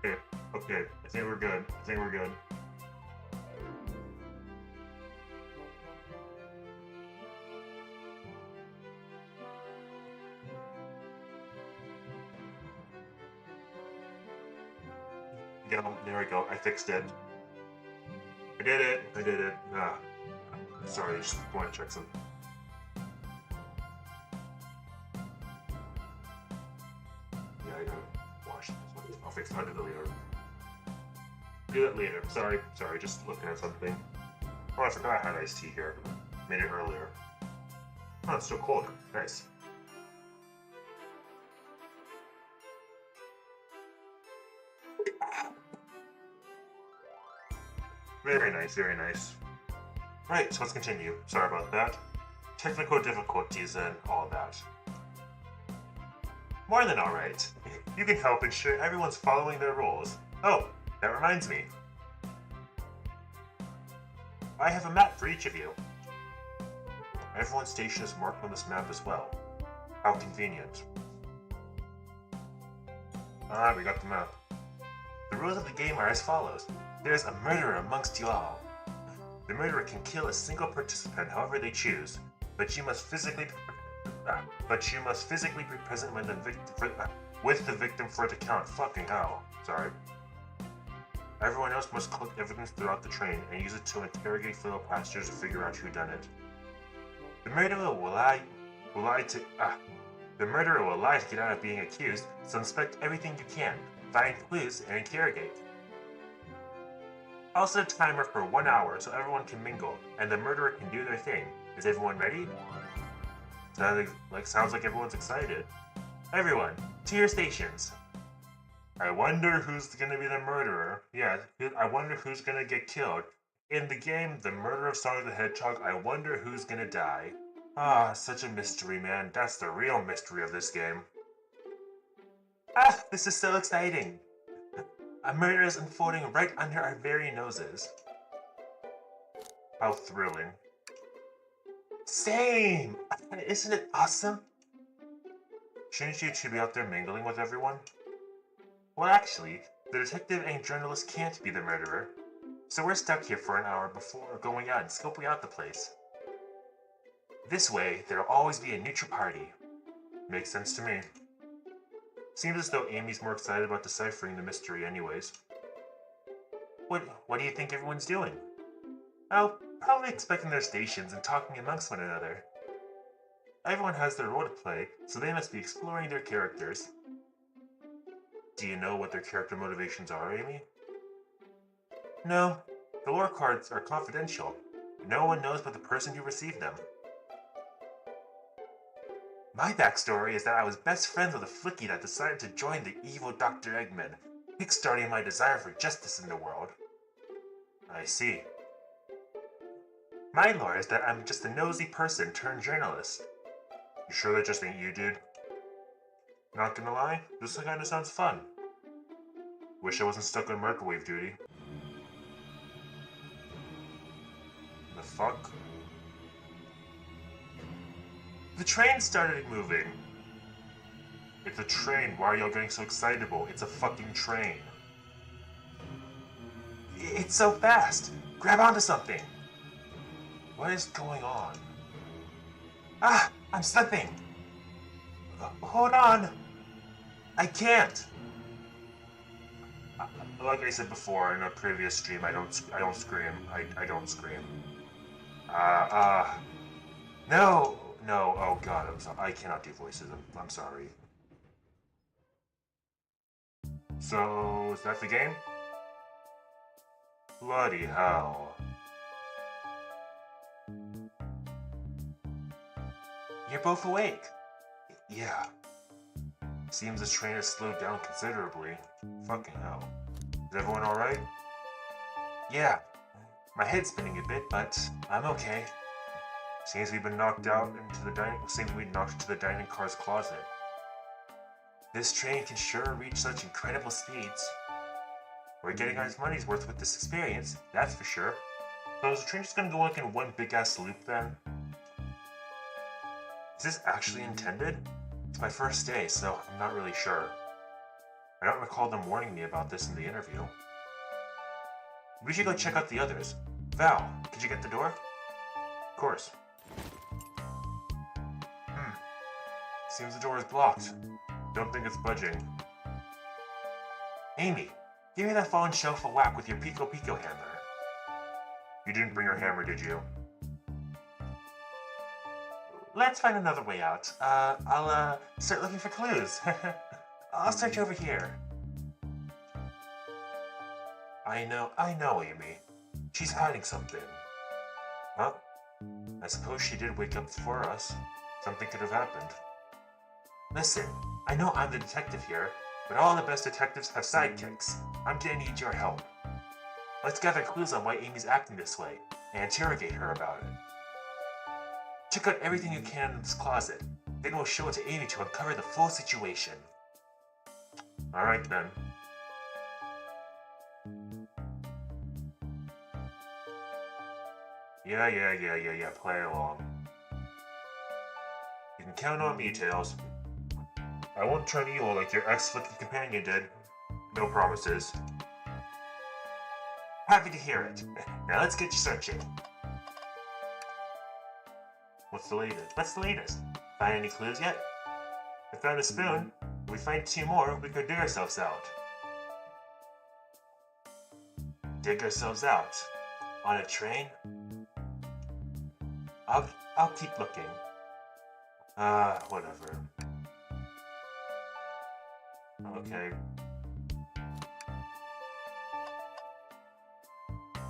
Okay, okay, I think we're good. I think we're good. Yeah, there we go. I fixed it. I did it. I did it. Sorry, just want to check some. Yeah, I gotta wash this one. I'll fix it. I'll do that later. Do that later. Sorry, just looking at something. Oh, I forgot I had iced tea here. Made it earlier. Oh, it's still cold. Nice. Very nice, very nice. Right, so let's continue. Sorry about that. Technical difficulties and all that. More than alright. You can help ensure everyone's following their rules. Oh, that reminds me. I have a map for each of you. Everyone's station is marked on this map as well. How convenient. Ah, we got the map. The rules of the game are as follows. There's a murderer amongst you all. The murderer can kill a single participant however they choose, but you must physically be present when with the victim for it to count. Fucking hell. Sorry. Everyone else must collect evidence throughout the train and use it to interrogate fellow passengers to figure out who done it. The murderer will lie to get out of being accused, so inspect everything you can, find clues, and interrogate. I'll set a timer for 1 hour so everyone can mingle, and the murderer can do their thing. Is everyone ready? Sounds like everyone's excited. Everyone, to your stations. I wonder who's gonna be the murderer. Yeah, I wonder who's gonna get killed. In the game, The Murder of Sonic the Hedgehog, I wonder who's gonna die. Ah, such a mystery, man. That's the real mystery of this game. Ah, this is so exciting. A murder is unfolding right under our very noses. How thrilling. Same! Isn't it awesome? Shouldn't you two be out there mingling with everyone? Well, actually, the detective and journalist can't be the murderer, so we're stuck here for an hour before going out and scoping out the place. This way, there'll always be a neutral party. Makes sense to me. Seems as though Amy's more excited about deciphering the mystery anyways. What do you think everyone's doing? Oh, probably expecting their stations and talking amongst one another. Everyone has their role to play, so they must be exploring their characters. Do you know what their character motivations are, Amy? No, the lore cards are confidential. No one knows but the person who received them. My backstory is that I was best friends with a flicky that decided to join the evil Dr. Eggman, kickstarting my desire for justice in the world. I see. My lore is that I'm just a nosy person turned journalist. You sure that just ain't you, dude? Not gonna lie, this kinda sounds fun. Wish I wasn't stuck on microwave duty. The fuck? The train started moving. It's a train, why are y'all getting so excitable? It's a fucking train. It's so fast! Grab onto something! What is going on? Ah! I'm slipping! Hold on! I can't! Like I said before in a previous stream, I don't scream. I don't scream. No! No, oh god, I'm sorry. I cannot do voices. I'm sorry. So, is that the game? Bloody hell. You're both awake. Yeah. Seems this train has slowed down considerably. Fucking hell. Is everyone alright? Yeah. My head's spinning a bit, but I'm okay. Seems we knocked into the dining car's closet. This train can sure reach such incredible speeds. We're getting our money's worth with this experience, that's for sure. So is the train just gonna go like in one big ass loop then? Is this actually intended? It's my first day, so I'm not really sure. I don't recall them warning me about this in the interview. We should go check out the others. Val, could you get the door? Of course. Seems the door is blocked. Don't think it's budging. Amy, give me that fallen shelf a whack with your Pico Pico hammer. You didn't bring your hammer, did you? Let's find another way out. I'll start looking for clues. I'll search over here. I know, Amy. She's hiding something. Huh? I suppose she did wake up before us. Something could have happened. Listen, I know I'm the detective here, but all the best detectives have sidekicks. I'm gonna need your help. Let's gather clues on why Amy's acting this way, and interrogate her about it. Check out everything you can in this closet, then we'll show it to Amy to uncover the full situation. Alright then. Yeah, play along. You can count on me, Tails. I won't turn evil like your ex-flicky companion did. No promises. Happy to hear it. Now let's get you searching. What's the latest? Find any clues yet? I found a spoon. If we find 2 more, we could dig ourselves out. Dig ourselves out? On a train? I'll keep looking. Whatever. Okay.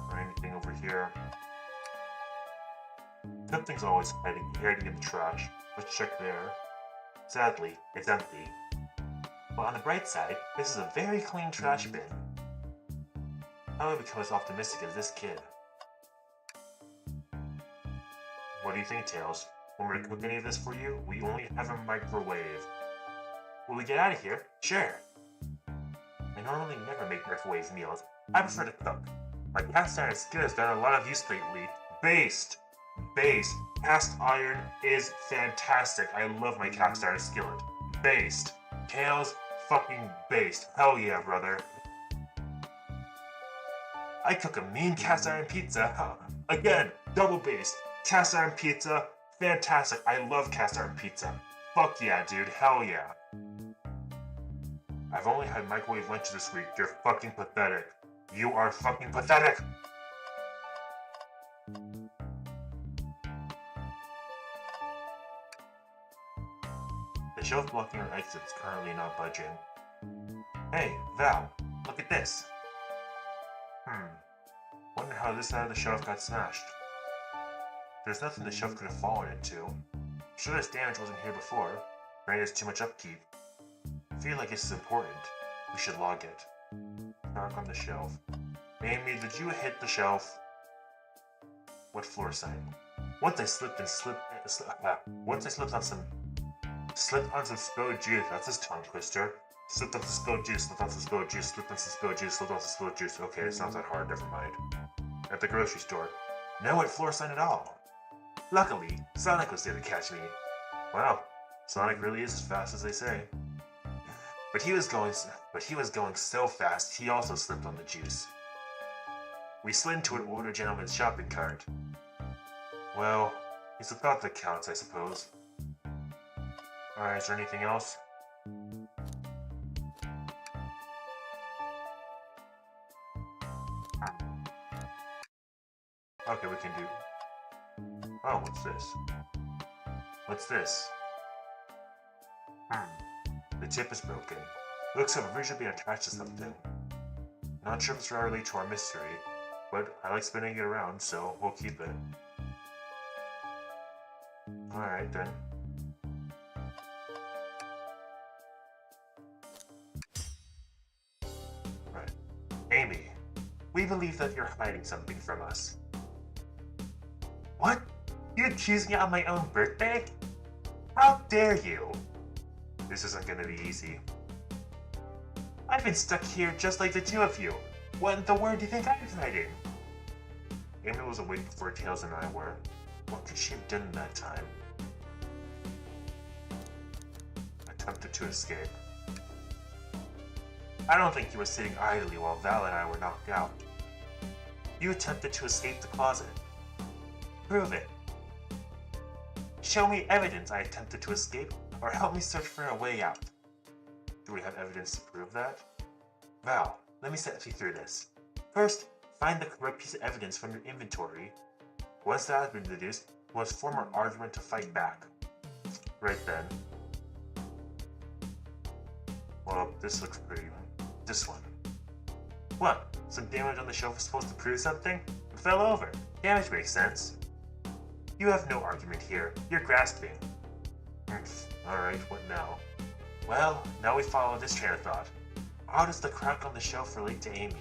Or anything over here? Something's always hiding in the trash. Let's check there. Sadly, it's empty. But on the bright side, this is a very clean trash bin. How would I become as optimistic as this kid? What do you think, Tails? Want me to cook any of this for you? We only have a microwave. Will we get out of here? Sure. I normally never make microwave meals. I prefer to cook. My cast iron skillet has done a lot of use lately. Based. Cast iron is fantastic. I love my cast iron skillet. Based. Tails fucking based. Hell yeah, brother. I cook a mean cast iron pizza. Huh. Again, double based. Cast iron pizza, fantastic. I love cast iron pizza. Fuck yeah, dude. Hell yeah. I've only had microwave lunch this week. You're fucking pathetic. You are fucking pathetic! The shelf blocking our exit is currently not budging. Hey, Val, look at this. Wonder how this side of the shelf got smashed. There's nothing the shelf could have fallen into. I'm sure this damage wasn't here before. Maybe there's too much upkeep. I feel like this is important. We should log it. Mark on the shelf. Amy, did you hit the shelf? What floor sign? Once I slipped on some spilled juice. That's his tongue twister. Slipped on some spilled juice, slipped on some spilled juice, slipped on some spilled juice, slipped on some spilled juice. Okay, it sounds that hard, never mind. At the grocery store. No white floor sign at all. Luckily, Sonic was there to catch me. Wow, Sonic really is as fast as they say. But he was going so fast, he also slipped on the juice. We slid into an older gentleman's shopping cart. Well, it's the thought that counts, I suppose. Alright, is there anything else? Okay, we can do... Oh, what's this? What's this? The tip is broken. Looks like originally been attached to something. Not sure if it's related to our mystery, but I like spinning it around, so we'll keep it. Alright then. Right. Amy, we believe that you're hiding something from us. What? You accuse me on my own birthday? How dare you? This isn't gonna be easy. I've been stuck here just like the two of you. What in the world do you think I was hiding? Amy was awake before Tails and I were. What could she have done in that time? Attempted to escape. I don't think you were sitting idly while Val and I were knocked out. You attempted to escape the closet. Prove it. Show me evidence I attempted to escape, or help me search for a way out. Do we have evidence to prove that? Val, let me set you through this. First, find the correct piece of evidence from your inventory. Once that has been deduced, we must form our argument to fight back. Right then. Well, this looks pretty. This one. What? Some damage on the shelf is supposed to prove something? It fell over. Damage makes sense. You have no argument here. You're grasping. Alright, what now? Well, now we follow this train of thought. How does the crack on the shelf relate to Amy?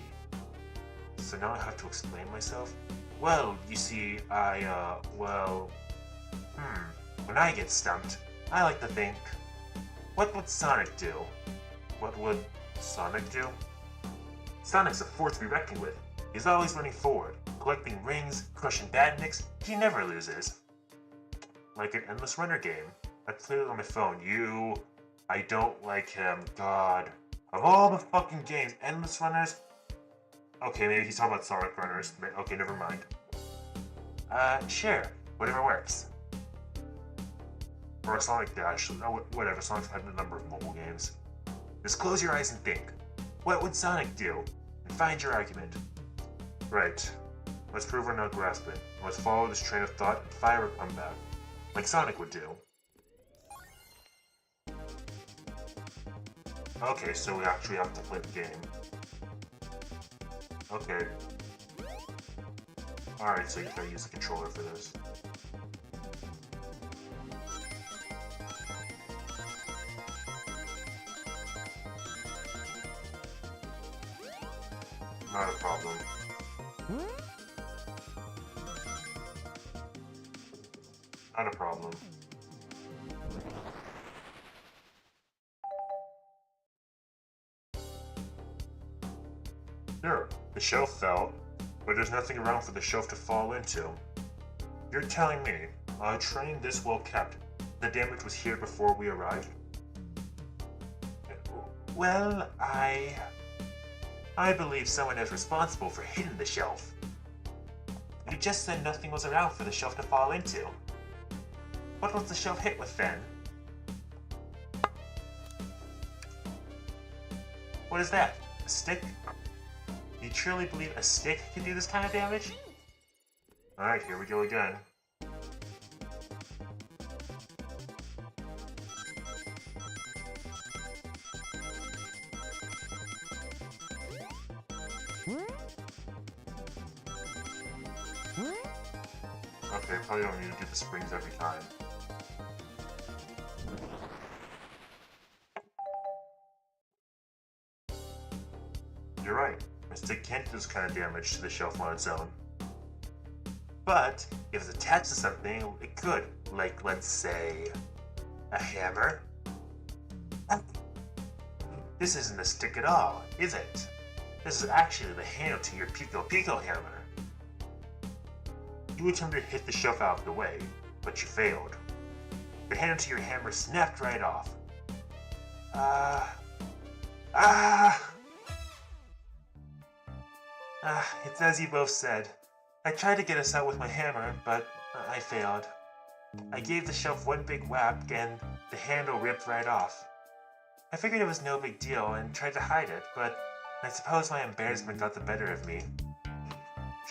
So now I have to explain myself? Well, you see, when I get stumped, I like to think, what would Sonic do? What would Sonic do? Sonic's a force to be reckoned with. He's always running forward, collecting rings, crushing badniks. He never loses. Like an endless runner game. I played it on my phone. I don't like him. God. Of all the fucking games, endless runners? Okay, maybe he's talking about Sonic runners. Okay, never mind. Sure. Whatever works. Or a Sonic Dash. Whatever. Sonic's had a number of mobile games. Just close your eyes and think. What would Sonic do? And find your argument. Right. Let's prove we're not grasping. Let's follow this train of thought and fire a comeback. Like Sonic would do. Okay, so we actually have to play the game. Okay. Alright, so you gotta use the controller for this. Not a problem. Not a problem. Sure, the shelf fell, but there's nothing around for the shelf to fall into. You're telling me, on a train this well kept, the damage was here before we arrived? Well, I believe someone is responsible for hitting the shelf. You just said nothing was around for the shelf to fall into. What was the shelf hit with then? What is that? A stick? You truly believe a stick can do this kind of damage? Alright, here we go again. Okay, probably don't need to do the springs every time. You're right, a stick can't do this kind of damage to the shelf on its own. But, if it's attached to something, it could. Like, let's say, a hammer? This isn't a stick at all, is it? This is actually the handle to your Pico Pico hammer. You attempted to hit the shelf out of the way, but you failed. The handle to your hammer snapped right off. It's as you both said. I tried to get us out with my hammer, but I failed. I gave the shelf one big whack and the handle ripped right off. I figured it was no big deal and tried to hide it, but I suppose my embarrassment got the better of me.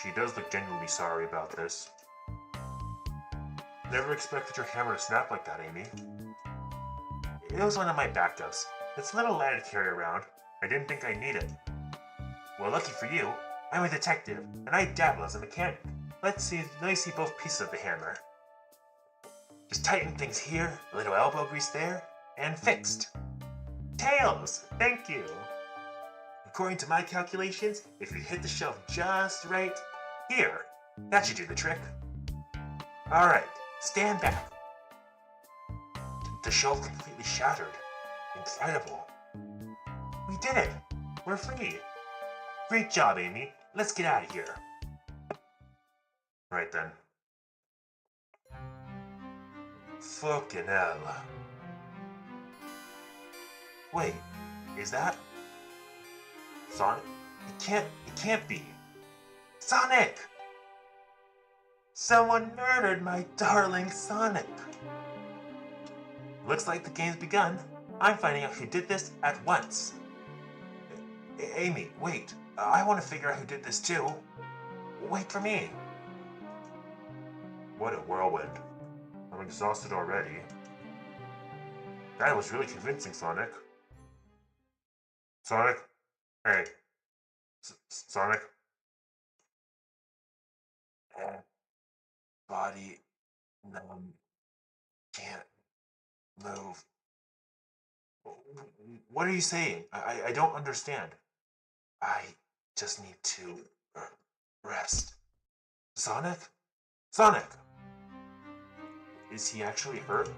She does look genuinely sorry about this. Never expected your hammer to snap like that, Amy. It was one of my backups. It's a little lighter to carry around. I didn't think I'd need it. Well, lucky for you, I'm a detective, and I dabble as a mechanic. Let me see both pieces of the hammer. Just tighten things here, a little elbow grease there, and fixed. Tails! Thank you! According to my calculations, if you hit the shelf just right, here, that should do the trick. Alright, stand back. The shelf completely shattered. Incredible. We did it! We're free! Great job, Amy. Let's get out of here. Right then. Fucking hell. Wait, is that? Sonic? It can't be. Sonic! Someone murdered my darling Sonic. Looks like the game's begun. I'm finding out who did this at once. Amy, wait. I want to figure out who did this too. Wait for me. What a whirlwind. I'm exhausted already. That was really convincing, Sonic. Sonic? Hey. Sonic? Body numb. Can't move. What are you saying? I don't understand. I just need to rest. Sonic? Sonic! Is he actually hurt?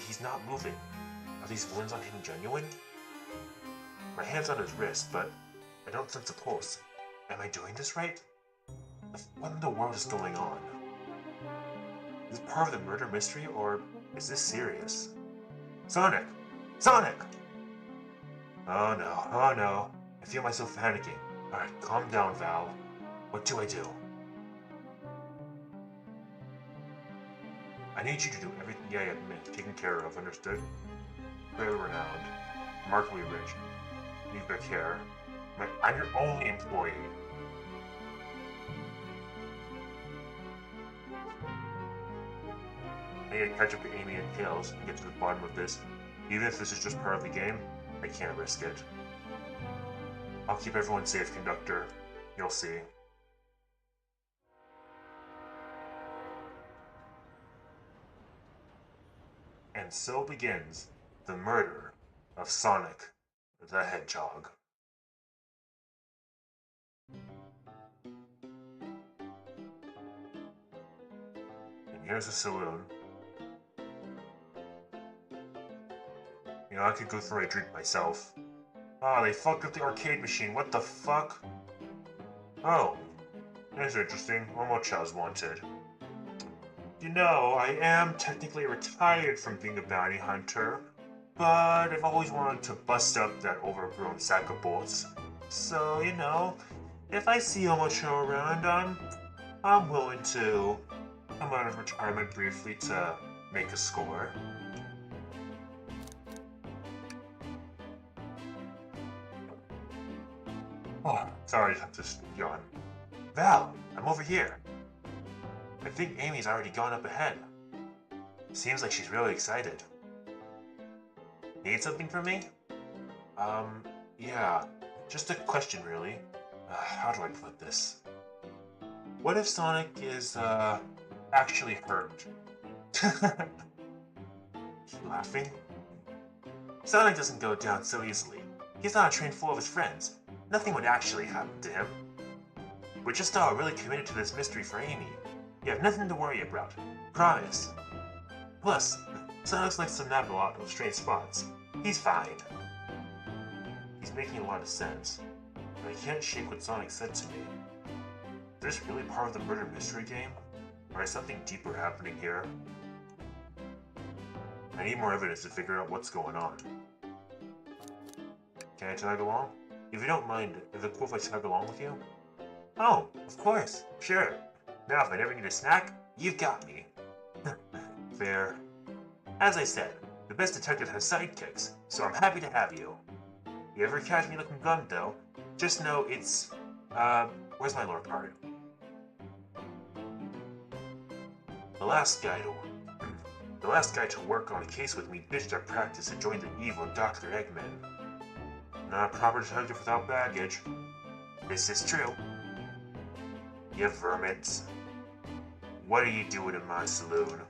He's not moving. Are these wounds on him genuine? My hand's on his wrist, but I don't sense a pulse. Am I doing this right? What in the world is going on? Is it part of the murder mystery, or is this serious? Sonic! Sonic! Oh no. I feel myself panicking. Alright, calm down, Val. What do I do? I need you to do everything I admit, taken care of, understood? Very renowned, remarkably rich, need their care. I'm your only employee. I need to catch up to Amy and Tails and get to the bottom of this. Even if this is just part of the game, I can't risk it. I'll keep everyone safe, Conductor. You'll see. And so begins the murder of Sonic the Hedgehog. And here's the saloon. You know, I could go for a drink myself. Ah, they fucked up the arcade machine, what the fuck? Oh, that's interesting. Omocha's wanted. You know, I am technically retired from being a bounty hunter, but I've always wanted to bust up that overgrown sack of bolts. So, you know, if I see Omocha around, I'm willing to come out of retirement briefly to make a score. Oh, sorry to just yawn. Val, I'm over here. I think Amy's already gone up ahead. Seems like she's really excited. Need something from me? Yeah. Just a question, really. How do I put this? What if Sonic is, actually hurt? Laughing? Sonic doesn't go down so easily. He's on a train full of his friends. Nothing would actually happen to him. We're just all really committed to this mystery for Amy. You have nothing to worry about. Promise. Plus, Sonic's likes to nab a lot of stray spots. He's fine. He's making a lot of sense, but I can't shake what Sonic said to me. Is this really part of the murder mystery game? Or is something deeper happening here? I need more evidence to figure out what's going on. Can I tag along? If you don't mind, is it cool if I tag along with you? Oh, of course, sure. Now if I ever need a snack, you've got me. Fair. As I said, the best detective has sidekicks, so I'm happy to have you. You ever catch me looking bummed though, just know it's, where's my lore card? The last guy to work on a case with me ditched our practice and joined the evil Dr. Eggman. Not a proper detective without baggage. This is true. You vermins. What are you doing in my saloon?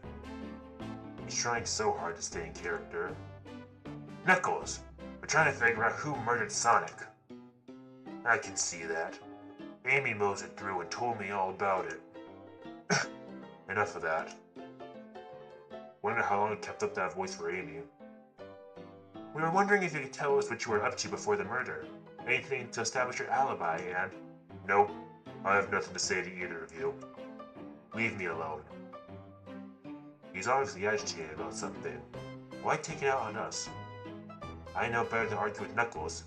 He's trying so hard to stay in character. Knuckles, we're trying to figure out who murdered Sonic. I can see that. Amy moseyed through and told me all about it. Enough of that. Wonder how long you kept up that voice for Amy. We were wondering if you could tell us what you were up to before the murder. Anything to establish your alibi, and... Nope, I have nothing to say to either of you. Leave me alone. He's obviously agitated about something. Why take it out on us? I know better than argue with Knuckles.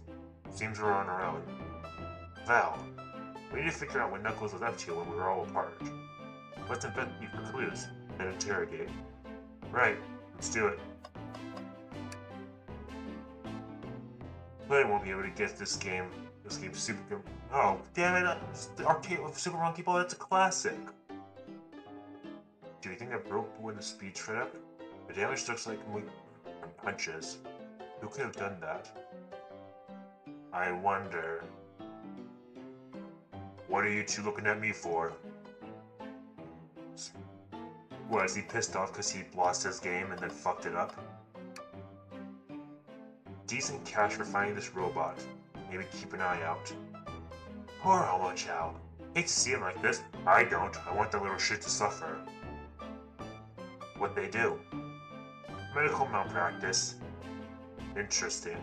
Seems we're on our own. Val, we need to figure out what Knuckles was up to when we were all apart. Let's investigate for clues, then interrogate. Right, let's do it. But I won't be able to get this game. This game's super good. Oh, damn it! The arcade with Super Monkey Ball, that's a classic! Do you think I broke when the speed shred up? The damage looks like punches. Who could have done that? I wonder. What are you two looking at me for? What, is he pissed off because he lost his game and then fucked it up? Decent cash for finding this robot. Maybe keep an eye out. Poor Homo Chow. Hate to see him like this. I don't. I want that little shit to suffer. What'd they do? Medical malpractice. Interesting.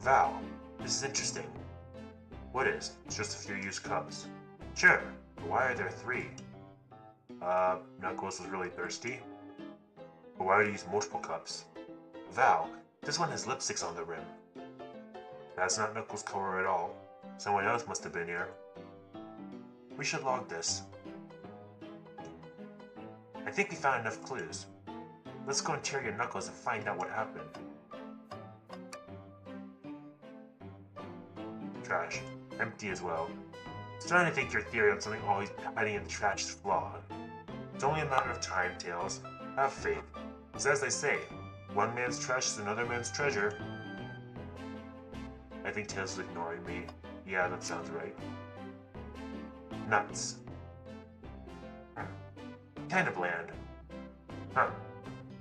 Val, this is interesting. What is? It's just a few used cups. Sure, but why are there 3? Knuckles was really thirsty. But why would he use multiple cups? Val, this one has lipsticks on the rim. That's not Knuckles' color at all. Someone else must have been here. We should log this. I think we found enough clues. Let's go interrogate Knuckles and find out what happened. Trash. Empty as well. Starting to think your theory on something always hiding in the trash is flawed. It's only a matter of time, Tails. Have faith. It's as they say, one man's trash is another man's treasure. I think Tails is ignoring me. Yeah, that sounds right. Nuts. Kinda bland. Huh.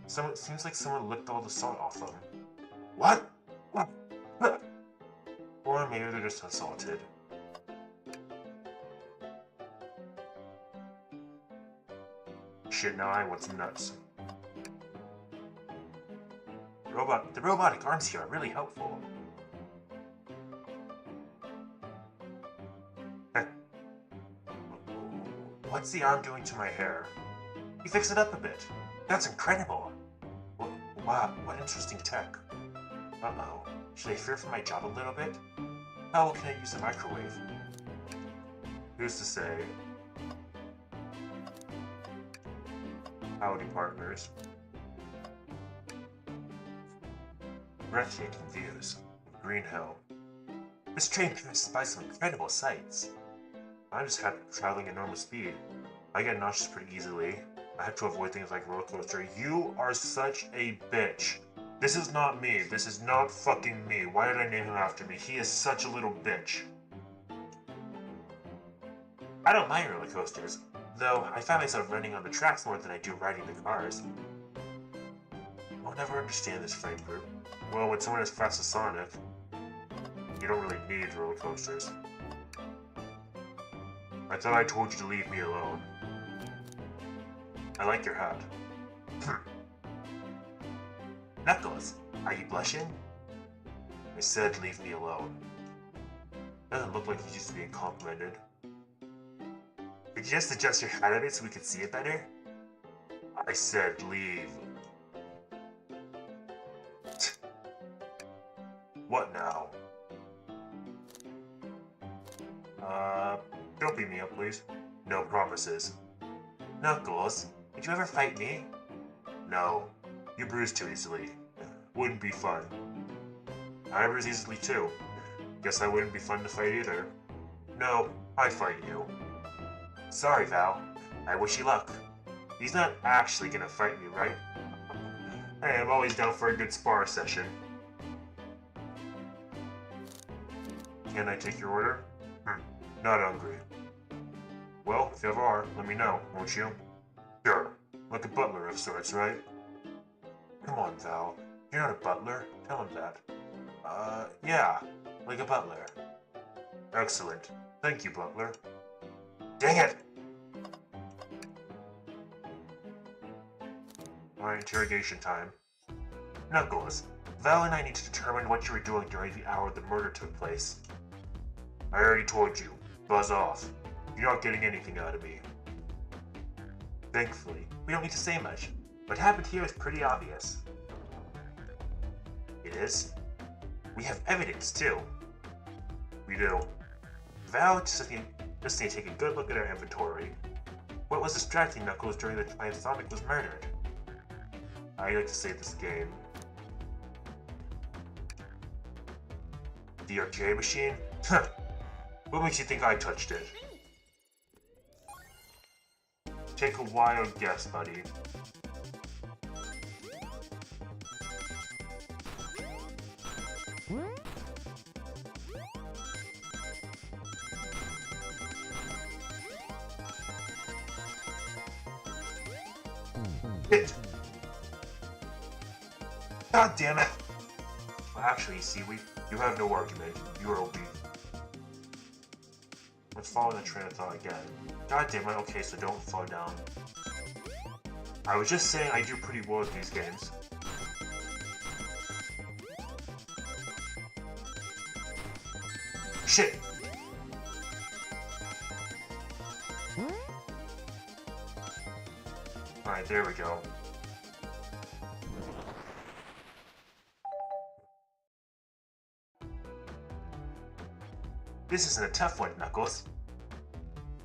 Seems like someone licked all the salt off them. What? Or maybe they're just unsalted. Shit, now I want some nuts. The robotic arms here are really helpful. What's the arm doing to my hair? You fix it up a bit. That's incredible. Wow, what interesting tech. Uh-oh. Should I fear for my job a little bit? How well can I use the microwave? Who's to say? Howdy, partners. Breathtaking views of Green Hill. This train passes by some incredible sights. I'm just traveling at normal speed. I get nauseous pretty easily. I have to avoid things like roller coaster. You are such a bitch. This is not me. This is not fucking me. Why did I name him after me? He is such a little bitch. I don't mind roller coasters, though I find myself running on the tracks more than I do riding the cars. I'll never understand this friend group. Well, with someone as fast as Sonic, you don't really need roller coasters. I thought I told you to leave me alone. I like your hat. Knuckles, are you blushing? I said leave me alone. Doesn't look like you're just being complimented. Could you just adjust your hat a bit so we could see it better? I said leave. What now? Don't beat me up, please. No promises. Knuckles, did you ever fight me? No. You bruise too easily. Wouldn't be fun. I bruise easily too. Guess I wouldn't be fun to fight either. No, I'd fight you. Sorry, Val. I wish you luck. He's not actually gonna fight me, right? Hey, I'm always down for a good spar session. Can I take your order? Not hungry. Well, if you ever are, let me know, won't you? Sure. Like a butler of sorts, right? Come on, Val. You're not a butler. Tell him that. Yeah. Like a butler. Excellent. Thank you, butler. Dang it! Alright, interrogation time. Knuckles, Val and I need to determine what you were doing during the hour the murder took place. I already told you. Buzz off. You're not getting anything out of me. Thankfully, we don't need to say much. What happened here is pretty obvious. It is? We have evidence, too. We do. Val just need to take a good look at our inventory. What was distracting Knuckles during the time Sonic was murdered? I like to save this game. The arcade machine? Huh. What makes you think I touched it? Take a wild guess, buddy. Hit! God damn it! Well, actually, see, you have no argument. You are weak. Let's follow the train of thought again. God damn it, okay, so don't fall down. I was just saying I do pretty well with these games. Shit! Alright, there we go. This isn't a tough one, Knuckles.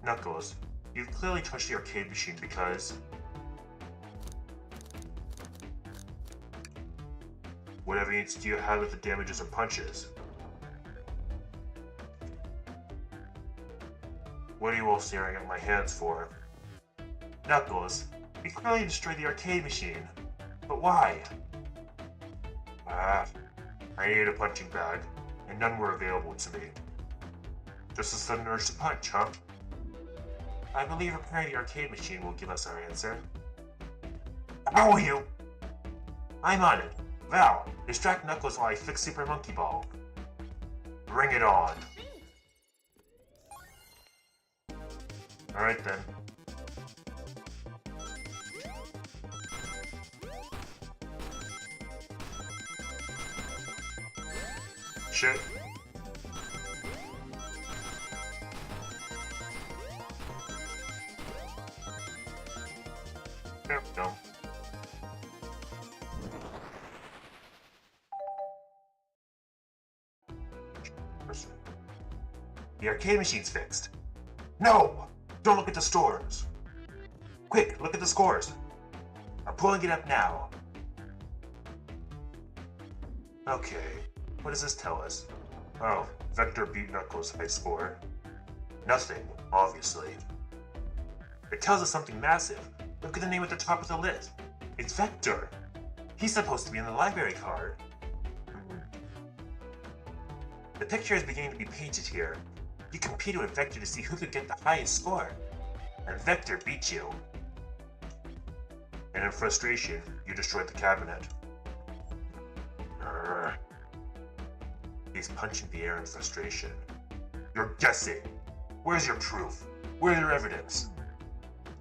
Knuckles, you've clearly touched the arcade machine because... what evidence do you have with the damages or punches? What are you all staring at my hands for? Knuckles, you clearly destroyed the arcade machine. But why? I needed a punching bag, and none were available to me. Just a sudden urge to punch, huh? I believe repairing the arcade machine will give us our answer. How are you? I'm on it. Val, distract Knuckles while I fix Super Monkey Ball. Bring it on. Alright then. Shit. There we go. The arcade machine's fixed. No! Don't look at the scores! Quick, look at the scores! I'm pulling it up now. Okay, what does this tell us? Oh, Vector beat Knuckles' high score. Nothing, obviously. It tells us something massive. Look at the name at the top of the list. It's Vector. He's supposed to be in the library card. The picture is beginning to be painted here. You competed with Vector to see who could get the highest score. And Vector beat you. And in frustration, you destroyed the cabinet. He's punching the air in frustration. You're guessing. Where's your proof? Where's your evidence?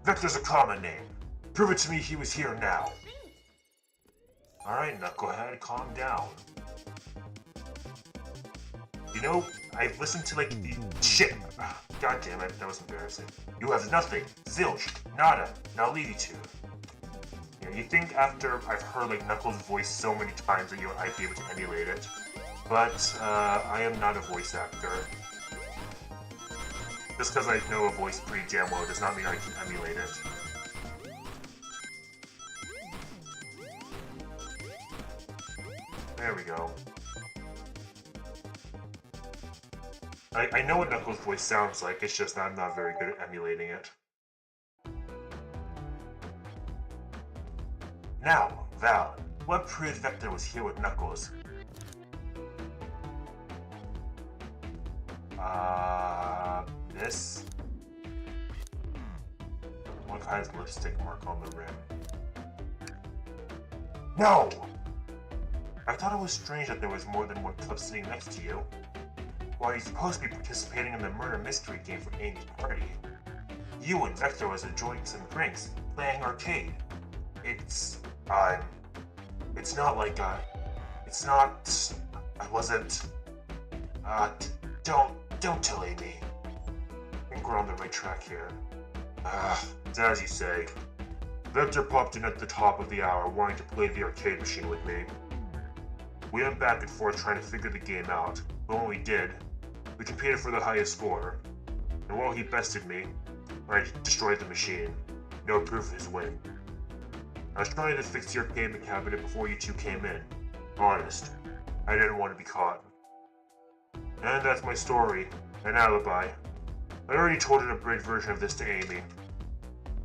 Vector's a common name. Prove it to me he was here now. Alright, Knucklehead, calm down. You know, I've listened to like the shit. God damn it, that was embarrassing. You have nothing, zilch, nada, now leave you two. You think after I've heard like Knuckles' voice so many times that I'd be able to emulate it. But I am not a voice actor. Just because I know a voice pretty damn well does not mean I can emulate it. There we go. I know what Knuckles' voice sounds like, it's just I'm not very good at emulating it. Now, Val, what proved Vector was here with Knuckles? This? One guy's lipstick mark on the rim. No! I thought it was strange that there was more than one club sitting next to you. While you're supposed to be participating in the murder mystery game for Amy's party, you and Vector was enjoying some drinks, playing arcade. It's not like, I wasn't, don't tell Amy. I think we're on the right track here. It's as you say. Vector popped in at the top of the hour wanting to play the arcade machine with me. We went back and forth trying to figure the game out, but when we did, we competed for the highest score. And while he bested me, I destroyed the machine. No proof of his win. I was trying to fix the arcade cabinet before you two came in. Honest, I didn't want to be caught. And that's my story, an alibi. I already told an abridged version of this to Amy.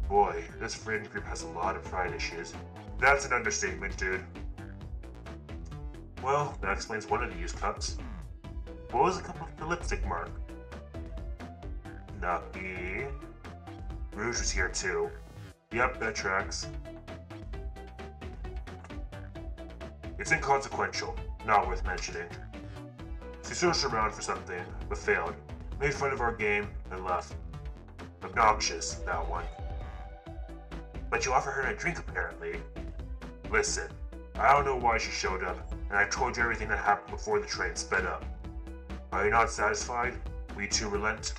Boy, this friend group has a lot of pride issues. That's an understatement, dude. Well, that explains one of the used cups. What was the lipstick mark? Nucky. Rouge was here too. Yep, that tracks. It's inconsequential, not worth mentioning. She searched around for something, but failed. Made fun of our game, and left. Obnoxious, that one. But you offered her a drink apparently. Listen, I don't know why she showed up, and I told you everything that happened before the train sped up. Are you not satisfied? Will you two relent?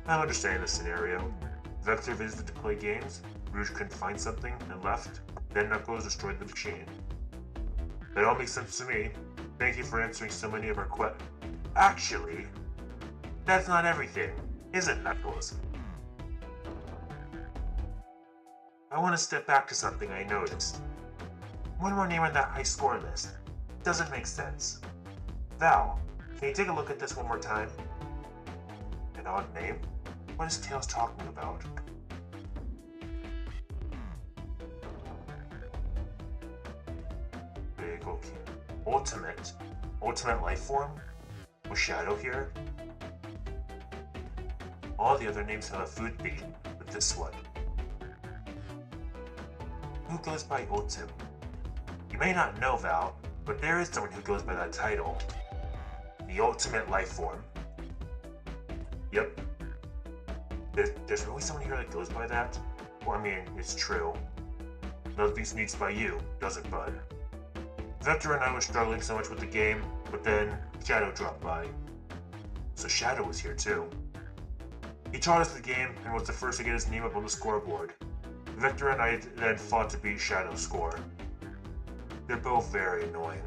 I understand the scenario. Vector visited to play games, Rouge couldn't find something, and left, then Knuckles destroyed the machine. That all makes sense to me. Thank you for answering so many of our questions. Actually, that's not everything, is it, Knuckles? I want to step back to something I noticed. One more name on that high score list. Doesn't make sense. Val, can you take a look at this one more time? An odd name? What is Tails talking about? Big, okay. Ultimate life form? Was Shadow here? All the other names have a food theme, but this one. Who goes by Ultim? You may not know, Val, but there is someone who goes by that title. The ultimate life form. Yep. There's really someone here that goes by that? Well, I mean, it's true. Nothing sneaks by you, does it, bud? Vector and I were struggling so much with the game, but then Shadow dropped by. So Shadow was here too. He taught us the game and was the first to get his name up on the scoreboard. Vector and I then fought to beat Shadow's score. They're both very annoying.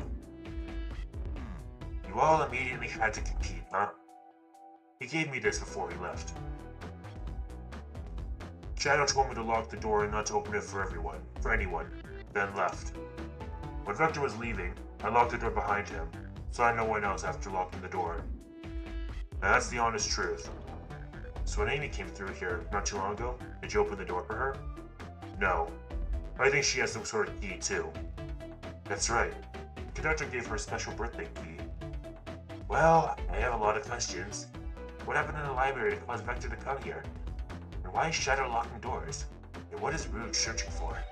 You all immediately had to compete, huh? He gave me this before he left. Shadow told me to lock the door and not to open it for anyone, then left. When Vector was leaving, I locked the door behind him, so I had no one else after locking the door. Now that's the honest truth. So when Amy came through here not too long ago, did you open the door for her? No. I think she has some sort of key too. That's right. The conductor gave her a special birthday key. Well, I have a lot of questions. What happened in the library to cause Vector to come here? And why is Shadow locking doors? And what is Rouge searching for?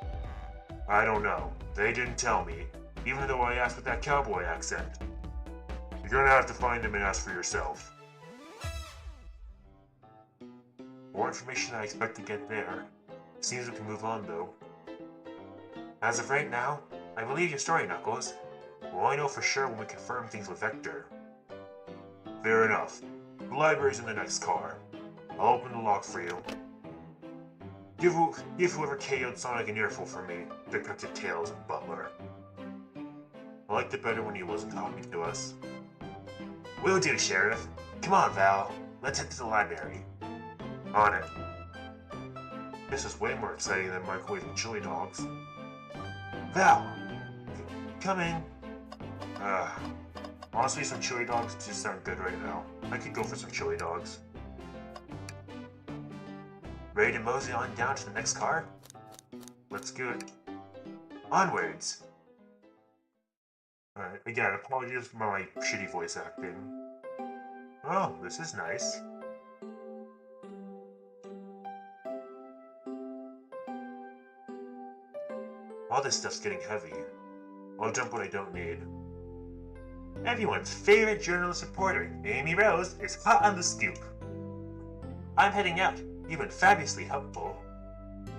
I don't know. They didn't tell me, even though I asked with that cowboy accent. You're gonna have to find him and ask for yourself. More information than I expect to get there. Seems we can move on though. As of right now, I believe your story, Knuckles. We'll only know for sure when we confirm things with Vector. Fair enough. The library's in the next car. I'll open the lock for you. Give whoever KO'd Sonic an earful for me, Detective Tails and Butler. I liked it better when he wasn't talking to us. Will do, Sheriff. Come on, Val. Let's head to the library. On it. This is way more exciting than microwaving chili dogs. Val! Coming! Honestly, some chili dogs just sound good right now. I could go for some chili dogs. Ready to mosey on down to the next car? Let's do it. Onwards! Alright, again, apologies for my shitty voice acting. Oh, this is nice. All this stuff's getting heavy. I'll dump what I don't need. Everyone's favorite journalist reporter, Amy Rose, is hot on the scoop. I'm heading out. You've been fabulously helpful.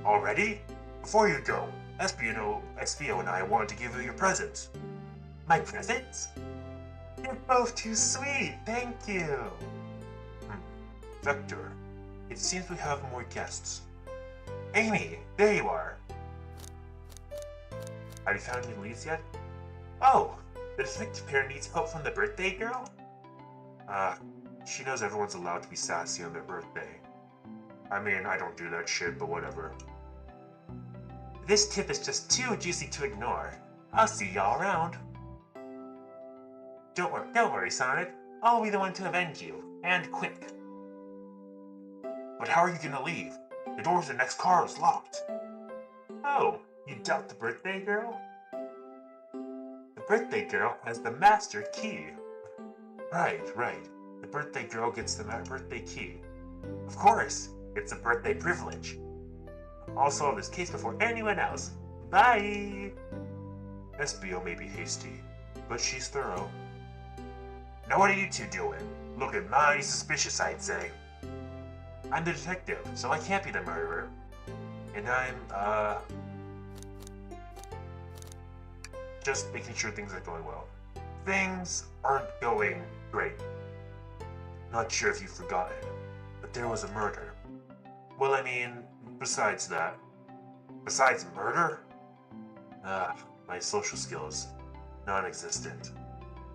Already? Before you go, SBO and I wanted to give you your presents. My presents? You're both too sweet, thank you. Vector, it seems we have more guests. Amy, there you are. Have you found any leads yet? Oh, the detective pair needs help from the birthday girl? She knows everyone's allowed to be sassy on their birthday. I mean, I don't do that shit, but whatever. This tip is just too juicy to ignore. I'll see y'all around. Don't worry, Sonic. I'll be the one to avenge you, and quick. But how are you gonna leave? The door to the next car is locked. Oh, you doubt the birthday girl? The birthday girl has the master key. Right. The birthday girl gets the birthday key. Of course, it's a birthday privilege. I'll solve this case before anyone else. Bye! SBO may be hasty, but she's thorough. Now what are you two doing? Looking mighty suspicious, I'd say. I'm the detective, so I can't be the murderer. And I'm, just making sure things are going well. Things aren't going great. Not sure if you've forgotten, but there was a murder. Well, I mean, besides that. Besides murder? My social skills. Non-existent.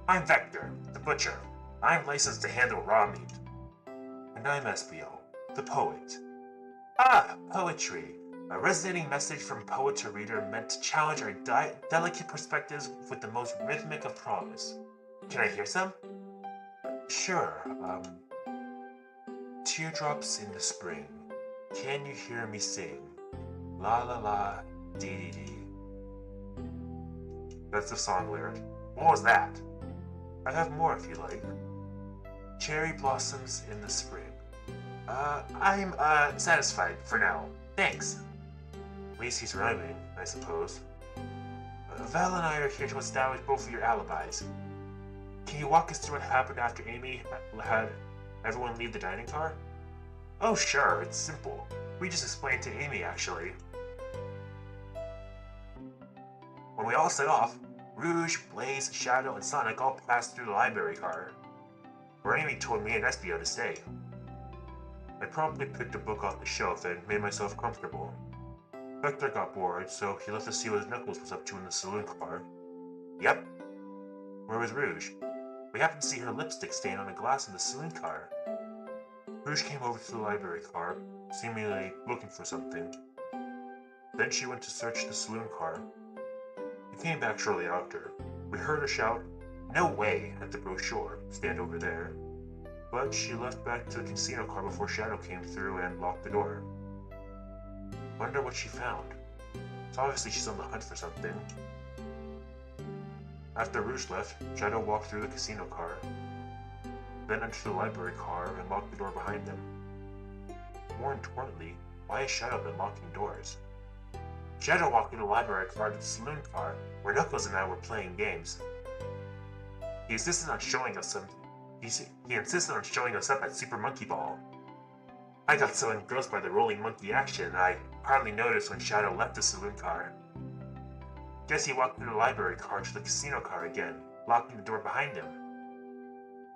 I'm Vector, the butcher. I'm licensed to handle raw meat. And I'm SBO, the poet. Ah, poetry. A resonating message from poet to reader meant to challenge our delicate perspectives with the most rhythmic of promise. Can I hear some? Sure, Teardrops in the spring. Can you hear me sing? La la la, dee dee dee. That's the song lyric. What was that? I have more if you like. Cherry blossoms in the spring. I'm, satisfied for now. Thanks. At least he's rhyming, I suppose. Val and I are here to establish both of your alibis. Can you walk us through what happened after Amy had everyone leave the dining car? Oh sure, it's simple. We just explained to Amy, actually. When we all set off, Rouge, Blaze, Shadow, and Sonic all passed through the library car, where Amy told me and Espio to stay. I promptly picked a book off the shelf and made myself comfortable. Vector got bored, so he left to see what Knuckles was up to in the saloon car. Yep. Where was Rouge? We happened to see her lipstick stain on a glass in the saloon car. Rouge came over to the library car, seemingly looking for something. Then she went to search the saloon car. He came back shortly after. We heard her shout, "No way!" at the brochure, stand over there. But she left back to the casino car before Shadow came through and locked the door. Wonder what she found. So obviously she's on the hunt for something. After Rouge left, Shadow walked through the casino car, then entered the library car and locked the door behind them. More importantly, why has Shadow been locking doors? Shadow walked through the library car to the saloon car, where Knuckles and I were playing games. He insisted on showing us up at Super Monkey Ball. I got so engrossed by the rolling monkey action, I hardly noticed when Shadow left the saloon car. Guess he walked through the library car to the casino car again, locking the door behind him,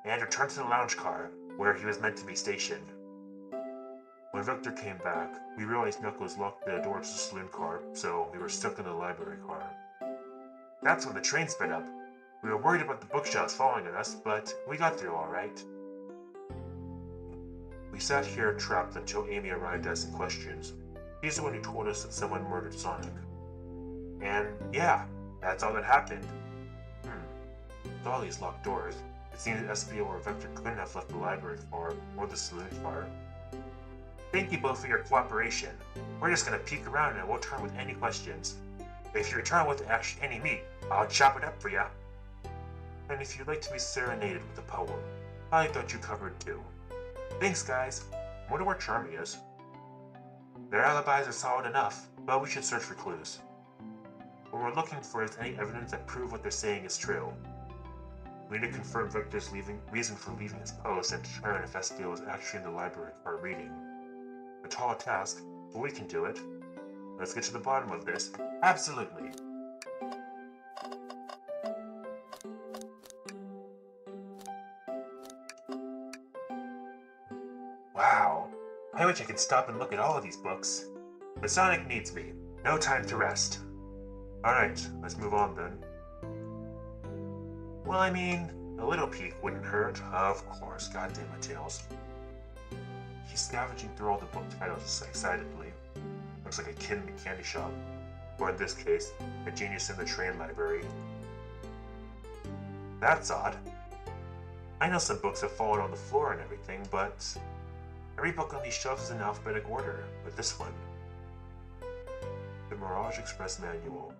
and returned to the lounge car, where he was meant to be stationed. When Vector came back, we realized Knuckles locked the door to the saloon car, so we were stuck in the library car. That's when the train sped up. We were worried about the bookshelves following us, but we got through all right. We sat here trapped until Amy arrived asking questions. She's the one who told us that someone murdered Sonic. And yeah, that's all that happened. With all these locked doors, it seems that SBO or Vector couldn't have left the library car or the saloon car. Thank you both for your cooperation. We're just gonna peek around and we'll return with any questions. If you return with any meat, I'll chop it up for ya. And if you'd like to be serenaded with a poem, I thought you covered too. Thanks guys. Wonder where Charmy is. Their alibis are solid enough, but we should search for clues. What we're looking for is any evidence that prove what they're saying is true. We need to confirm Victor's reason for leaving his post and determine if SBO is actually in the library car reading. A tall task, but we can do it. Let's get to the bottom of this. Absolutely. Wow. I wish I could stop and look at all of these books. But Sonic needs me. No time to rest. Alright, let's move on then. Well, I mean, a little peek wouldn't hurt. Of course, goddamn it, Tails. He's scavenging through all the book titles excitedly. Looks like a kid in a candy shop. Or in this case, a genius in the train library. That's odd. I know some books have fallen on the floor and everything, but every book on these shelves is in alphabetic order, but this one. The Mirage Express Manual.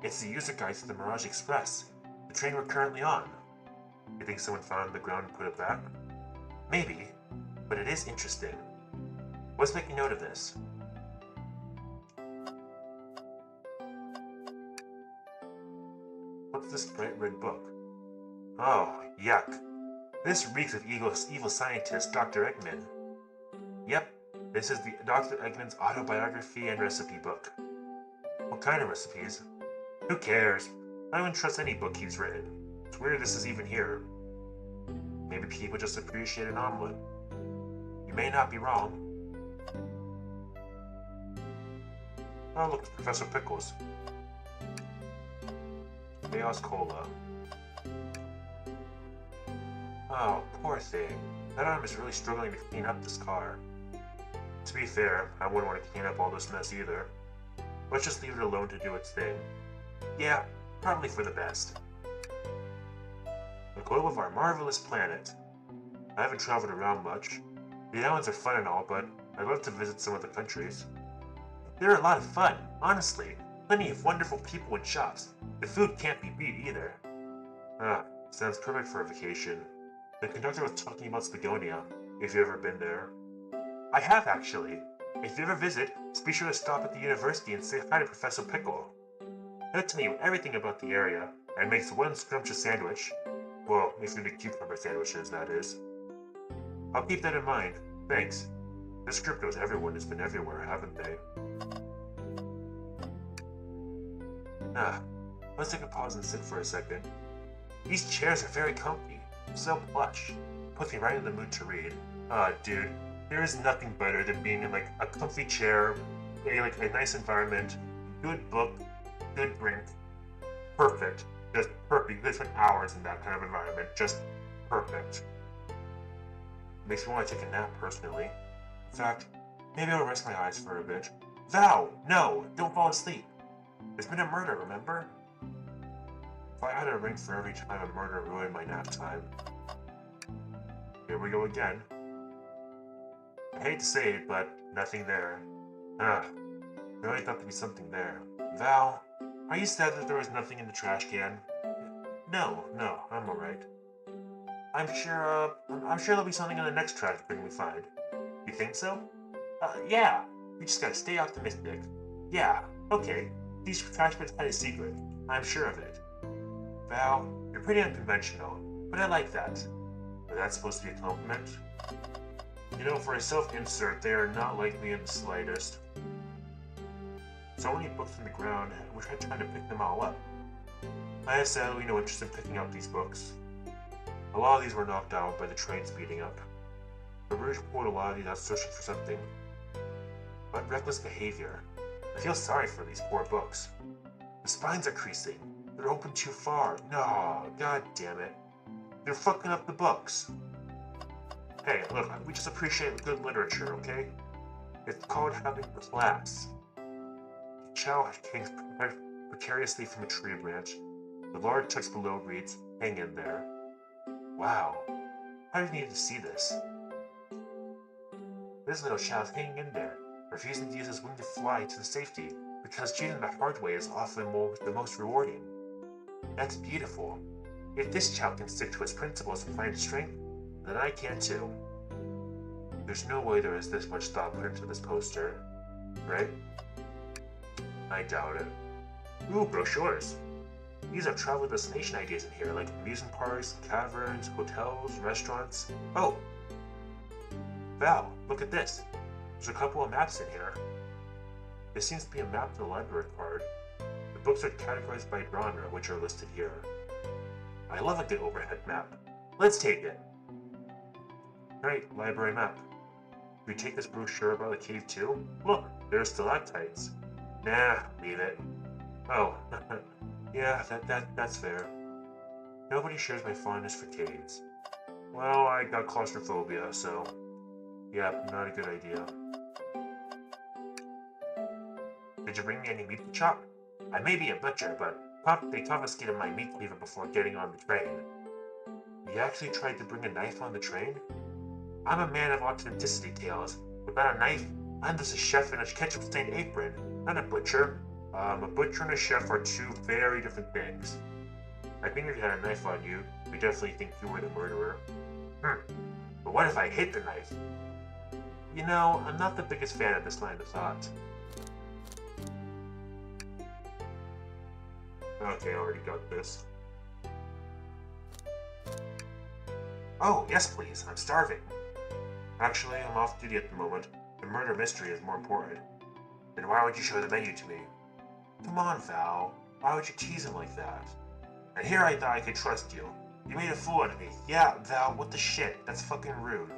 It's the user guide to the Mirage Express, the train we're currently on. You think someone found it on the ground and put it back? Maybe, but it is interesting. Let's make a note of this. What's this bright red book? Oh, yuck. This reeks of evil scientist, Dr. Eggman. Yep, this is the Dr. Eggman's autobiography and recipe book. What kind of recipes? Who cares? I wouldn't trust any book he's written. It's weird this is even here. Maybe people just appreciate an omelet. You may not be wrong. Oh, look, it's Professor Pickles. Chaos Cola. Oh, poor thing. That arm is really struggling to clean up this car. To be fair, I wouldn't want to clean up all this mess either. Let's just leave it alone to do its thing. Yeah, probably for the best. The globe of our marvelous planet. I haven't traveled around much. The islands are fun and all, but I'd love to visit some of the countries. They're a lot of fun, honestly. Plenty of wonderful people and shops. The food can't be beat either. Ah, sounds perfect for a vacation. The conductor was talking about Spagonia, if you've ever been there. I have, actually. If you ever visit, be sure to stop at the university and say hi to Professor Pickle. He'll tell you everything about the area, and makes one scrumptious sandwich. Well, if you're into cucumber sandwiches, that is. I'll keep that in mind. Thanks. This group knows everyone has been everywhere, haven't they? Let's take a pause and sit for a second. These chairs are very comfy. So plush. Puts me right in the mood to read. Dude, there is nothing better than being in like a comfy chair, a nice environment, good book, good drink. Perfect. Just perfect. Good for hours in that kind of environment. Just perfect. Makes me want to take a nap personally. In fact, maybe I'll rest my eyes for a bit. Val! No! Don't fall asleep! There's been a murder, remember? If I had a ring for every time a murder ruined my nap time. Here we go again. I hate to say it, but nothing there. I really thought there'd be something there. Val, are you sad that there was nothing in the trash can? No, I'm alright. I'm sure there'll be something in the next trash bin we find. You think so? Yeah. We just gotta stay optimistic. Yeah, okay. These trash bins had a secret. I'm sure of it. Val, you're pretty unconventional, but I like that. Is that supposed to be a compliment? You know, for a self-insert, they are not like me in the slightest. So many books on the ground, we tried trying to pick them all up. I have sadly no interest in picking up these books. A lot of these were knocked out by the train speeding up. The British pulled a lot of these out searching for something. What reckless behavior. I feel sorry for these poor books. The spines are creasing. They're open too far. No, god damn it. They're fucking up the books. Hey, look, we just appreciate good literature, okay? It's called having class. Chow hangs precariously from a tree branch. The large text below reads, "Hang in there." Wow. I need to see this. This little child's hanging in there, refusing to use his wing to fly to safety, because choosing the hard way is often the most rewarding. That's beautiful. If this child can stick to his principles and find strength, then I can too. There's no way there is this much thought put into this poster, right? I doubt it. Ooh, brochures. These are travel destination ideas in here, like amusement parks, caverns, hotels, restaurants. Oh! Val, look at this. There's a couple of maps in here. This seems to be a map of the library card. The books are categorized by genre, which are listed here. I love a good overhead map. Let's take it. Great, library map. Can we take this brochure about the cave too? Look, there's stalactites. Nah, leave it. Oh, yeah, that's fair. Nobody shares my fondness for caves. Well, I got claustrophobia, so... yeah, not a good idea. Did you bring me any meat to chop? I may be a butcher, but they confiscated my meat cleaver before getting on the train. You actually tried to bring a knife on the train? I'm a man of authenticity, Tails. Without a knife, I'm just a chef in a ketchup-stained apron, not a butcher. A butcher and a chef are two very different things. I think if you had a knife on you, we definitely think you were the murderer. But what if I hid the knife? You know, I'm not the biggest fan of this line of thought. Okay, I already got this. Oh, yes please, I'm starving. Actually, I'm off duty at the moment. The murder mystery is more important. Then why would you show the menu to me? Come on, Val. Why would you tease him like that? And here I thought I could trust you. You made a fool out of me. Yeah, Val, what the shit? That's fucking rude.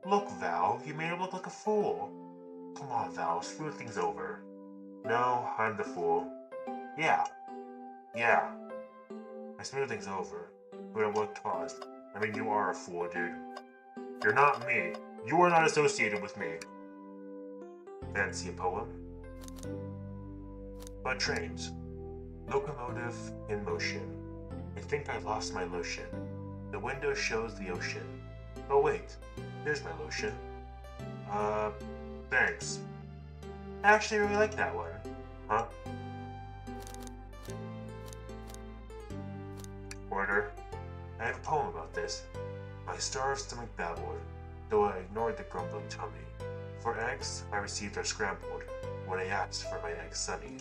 Look, Val, you made him look like a fool. Come on, Val, smooth things over. No, I'm the fool. Yeah. I smooth things over. But at what cost? I mean, you are a fool, dude. You're not me. You are not associated with me. Fancy a poem? But trains. Locomotive in motion. I think I lost my lotion. The window shows the ocean. Oh wait, there's my lotion. Thanks. I actually really like that one. Huh? Order. I have a poem about this. My starved stomach babbled, though I ignored the grumbling tummy. For eggs, I received our scrambled, when I asked for my eggs sunny.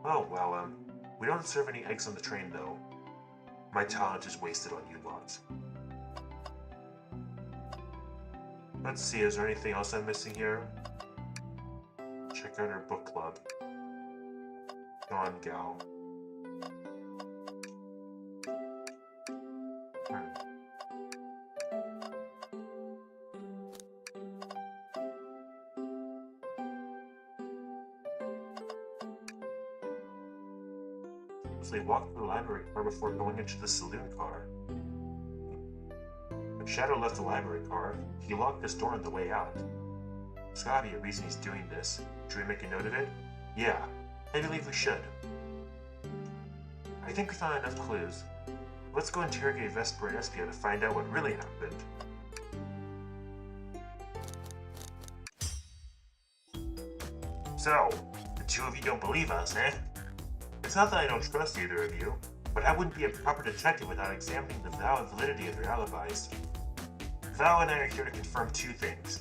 Oh, well, we don't serve any eggs on the train, though. My talent is wasted on you lots. Let's see, is there anything else I'm missing here? Check out our book club. Gone Gal. So they walked to the library car before going into the saloon car. When Shadow left the library car, he locked his door on the way out. There's gotta be a reason he's doing this. Should we make a note of it? Yeah, I believe we should. I think we found enough clues. Let's go interrogate Vesper and Espio to find out what really happened. So, the two of you don't believe us, eh? It's not that I don't trust either of you, but I wouldn't be a proper detective without examining the valid validity of your alibis. Val and I are here to confirm two things.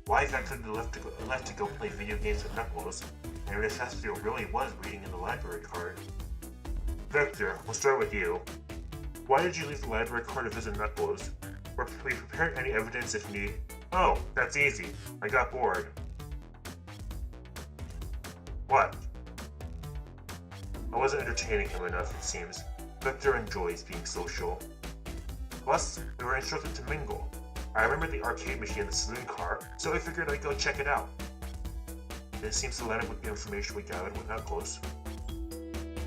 Why Vector left to go play video games with Knuckles, and if Espio really was reading in the library card. Vector, we'll start with you. Why did you leave the library card to visit Knuckles? Or we prepared any evidence if need? Oh, that's easy. I got bored. What? I wasn't entertaining him enough, it seems. Vector enjoys being social. Plus, we were instructed to mingle. I remember the arcade machine in the saloon car, so I figured I'd go check it out. This seems to line up with the information we gathered with Knuckles.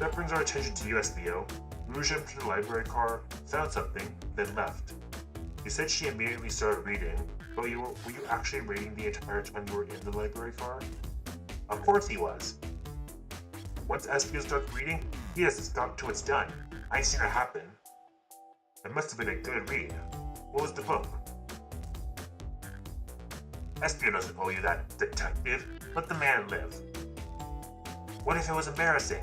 That brings our attention to USBO. Rouge entered the library car, found something, then left. You said she immediately started reading, but were you actually reading the entire time you were in the library car? Of course he was. Once Espio starts reading, he doesn't stop till it's done. I've seen it happen. It must have been a good read. What was the book? Espio doesn't owe you that, detective. Let the man live. What if it was embarrassing?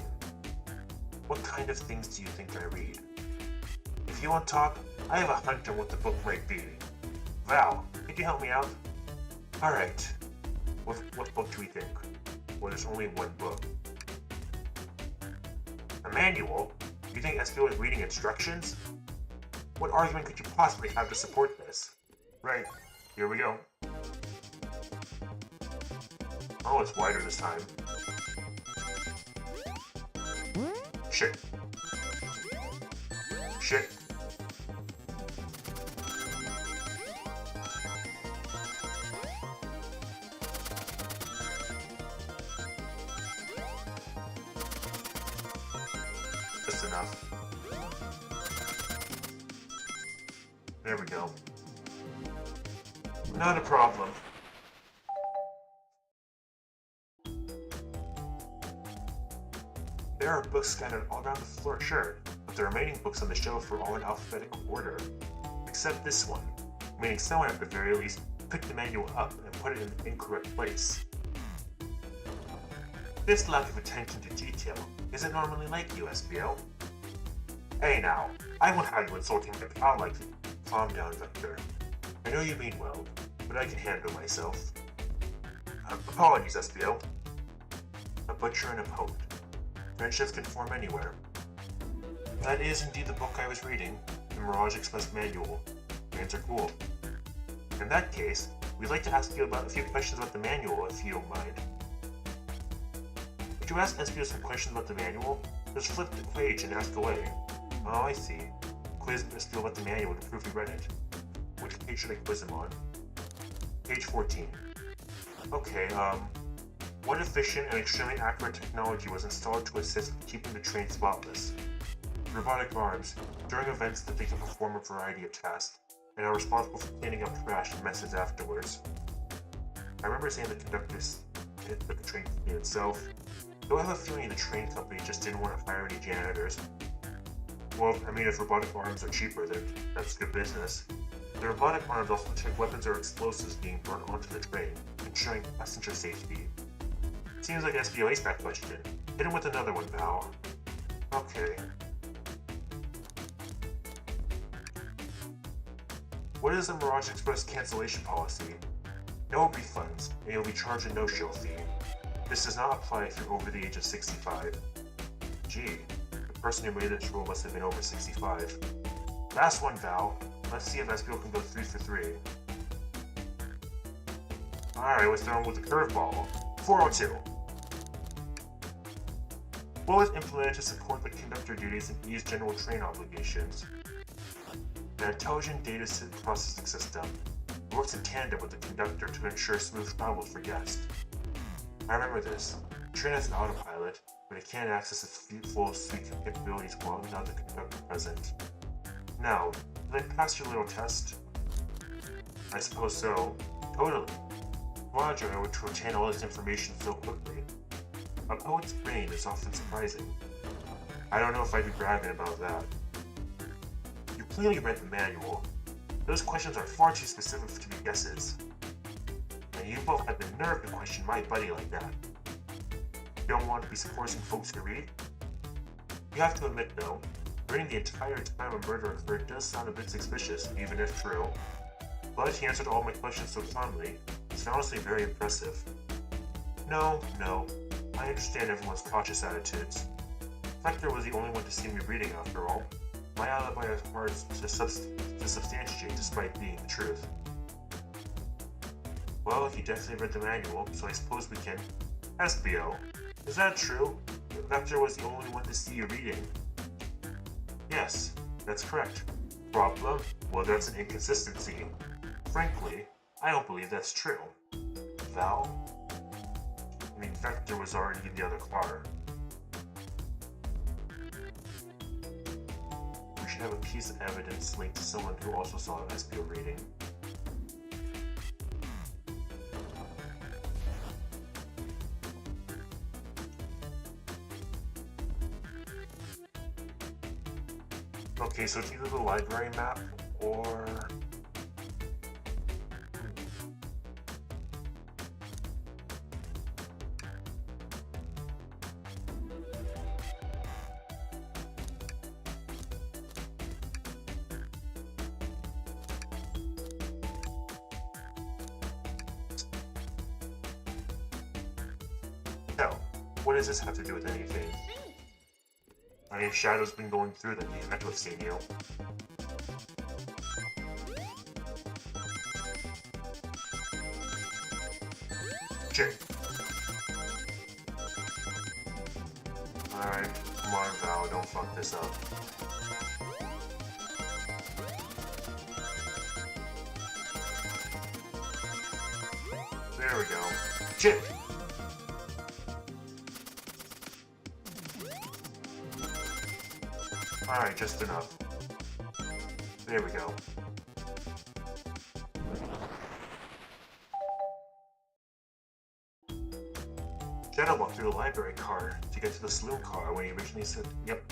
What kind of things do you think I read? If you want to talk, I have a hunch on what the book might be. Val, could you help me out? Alright. What book do we think? Well, there's only one book. A manual? You think Espio is reading instructions? What argument could you possibly have to support this? Right, here we go. Oh, it's wider this time. Shit. Shit. Just enough. There we go. Not a problem. There are books scattered all around the floor, sure, but the remaining books on the shelf are all in alphabetical order. Except this one, meaning someone at the very least picked the manual up and put it in the incorrect place. This lack of attention to detail isn't normally like you, SBO. Hey now, I won't have you insulting my pal like that. Calm down, Vector. I know you mean well, but I can handle myself. Apologies, SBO. A butcher and a poet. Friendships can form anywhere. That is indeed the book I was reading, the Mirage Express Manual. Names are cool. In that case, we'd like to ask you about a few questions about the manual, if you don't mind. If you ask SBO some questions about the manual, just flip the page and ask away. Oh, I see. Quiz SBO about the manual to prove you read it. Which page should I quiz him on? Page 14. Okay, what efficient and extremely accurate technology was installed to assist with keeping the train spotless? Robotic arms, during events that they can perform a variety of tasks, and are responsible for cleaning up trash and messes afterwards. I remember saying the conductors did the train clean itself, though I have a feeling the train company just didn't want to hire any janitors. Well, I mean, if robotic arms are cheaper, then that's good business. The robotic arms also detect weapons or explosives being brought onto the train, ensuring passenger safety. Seems like SBO aced that question. Hit him with another one, pal. Okay. What is the Mirage Express cancellation policy? No refunds, and you'll be charged a no-show fee. This does not apply if you're over the age of 65. Gee, the person who made this rule must have been over 65. Last one, Val. Let's see if SBO can go 3 for 3. Alright, let's throw him with a curveball. 402. What was implemented to support the conductor duties and ease general train obligations? An intelligent data processing system works in tandem with the conductor to ensure smooth travels for guests. I remember this. The train has an autopilot, but it can't access its full suite of capabilities while without the conductor present. Now, did I pass your little test? I suppose so. Totally. Roger, I would to obtain all this information so quickly. A poet's brain is often surprising. I don't know if I'd be bragging about that. You clearly read the manual. Those questions are far too specific to be guesses. And you both had the nerve to question my buddy like that. You don't want to be forcing folks to read? You have to admit though, reading the entire time a murder occurred does sound a bit suspicious, even if true. But he answered all my questions so calmly, it's honestly very impressive. No, I understand everyone's cautious attitudes. Vector was the only one to see me reading after all. My alibi is hard to substantiate despite being the truth. Well, he definitely read the manual, so I suppose we can... SBO, is that true? Vector was the only one to see you reading. Yes, that's correct. Problem? Well, that's an inconsistency. Frankly, I don't believe that's true. Val? I mean, Vector was already in the other car. We should have a piece of evidence linked to someone who also saw an SBO reading. Okay, so it's either the library map or... So, what does this have to do with anything? I mean, Shadow's been going through that the event with seen you. Shit. Alright, come on Val, don't fuck this up. There we go. Shit! Alright, just enough. There we go. Shadow walked through the library car to get to the saloon car when he originally said, yep.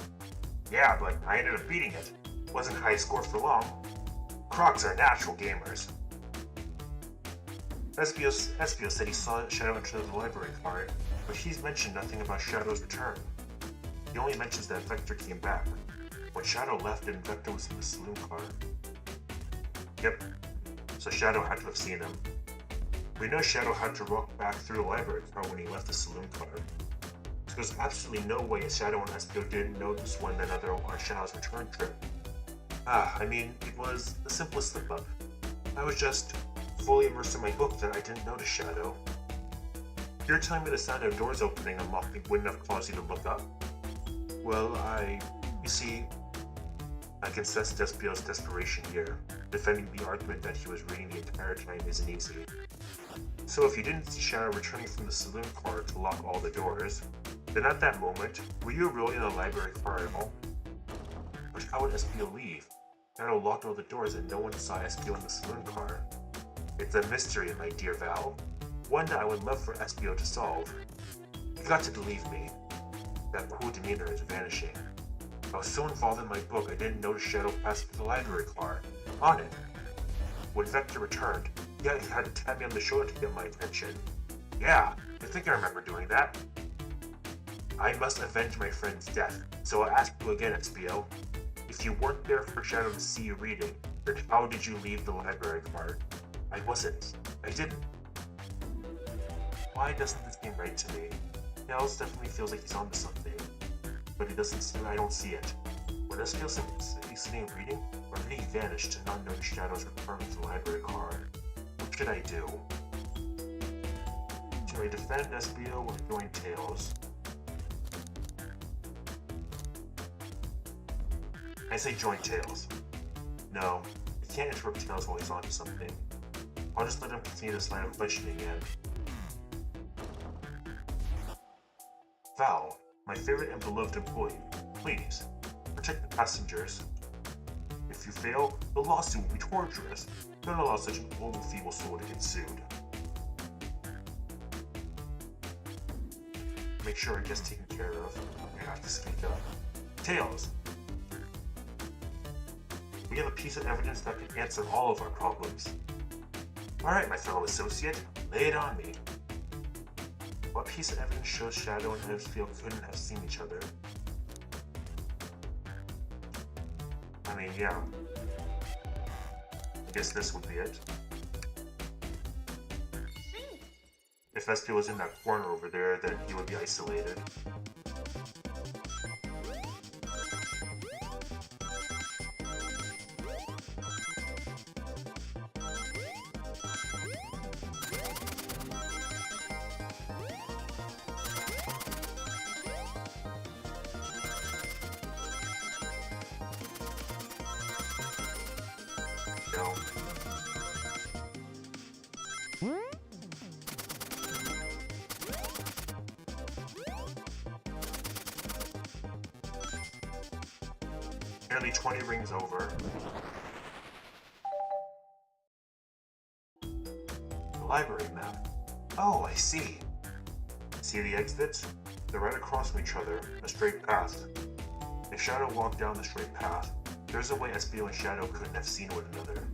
Yeah, but I ended up beating it. Wasn't high score for long. Crocs are natural gamers. Espio said he saw Shadow enter the library car, but he's mentioned nothing about Shadow's return. He only mentions that Vector came back. When Shadow left and Vector was in the saloon car. Yep, so Shadow had to have seen him. We know Shadow had to walk back through the library car when he left the saloon car. So there's absolutely no way Shadow and Espio didn't notice one another on Shadow's return trip. I mean, it was the simplest slip-up. I was just fully immersed in my book that I didn't notice Shadow. You're telling me the sound of doors opening and locking wouldn't have caused you to look up? Well, you see, I can sense Espio's desperation here. Defending the argument that he was reading the entire time isn't easy. So if you didn't see Shadow returning from the saloon car to lock all the doors, then at that moment, were you really in the library car at all? But how would Espio leave? Shadow locked all the doors and no one saw Espio in the saloon car. It's a mystery, my dear Val. One that I would love for Espio to solve. You got to believe me. That cool demeanor is vanishing. I was so involved in my book I didn't notice Shadow pass through the library car. On it. When Vector returned, he had to tap me on the shoulder to get my attention. Yeah, I think I remember doing that. I must avenge my friend's death, so I'll ask you again, Espio. If you weren't there for Shadow to see you reading, then how did you leave the library car? I wasn't. I didn't. Why doesn't this seem right to me? Tails definitely feels like he's onto something, but I don't see it. Would Espio simply be sitting reading, or did he vanish to not notice Shadow's return to the library car? What should I do? Should I defend Espio or join Tails? I say join Tails. No, I can't interrupt Tails while he's onto something. I'll just let him continue this line of questioning and... Val, my favorite and beloved employee, please, protect the passengers. If you fail, the lawsuit will be torturous. Don't allow such an old and feeble soul to get sued. Make sure it gets taken care of. I have to speak up. Tails! We have a piece of evidence that can answer all of our problems. Alright, my fellow associate, lay it on me. What piece of evidence shows Shadow and Espio couldn't have seen each other? I mean, yeah. I guess this would be it. If Espio was in that corner over there, then he would be isolated. No. Nearly 20 rings over. The library map. Oh, I see. See the exits? They're right across from each other, a straight path. If Shadow walked down the straight path, there's a way Espio and Shadow couldn't have seen one another.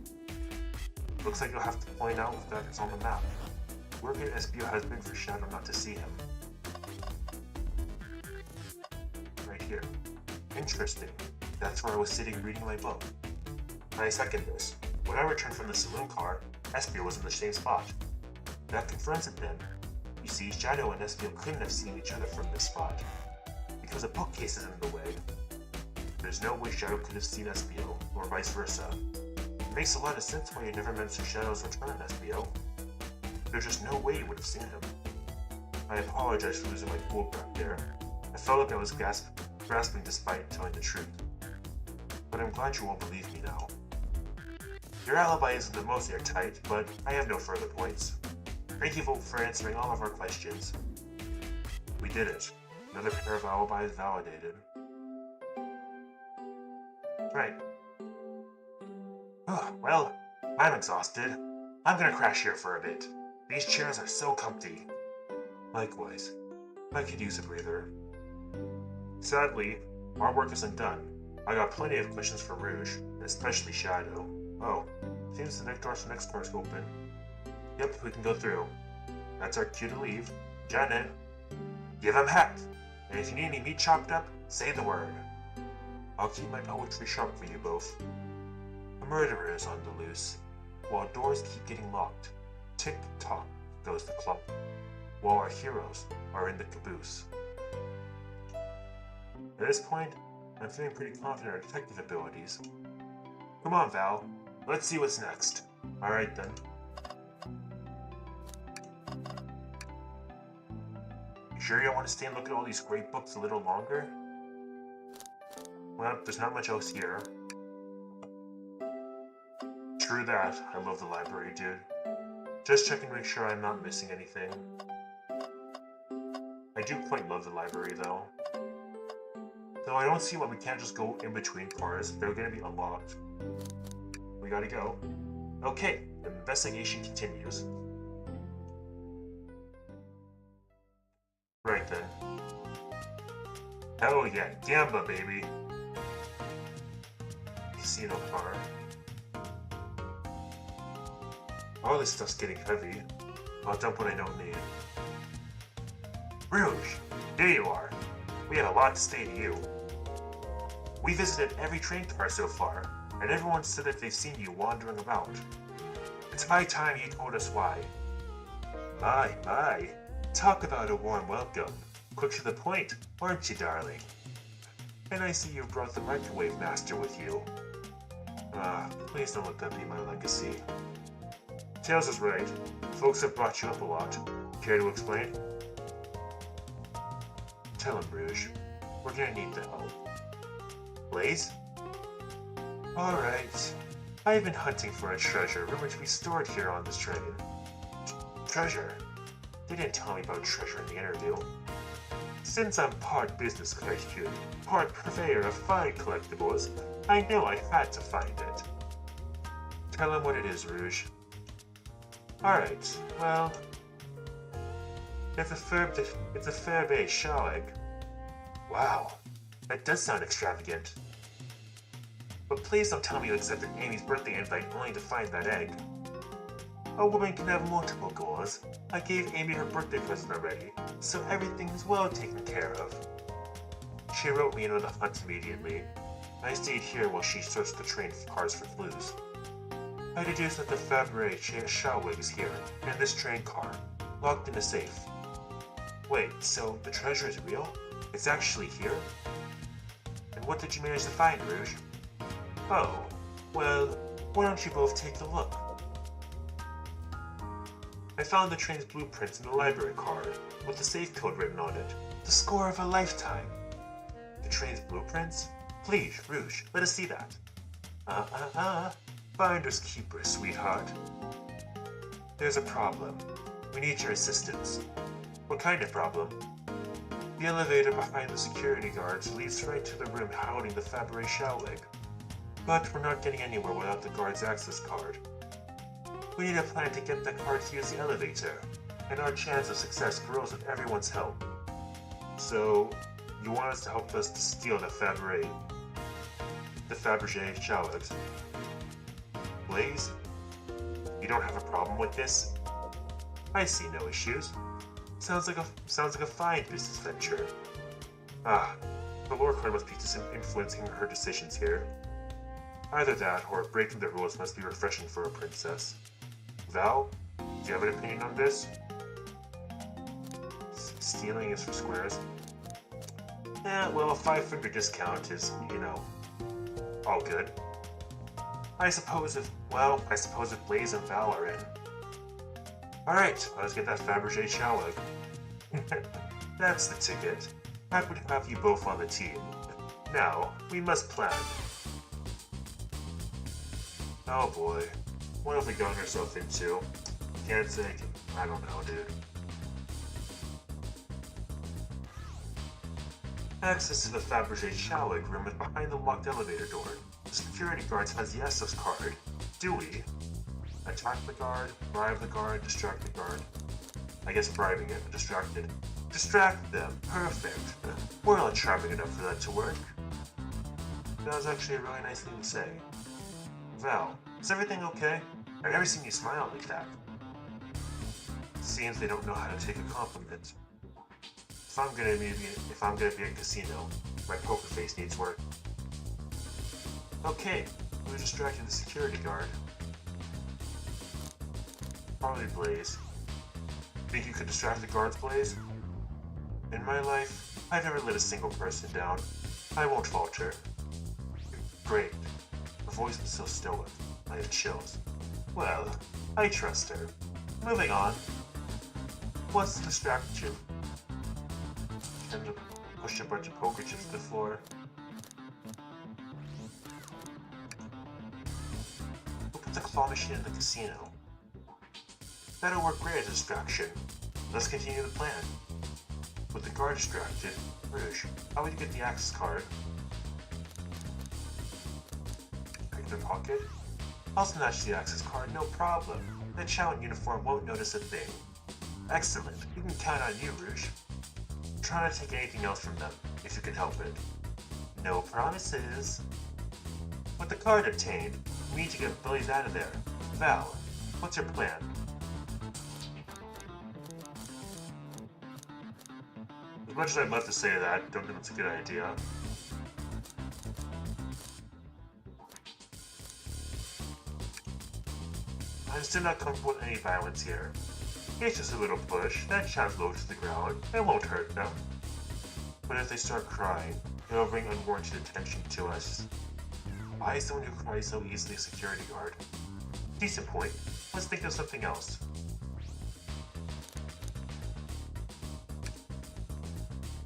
Looks like you'll have to point out if that's on the map. Where could Espio has been for Shadow not to see him? Right here. Interesting. That's where I was sitting reading my book. I second this. When I returned from the saloon car, Espio was in the same spot. That confirms it then. You see, Shadow and Espio couldn't have seen each other from this spot, because a bookcase is in the way. There's no way Shadow could have seen Espio, or vice versa. It makes a lot of sense why you never mentioned Shadow's return, Espio. There's just no way you would have seen him. I apologize for losing my cool back there. I felt like I was grasping despite telling the truth. But I'm glad you won't believe me now. Your alibi isn't the most airtight, but I have no further points. Thank you for answering all of our questions. We did it. Another pair of alibis validated. Right. Oh, well, I'm exhausted. I'm gonna crash here for a bit. These chairs are so comfy. Likewise. I could use a breather. Sadly, our work isn't done. I got plenty of questions for Rouge, and especially Shadow. Oh, seems the next door's open. Yep, we can go through. That's our cue to leave. Janet, give him heck! And if you need any meat chopped up, say the word. I'll keep my poetry sharp for you both. A murderer is on the loose, while doors keep getting locked. Tick-tock goes the clock, while our heroes are in the caboose. At this point, I'm feeling pretty confident in our detective abilities. Come on, Val. Let's see what's next. Alright then. You sure you don't want to stay and look at all these great books a little longer? Well, there's not much else here. True that. I love the library, dude. Just checking to make sure I'm not missing anything. I do quite love the library, though. Though I don't see why we can't just go in between cars. They're gonna be unlocked. We gotta go. Okay, the investigation continues. Right then. Hell yeah, Gamba, baby! Casino car. All this stuff's getting heavy. I'll dump what I don't need. Rouge, there you are. We had a lot to say to you. We visited every train car so far, and everyone said that they've seen you wandering about. It's high time you told us why. My. Talk about a warm welcome. Quick to the point, aren't you, darling? And I see you brought the microwave master with you. Please don't let that be my legacy. Tails is right. Folks have brought you up a lot. Care to explain? Tell him, Rouge. We're gonna need the help. Blaze? Alright. I've been hunting for a treasure rumored to be stored here on this train. Treasure? They didn't tell me about treasure in the interview. Since I'm part business tycoon, part purveyor of fine collectibles, I know I had to find it. Tell him what it is, Rouge. Alright, well... It's a Fairbairn shell egg. Wow, that does sound extravagant. But please don't tell me you accepted Amy's birthday invite only to find that egg. A woman can have multiple goals. I gave Amy her birthday present already, so everything is well taken care of. She wrote me in on the hunt immediately. I stayed here while she searched the train cars for clues. I deduced that the Fabergé shellwig is here, in this train car, locked in a safe. Wait, so the treasure is real? It's actually here? And what did you manage to find, Rouge? Oh, well, why don't you both take a look? I found the train's blueprints in the library card, with the safe code written on it. The score of a lifetime. The train's blueprints? Please, Rouge, let us see that. Finders keepers, sweetheart. There's a problem. We need your assistance. What kind of problem? The elevator behind the security guards leads right to the room housing the Fabergé shellwig. But we're not getting anywhere without the guard's access card. We need a plan to get the card to use the elevator, and our chance of success grows with everyone's help. So, you want us to help us to steal the Fabergé shellwigs? Blaze, you don't have a problem with this? I see no issues. Sounds like a fine business venture. The lore card must be influencing her decisions here. Either that, or breaking the rules must be refreshing for a princess. Val, do you have an opinion on this? Stealing is for squares. Well, a 5 discount is, all good. I suppose if Blaze and Val are in. Alright, let's get that Fabergé shellwig. That's the ticket. Happy to have you both on the team. Now, we must plan. Oh boy, what have we gotten ourselves into? Can't say, I don't know, dude. Access to the Fabergé Chowig room is behind the locked elevator door. The security guard has the access card. Do we? Attack the guard, bribe the guard, distract the guard. I guess bribing it, distracted. Distract them. Perfect. We're not charming enough for that to work. That was actually a really nice thing to say. Val, is everything okay? I've never seen you smile like that. Seems they don't know how to take a compliment. If I'm gonna be at a casino, my poker face needs work. Okay, we distracted the security guard. Probably Blaze. Think you could distract the guards, Blaze? In my life, I've never let a single person down. I won't falter. Great. Her voice was so stoic. I have chills. Well, I trust her. Moving on. What's the distraction? Tend to push a bunch of poker chips to the floor. Who put the claw machine in the casino? That'll work great as a distraction. Let's continue the plan. With the guard distracted, Rouge, how would you get the access card? Pick their pocket. I'll snatch the access card, no problem. The Chow in uniform won't notice a thing. Excellent. We can count on you, Rouge. Try not to take anything else from them, if you can help it. No promises. With the card obtained, we need to get Blaze out of there. Val, what's your plan? As much as I'd love to say that, I don't think it's a good idea. I'm still not comfortable with any violence here. It's just a little push, that child's low to the ground, it won't hurt them. But if they start crying, it'll bring unwarranted attention to us. Why is someone who cries so easily a security guard? Decent point, let's think of something else.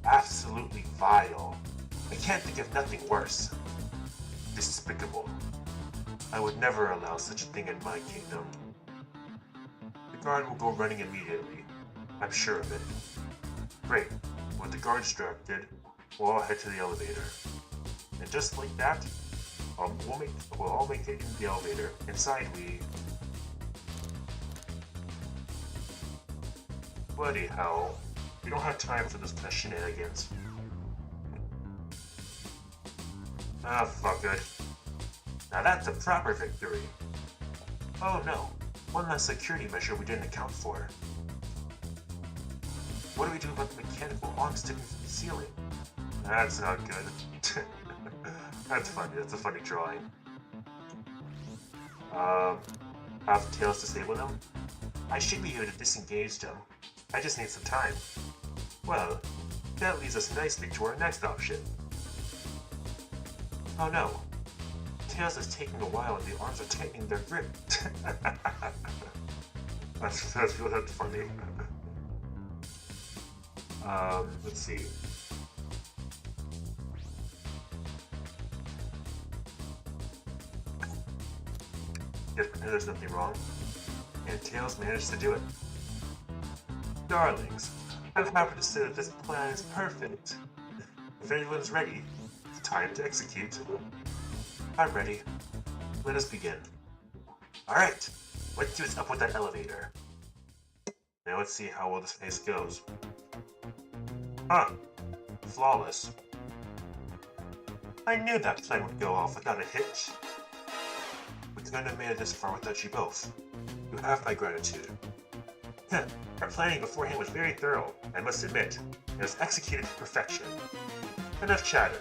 Absolutely vile. I can't think of nothing worse. Despicable. I would never allow such a thing in my kingdom. The guard will go running immediately. I'm sure of it. Great. With the guard distracted, we'll all head to the elevator. And just like that, we'll all make it into the elevator. Inside we... Bloody hell. We don't have time for this kind of shenanigans. Ah, fuck it. Now that's a proper victory. Oh no, one less security measure we didn't account for. What do we do about the mechanical arm sticking from the ceiling? That's not good. That's funny, that's a funny drawing. Have Tails disable them? I should be able to disengage them. I just need some time. Well, that leads us nicely to our next option. Oh no. Tails is taking a while and the arms are tightening their grip. that's funny. Let's see. Just pretend there's nothing wrong. And Tails managed to do it. Darlings, I'm happy to say that this plan is perfect. If anyone's ready, it's time to execute. I'm ready. Let us begin. Alright, let's see what's up with that elevator. Now let's see how well this place goes. Huh. Flawless. I knew that plan would go off without a hitch. We couldn't have made it this far without you both. You have my gratitude. Our planning beforehand was very thorough, I must admit. It was executed to perfection. Enough chatter.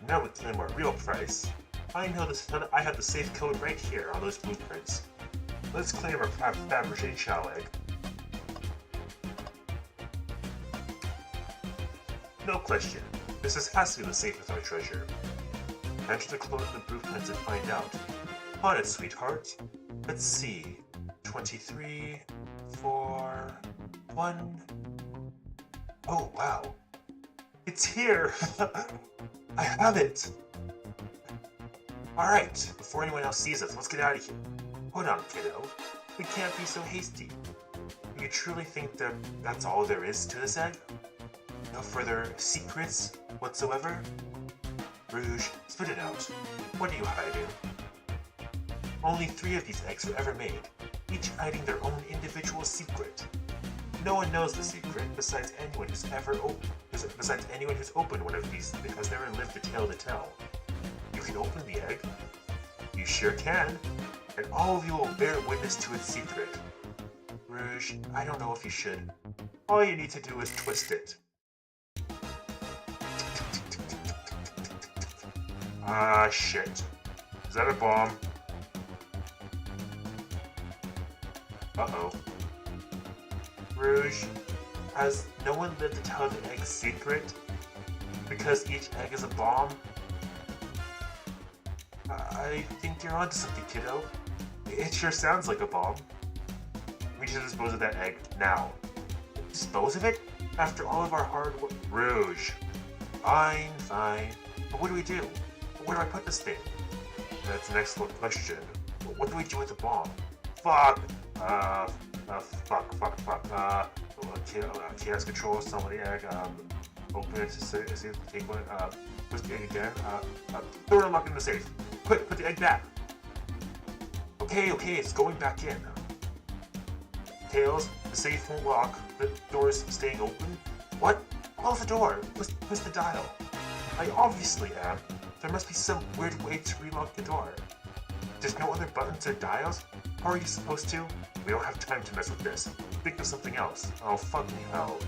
Now we claim our real price. I have the safe code right here on those blueprints. Let's claim our Fabergé Chowig. No question. This has to be the safe with our treasure. Enter the code of the blueprints and find out. On it, sweetheart. Let's see. 23, 4, 1. Oh, wow. It's here! I have it! Alright, before anyone else sees us, let's get out of here. Hold on, kiddo. We can't be so hasty. You truly think that that's all there is to this egg? No further secrets? whatsoever? Rouge, spit it out. What are you hiding? Only 3 of these eggs were ever made, each hiding their own individual secret. No one knows the secret besides anyone who's opened one of these because never lived the tale to tell. You can open the egg. You sure can. And all of you will bear witness to its secret. Rouge, I don't know if you should. All you need to do is twist it. Ah, shit. Is that a bomb? Uh-oh. Rouge, has no one lived to tell the egg's secret? Because each egg is a bomb? I think you're onto something, kiddo. It sure sounds like a bomb. We should dispose of that egg now. Dispose of it? After all of our hard work? Rouge. Fine. But what do we do? Where do I put this thing? That's an excellent question. But what do we do with the bomb? Fuck. Chaos control, summon the egg, open it to see if we take one, push the egg again, throw it and lock it in the safe. Quick, put the egg back. Okay, it's going back in. Tails, the safe won't lock, the door's staying open. What? Close the door, push the dial. I obviously am. There must be some weird way to relock the door. There's no other buttons or dials? How are you supposed to? We don't have time to mess with this. Think of something else. Oh, fucking hell.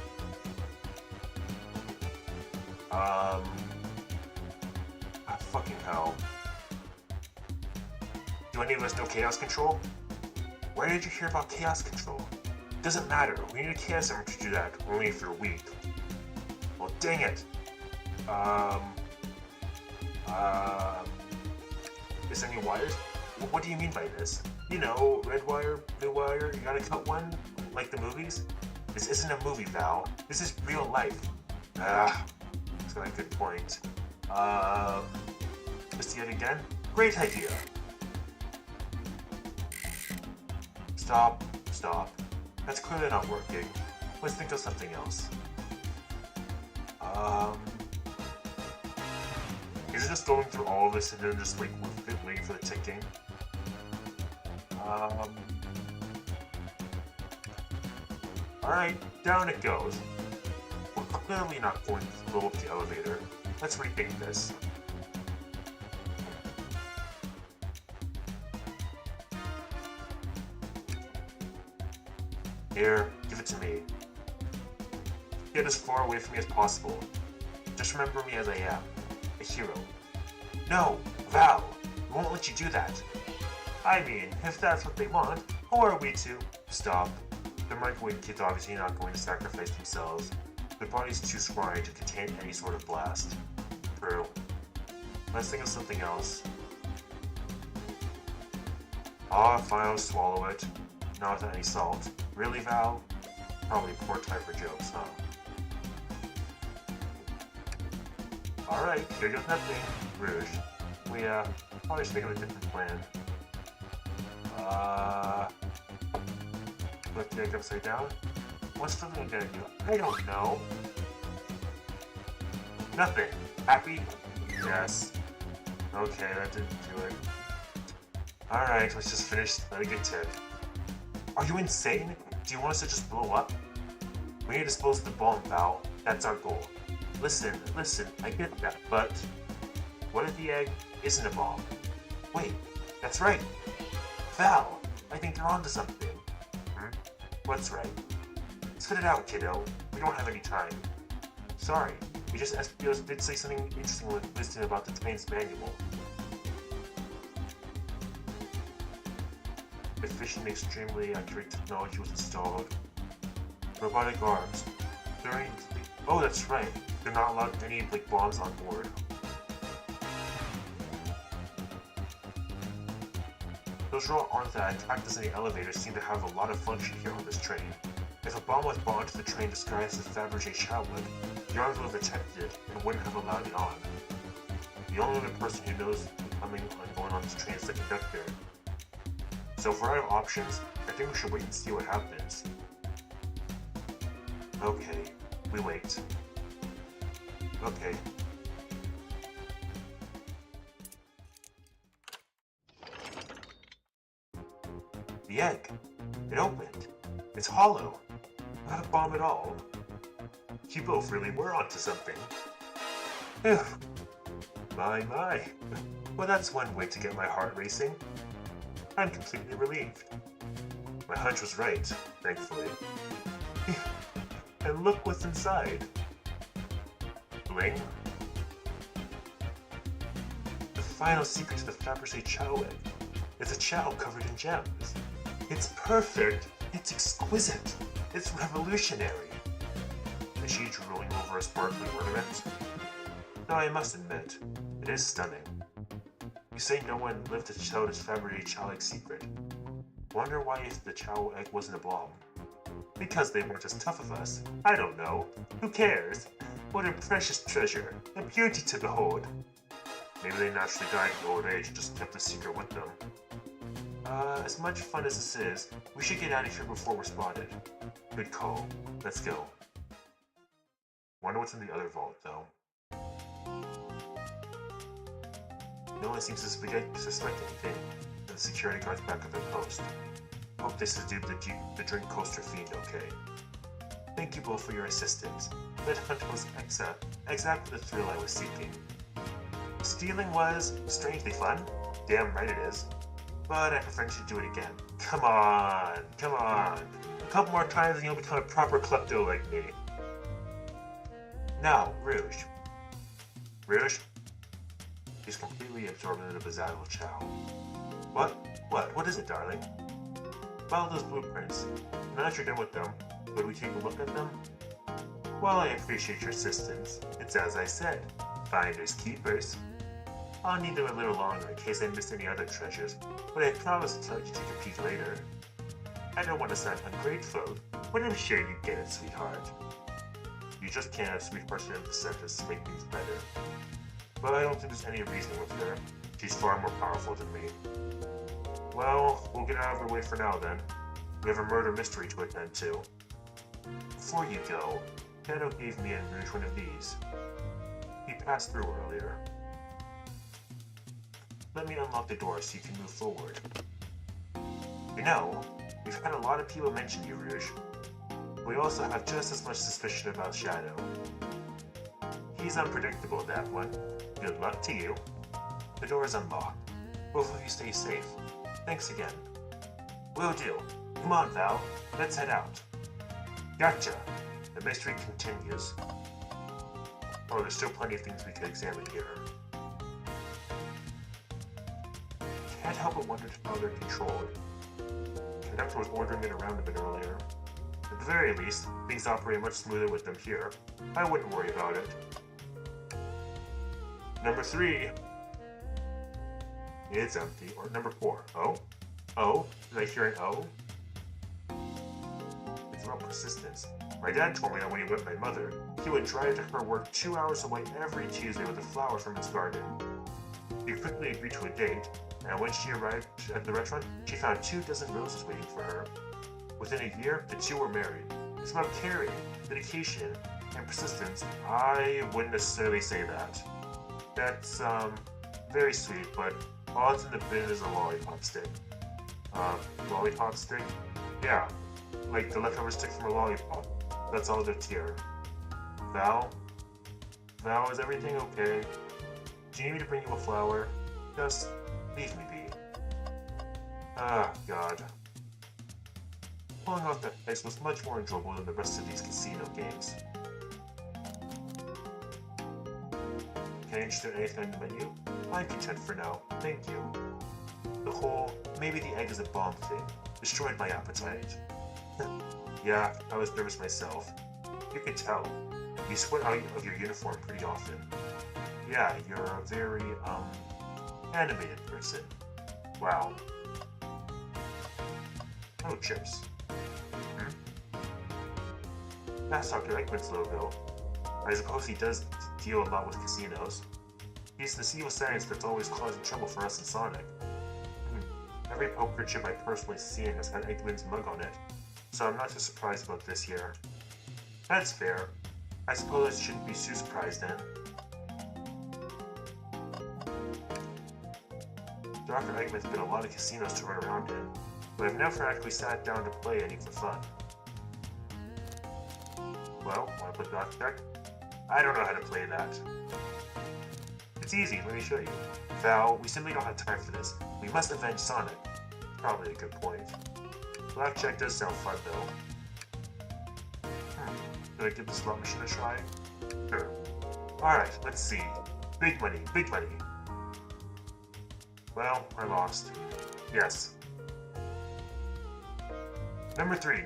Fucking hell. Do any of us know Chaos Control? Where did you hear about Chaos Control? Doesn't matter. We need a Chaos Emerald to do that, only if you're weak. Well, dang it. Is there any wires? Well, what do you mean by this? You know, red wire, blue wire, you gotta cut one, like the movies? This isn't a movie, Val. This is real life. That's got a good point. Let's see it again? Great idea. Stop. That's clearly not working. Let's think of something else. Is it just going through all of this and then just like waiting for the ticking? Alright, down it goes. We're clearly not going to blow up the elevator. Let's rethink this. Here, give it to me. Get as far away from me as possible. Just remember me as I am. A hero. No! Val! We won't let you do that. I mean, if that's what they want, who are we to? Stop. The microwave kid's obviously not going to sacrifice themselves. Their body's too scrawny to contain any sort of blast. True. Let's think of something else. Fine, I'll swallow it. Not without any salt. Really, Val? Probably poor time for jokes, huh? Alright, here goes nothing. Rouge. We, probably should think of a different plan. Flip the egg upside down? What's the thing gonna do? I don't know. Nothing. Happy? Yes. Okay, that didn't do it. Alright, let's just finish. Let me get tip. Are you insane? Do you want us to just blow up? We need to dispose of the bomb, Val. That's our goal. Listen, I get that, but what if the egg isn't a bomb? Wait, that's right. Val, I think you're onto something. What's right? Spit it out, kiddo. We don't have any time. Sorry, we just did say something interesting when listening about the train's manual. Efficient, extremely accurate technology was installed. Robotic arms. Oh, that's right. They're not allowed any like bombs on board. Those raw arms that attacked us in the elevator seem to have a lot of function here on this train. If a bomb was brought onto the train disguised as Fabergé Chatwood, the arms would have detected it and wouldn't have allowed it on. The only other person who knows coming and going on this train is the conductor. So if we're out of options, I think we should wait and see what happens. Okay, we wait. Okay, The egg. It opened. It's hollow. Not a bomb at all. You both really were onto something. Phew. My. Well, that's one way to get my heart racing. I'm completely relieved. My hunch was right, thankfully. And look what's inside. Bling. The final secret to the Fabergé Chow egg. It's a chow covered in gems. It's perfect. It's exquisite. It's revolutionary. Is she drooling over a sparkling ornament? No, I must admit, it is stunning. You say no one lived to tell this Fabergé Chow egg secret. Wonder why if the chow egg wasn't a bomb. Because they weren't as tough of us. I don't know. Who cares? What a precious treasure. A beauty to behold. Maybe they naturally died in old age and just kept the secret with them. As much fun as this is, we should get out of here before we're spotted. Good call. Let's go. Wonder what's in the other vault, though. No one seems to suspect anything, and the security guards back at their post. Hope they subdued the drink coaster fiend okay. Thank you both for your assistance. That hunt was exactly the thrill I was seeking. Stealing was strangely fun. Damn right it is. But I prefer to do it again. Come on. A couple more times and you'll become a proper klepto like me. Now, Rouge. Rouge? He's completely absorbed into the Bazadal Chow. What is it, darling? Follow those blueprints. Now that you're done with them, would we take a look at them? Well, I appreciate your assistance. It's as I said, finders keepers. I'll need them a little longer in case I missed any other treasures, but I promise to let you take a peek later. I don't want to sound ungrateful, but I'm sure you get it, sweetheart. You just can't have sweethearts in the sentence to make things better. But I don't think there's any reason with her. She's far more powerful than me. Well, we'll get out of her way for now then. We have a murder mystery to attend to. Before you go, Shadow gave me and Rouge one of these. He passed through earlier. Let me unlock the door so you can move forward. You know, we've had a lot of people mention you, Rouge. We also have just as much suspicion about Shadow. He's unpredictable, that one. Good luck to you. The door is unlocked. Both of you stay safe. Thanks again. Will do. Come on, Val. Let's head out. Gotcha. The mystery continues. Oh, there's still plenty of things we could examine here. Can't help but wonder how they're controlled. The conductor was ordering it around a bit earlier. At the very least, things operate much smoother with them here. I wouldn't worry about it. Number 3. It's empty. Or number 4. Oh? Oh? Did I hear an O? It's about persistence. My dad told me that when he met my mother, he would drive to her work 2 hours away every Tuesday with a flower from his garden. He quickly agreed to a date, and when she arrived at the restaurant, she found 24 roses waiting for her. Within a year, the two were married. It's about caring, dedication, and persistence. I wouldn't necessarily say that. That's, very sweet, but all that's in the bin is a lollipop stick. Lollipop stick? Yeah, like the leftover stick from a lollipop. That's all that's here. Val? Val, is everything okay? Do you need me to bring you a flower? Just leave me be. Ah, God. Pulling off that ice was much more enjoyable than the rest of these casino games. Can I interested in anything on the menu? I'm content for now, thank you. The whole, maybe the egg is a bomb thing, destroyed my appetite. Yeah, I was nervous myself. You can tell. You sweat out of your uniform pretty often. Yeah, you're a very, animated person. Wow. Oh, chips. That's Dr. Eggman's logo. I suppose he does deal a lot with casinos. He's the CEO of science that's always causing trouble for us in Sonic. Every poker chip I've personally seen has had Eggman's mug on it, so I'm not too surprised about this here. That's fair. I suppose I shouldn't be too surprised then. Dr. Eggman's been a lot of casinos to run around in. but I've never actually sat down to play any for fun. Well, wanna play blackjack? I don't know how to play that. It's easy, let me show you. Val, we simply don't have time for this. We must avenge Sonic. Probably a good point. Blackjack does sound fun, though. Should I give the slot machine a try? Sure. Alright, let's see. Big money, big money. Well, I lost. Yes. Number three.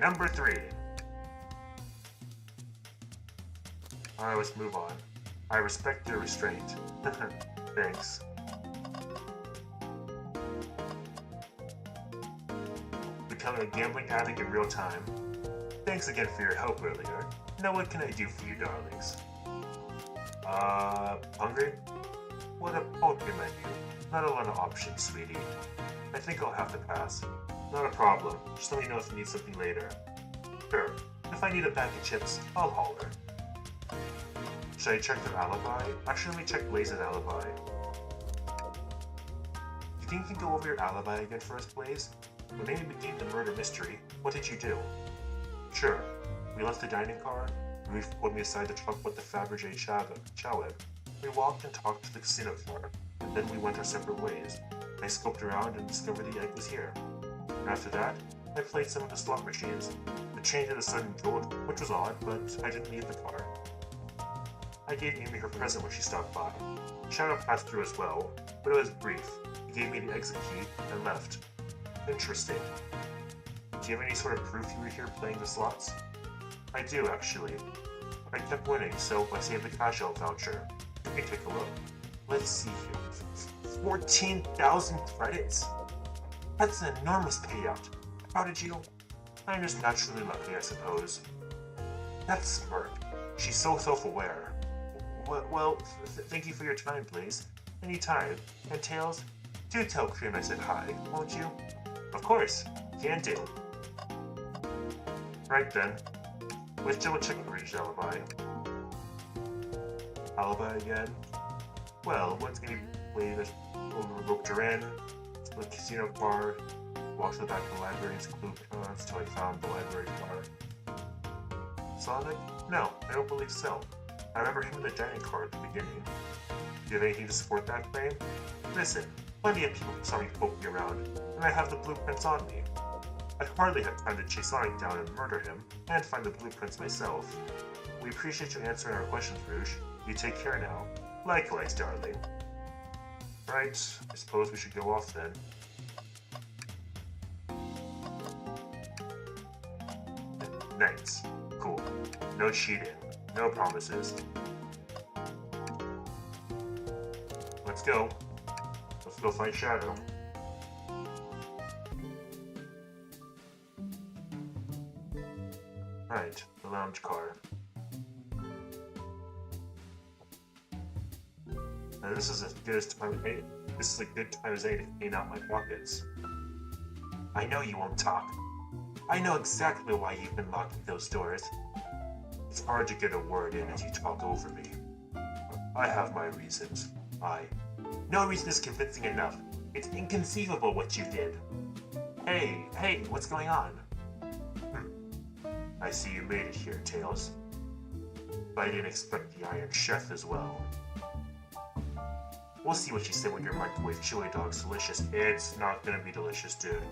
Alright, let's move on. I respect your restraint. Thanks. Becoming a gambling addict in real time. Thanks again for your help earlier. Now what can I do for you, darlings? Hungry? What a poultry menu. Not a lot of options, sweetie. I think I'll have to pass. Not a problem. Just let me know if you need something later. Sure. If I need a bag of chips, I'll holler. Should I check their alibi? Actually, let me check Blaze's alibi. You think you can go over your alibi again for us, Blaze? When they began the murder mystery, what did you do? Sure. We left the dining car, Ruth pulled me aside to talk about the Fabergé Choweb. We walked and talked to the casino car, and then we went our separate ways. I scoped around and discovered the egg was here. After that, I played some of the slot machines. The train did a sudden jolt, which was odd, but I didn't leave the car. I gave Amy her present when she stopped by. Shadow passed through as well, but it was brief. He gave me the exit key and left. Interesting. Do you have any sort of proof you were here playing the slots? I do, actually. I kept winning, so I saved the cash out voucher. Let me take a look. Let's see here. 14,000 credits? That's an enormous payout. How did you? I'm just naturally lucky, I suppose. That smirk. She's so self-aware. Well, thank you for your time, please. Anytime. And Tails, do tell Cream I said hi, won't you? Of course. Can do. Right then. Let's double check Rouge's alibi. Alibi again? Well, one's gonna be played over roped her in, the casino car, walked to the back of the library's clue cards till I found the library car. Sonic? No, I don't believe so. I remember him in the dining car at the beginning. Do you have anything to support that claim? Listen, plenty of people saw me poking around, and I have the blueprints on me. I'd hardly have time to chase Sonic down and murder him, and find the blueprints myself. We appreciate you answering our questions, Rouge. You take care now. Likewise, darling. Right, I suppose we should go off then. Nice. Cool. No cheating. No promises. Let's go. Let's go find Shadow. Right, the lounge car. Now this is as good as time. This is a good time as any to clean out my pockets. I know you won't talk. I know exactly why you've been locking those doors. It's hard to get a word in as you talk over me. I have my reasons. No reason is convincing enough. It's inconceivable what you did. Hey, what's going on? I see you made it here, Tails. But I didn't expect the Iron Chef as well. We'll see what you said when your microwave chili dog's delicious. It's not gonna be delicious, dude.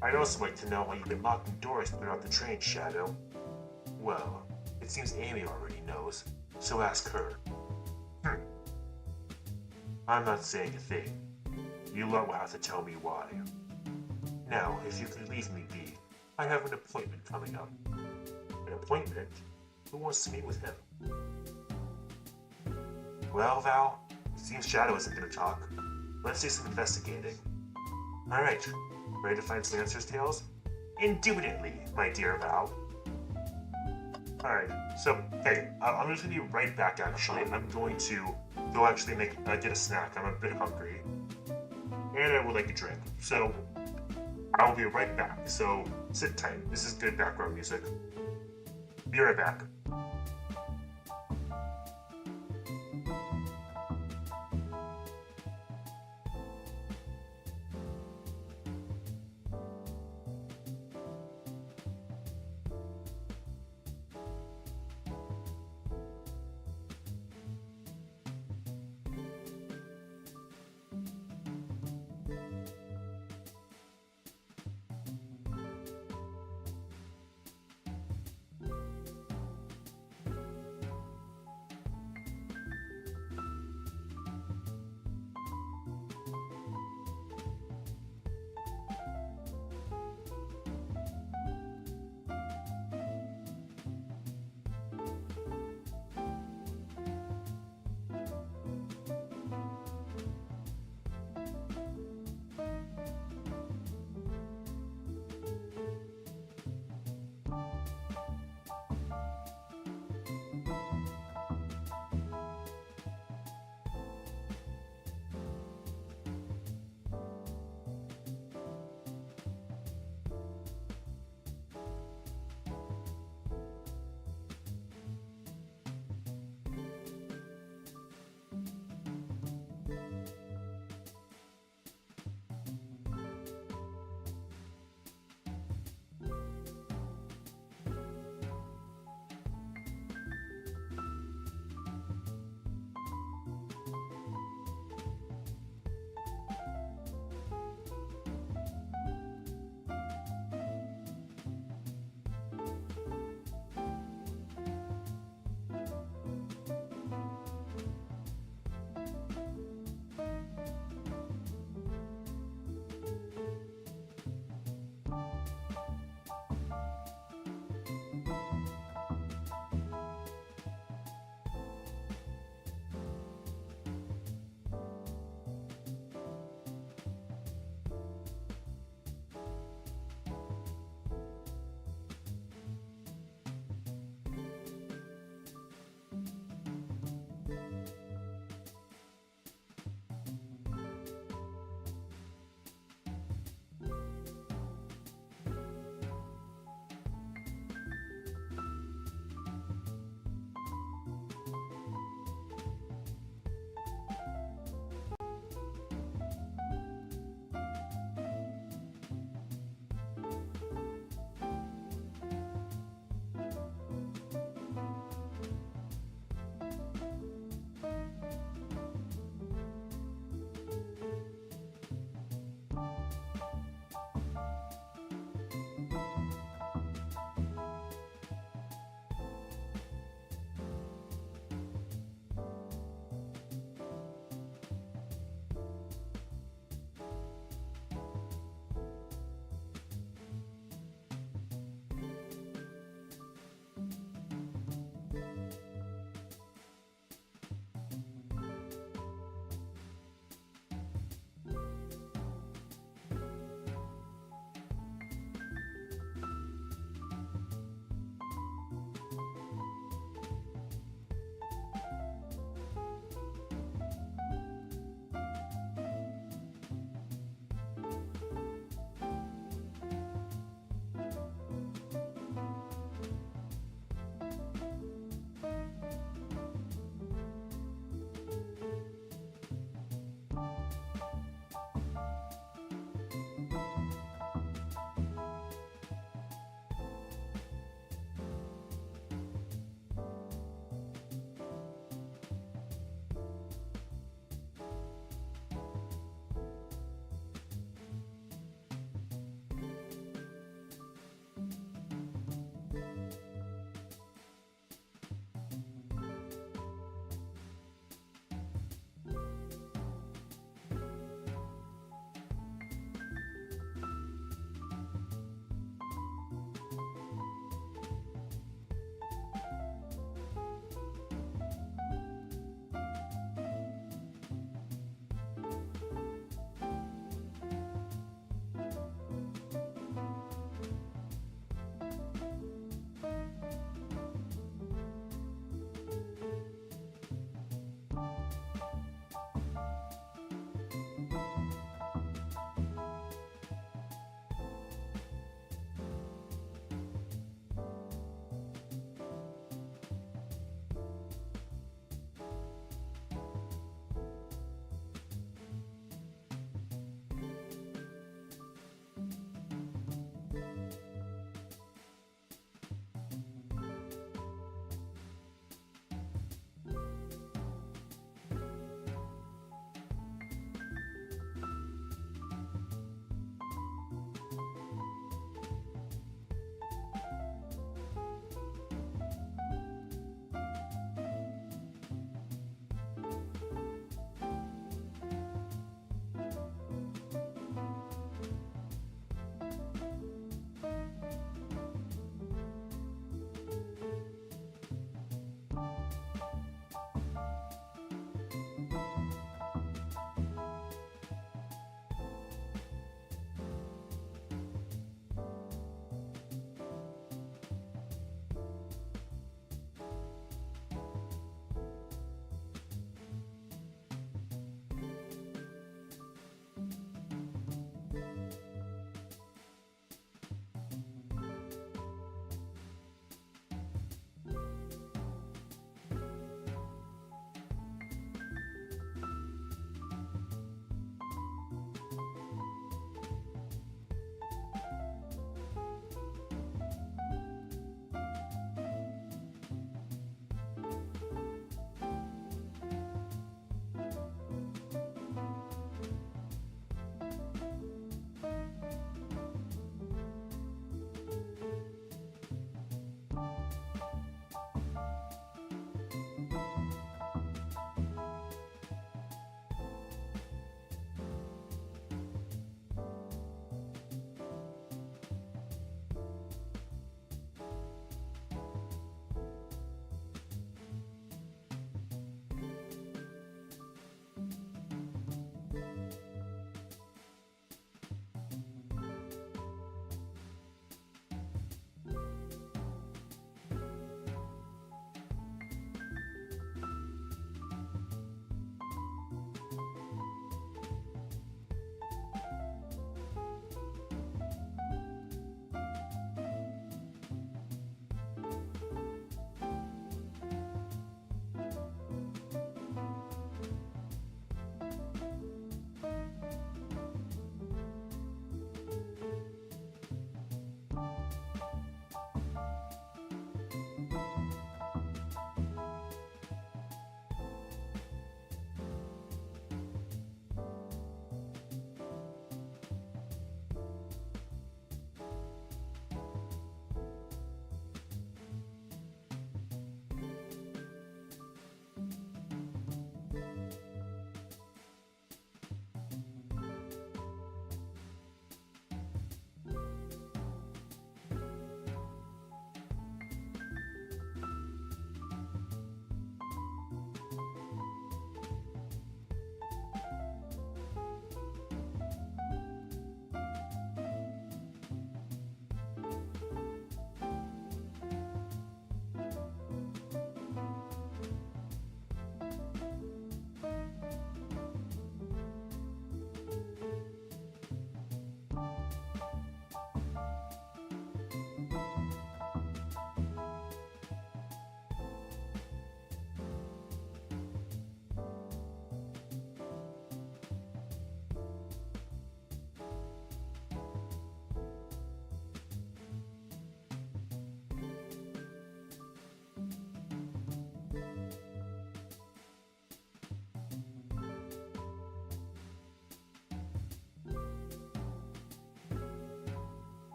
I'd also like to know why you've been locking doors throughout the train, Shadow. Well, it seems Amy already knows, so ask her. I'm not saying a thing. You lot will have to tell me why. Now, if you could leave me be, I have an appointment coming up. An appointment? Who wants to meet with him? Well, Val, it seems Shadow isn't going to talk. Let's do some investigating. Alright, ready to find some answers, Tails? Indubitably, my dear Val. Alright, so, hey, I'm just going to be right back, actually. I'm going to go actually get a snack. I'm a bit hungry. And I would like a drink. So, I'll be right back. So, sit tight. This is good background music. Be right back.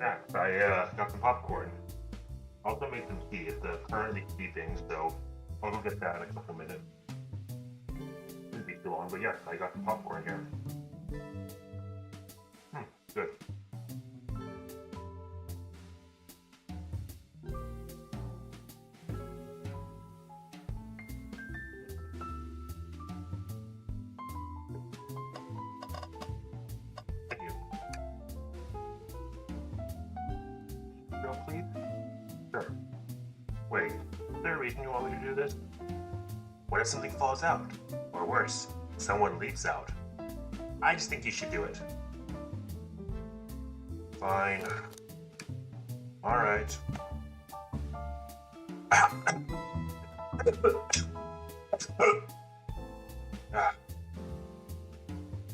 snacks. I got some popcorn. Also made some tea. It's a currently tea thing, so I'll go get that in a couple minutes. Shouldn't be too long, but yes, I got some popcorn here. Good. Thank you. Girl, please? Sure. Wait, is there a reason you want me to do this? What if something falls out? Or worse, someone leaks out? I just think you should do it. Fine. Alright.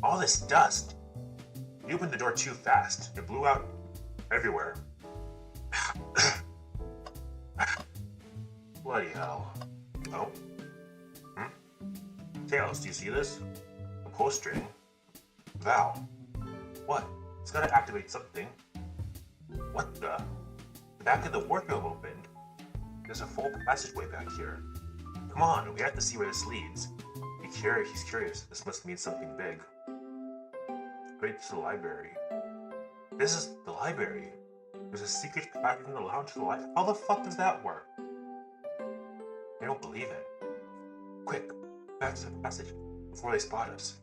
All this dust. You opened the door too fast. It blew out everywhere. Bloody hell. Oh? Tails, do you see this? A pull string? Val. What? It's gotta activate something. What the? The back of the wardrobe opened. There's a full passageway back here. Come on, we have to see where this leads. He's curious. This must mean something big. Great to the library. This is the library. There's a secret passage in the lounge to the library. How the fuck does that work? I don't believe it. Quick, back to the passage before they spot us.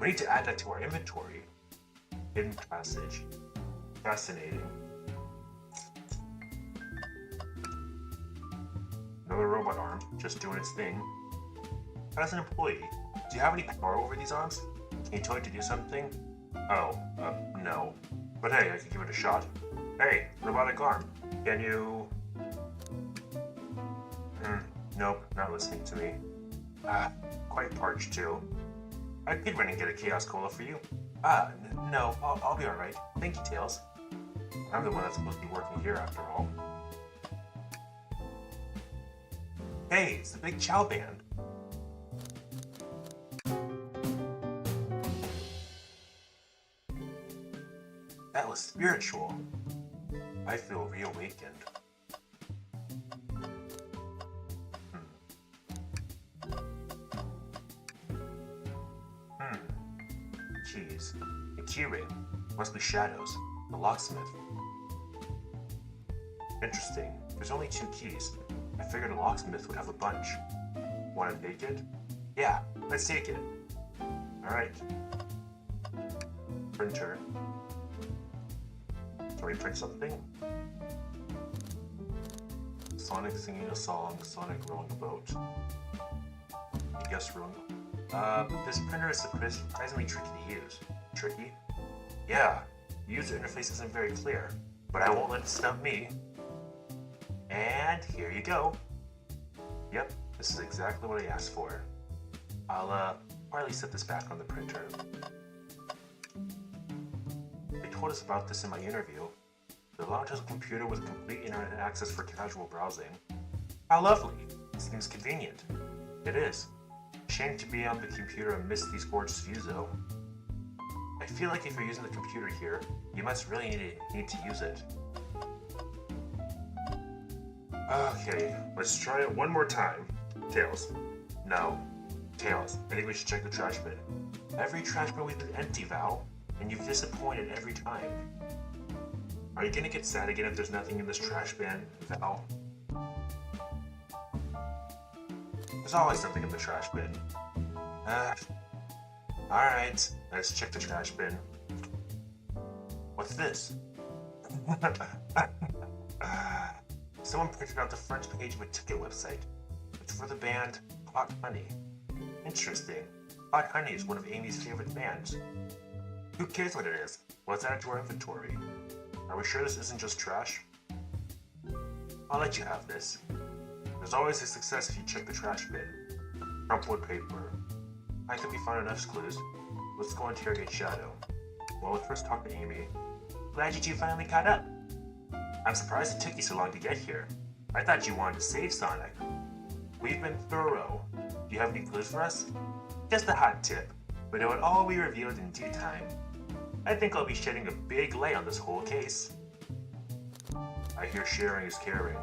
We need to add that to our inventory. Hidden passage. Fascinating. Another robot arm, just doing its thing. As an employee, do you have any power over these arms? Can you tell it to do something? Oh, no. But hey, I can give it a shot. Hey, robotic arm, can you... Nope, not listening to me. Quite parched too. I could run and get a Chaos Cola for you. No, I'll be alright. Thank you, Tails. I'm the one that's supposed to be working here after all. Hey, it's the Big Chow Band. That was spiritual. I feel reawakened. Keys. A keyring. Must be Shadows. The locksmith. Interesting. There's only 2 keys. I figured a locksmith would have a bunch. Want to take it? Yeah, let's take it. Alright. Printer. Can we print something? Sonic singing a song, Sonic rowing a boat. I guess rowing. This printer is surprisingly tricky to use. Tricky? Yeah, the user interface isn't very clear, but I won't let it stump me. And here you go. Yep, this is exactly what I asked for. I'll quietly set this back on the printer. They told us about this in my interview. The lounge has a computer with complete internet access for casual browsing. How lovely! Seems convenient. It is. Shame to be on the computer and miss these gorgeous views though. I feel like if you're using the computer here, you must really need to use it. Okay, let's try it one more time. Tails. No. Tails, I think we should check the trash bin. Every trash bin we've been empty, Val, and you've disappointed every time. Are you gonna get sad again if there's nothing in this trash bin, Val? There's always something in the trash bin. Alright, let's check the trash bin. What's this? Someone printed out the front page of a ticket website. It's for the band Hot Honey. Interesting. Hot Honey is one of Amy's favorite bands. Who cares what it is? Let's add it to our inventory. Are we sure this isn't just trash? I'll let you have this. There's always a success if you check the trash bin. Crumpled paper. I think we found enough clues. Let's go interrogate Shadow. Well, let's first talk to Amy. Glad you two finally caught up. I'm surprised it took you so long to get here. I thought you wanted to save Sonic. We've been thorough. Do you have any clues for us? Just a hot tip, but it would all be revealed in due time. I think I'll be shedding a big light on this whole case. I hear sharing is caring.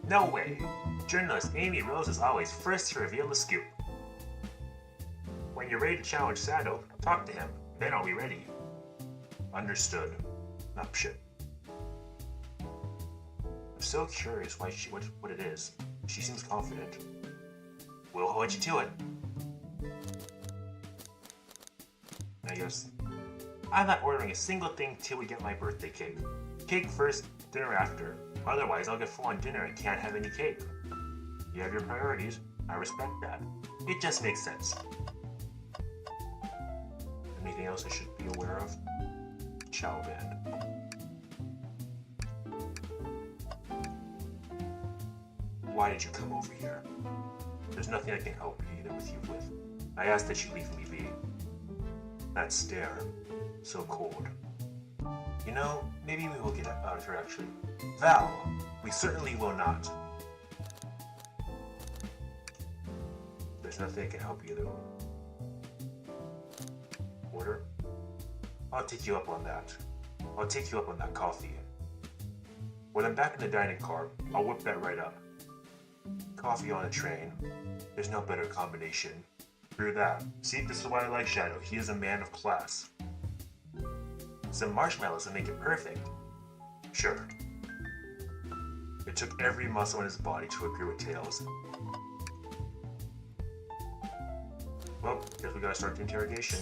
No way! Journalist Amy Rose is always first to reveal the scoop. When you're ready to challenge Shadow, talk to him. Then I'll be ready. Understood. Not shit. I'm so curious what it is. She seems confident. We'll hold you to it. I guess. I'm not ordering a single thing till we get my birthday cake. Cake first, dinner after. Otherwise, I'll get full on dinner and can't have any cake. You have your priorities. I respect that. It just makes sense. Anything else I should be aware of? Chow band. Why did you come over here? There's nothing I can help with you with. I asked that you leave me be. That stare. So cold. You know, maybe we will get out of here actually. Val, we certainly will not. There's nothing I can help you though. Order? I'll take you up on that. I'll take you up on that coffee. When I'm back in the dining car, I'll whip that right up. Coffee on a train. There's no better combination. Through that. See, this is why I like Shadow. He is a man of class. Some marshmallows will make it perfect. Sure. It took every muscle in his body to agree with Tails. Well, guess we gotta start the interrogation.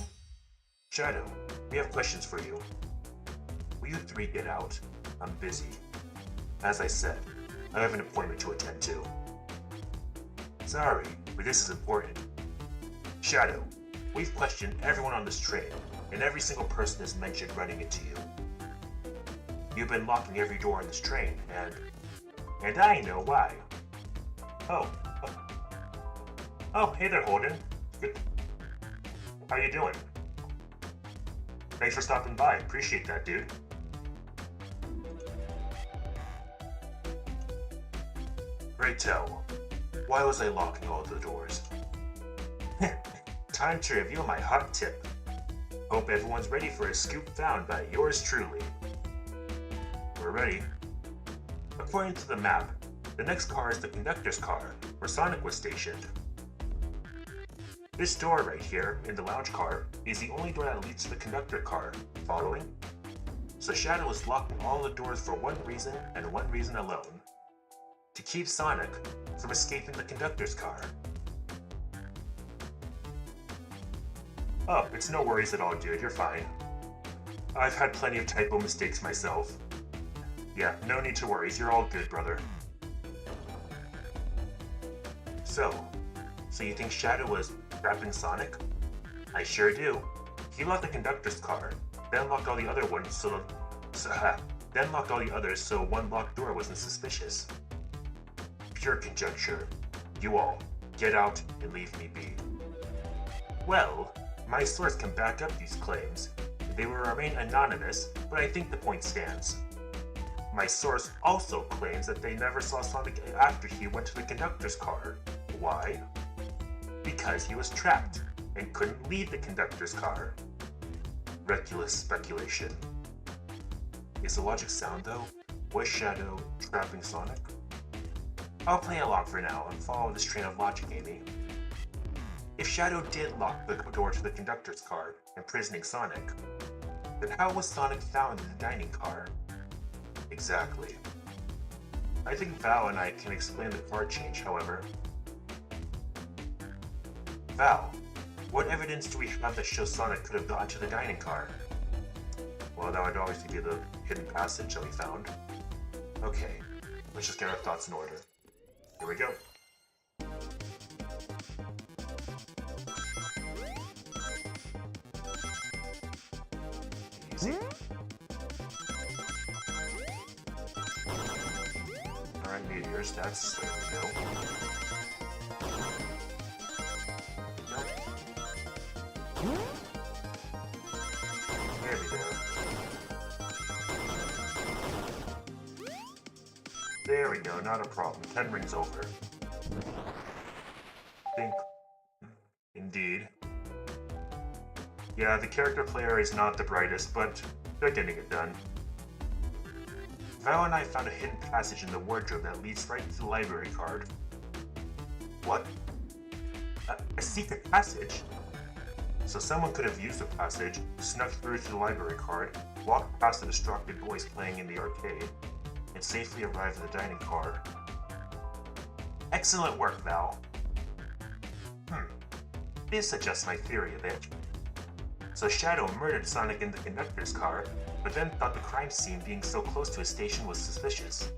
Shadow, we have questions for you. Will you three get out? I'm busy. As I said, I have an appointment to attend to. Sorry, but this is important. Shadow, we've questioned everyone on this train, and every single person has mentioned running into you. You've been locking every door on this train, and I know why. Oh, hey there, Holden. Good. How you doing? Thanks for stopping by. Appreciate that, dude. Pray tell, why was I locking all the doors? Time to reveal my hot tip. Hope everyone's ready for a scoop found by yours truly. We're ready. According to the map, the next car is the conductor's car, where Sonic was stationed. This door right here, in the lounge car, is the only door that leads to the conductor car. Following? So Shadow is locking all the doors for one reason and one reason alone. To keep Sonic from escaping the conductor's car. Oh, it's no worries at all, dude. You're fine. I've had plenty of typo mistakes myself. Yeah, no need to worry. You're all good, brother. So you think Shadow was trapping Sonic? I sure do. He locked the conductor's car, then locked all the other ones so one locked door wasn't suspicious. Pure conjecture. You all, get out and leave me be. Well, my source can back up these claims. They will remain anonymous, but I think the point stands. My source also claims that they never saw Sonic after he went to the conductor's car. Why? Because he was trapped and couldn't leave the conductor's car. Reckless speculation. Is the logic sound though? Was Shadow trapping Sonic? I'll play along for now and follow this train of logic, Amy. If Shadow did lock the door to the conductor's car, imprisoning Sonic, then how was Sonic found in the dining car? Exactly. I think Val and I can explain the car change, however. Val, what evidence do we have that shows Sonic could have gotten to the dining car? Well, that would obviously be the hidden passage that we found. Okay, let's just get our thoughts in order. Here we go. Easy. Alright, meteors, that's there we go. There we go. There we go, not a problem. 10 rings over. Think. Indeed. Yeah, the character player is not the brightest, but they're getting it done. Val and I found a hidden passage in the wardrobe that leads right to the library card. What? A secret passage? So someone could have used the passage, snuck through to the library card, walked past the distracted boys playing in the arcade, and safely arrived at the dining car. Excellent work, Val. This adjusts my theory a bit. So Shadow murdered Sonic in the conductor's car, but then thought the crime scene being so close to his station was suspicious.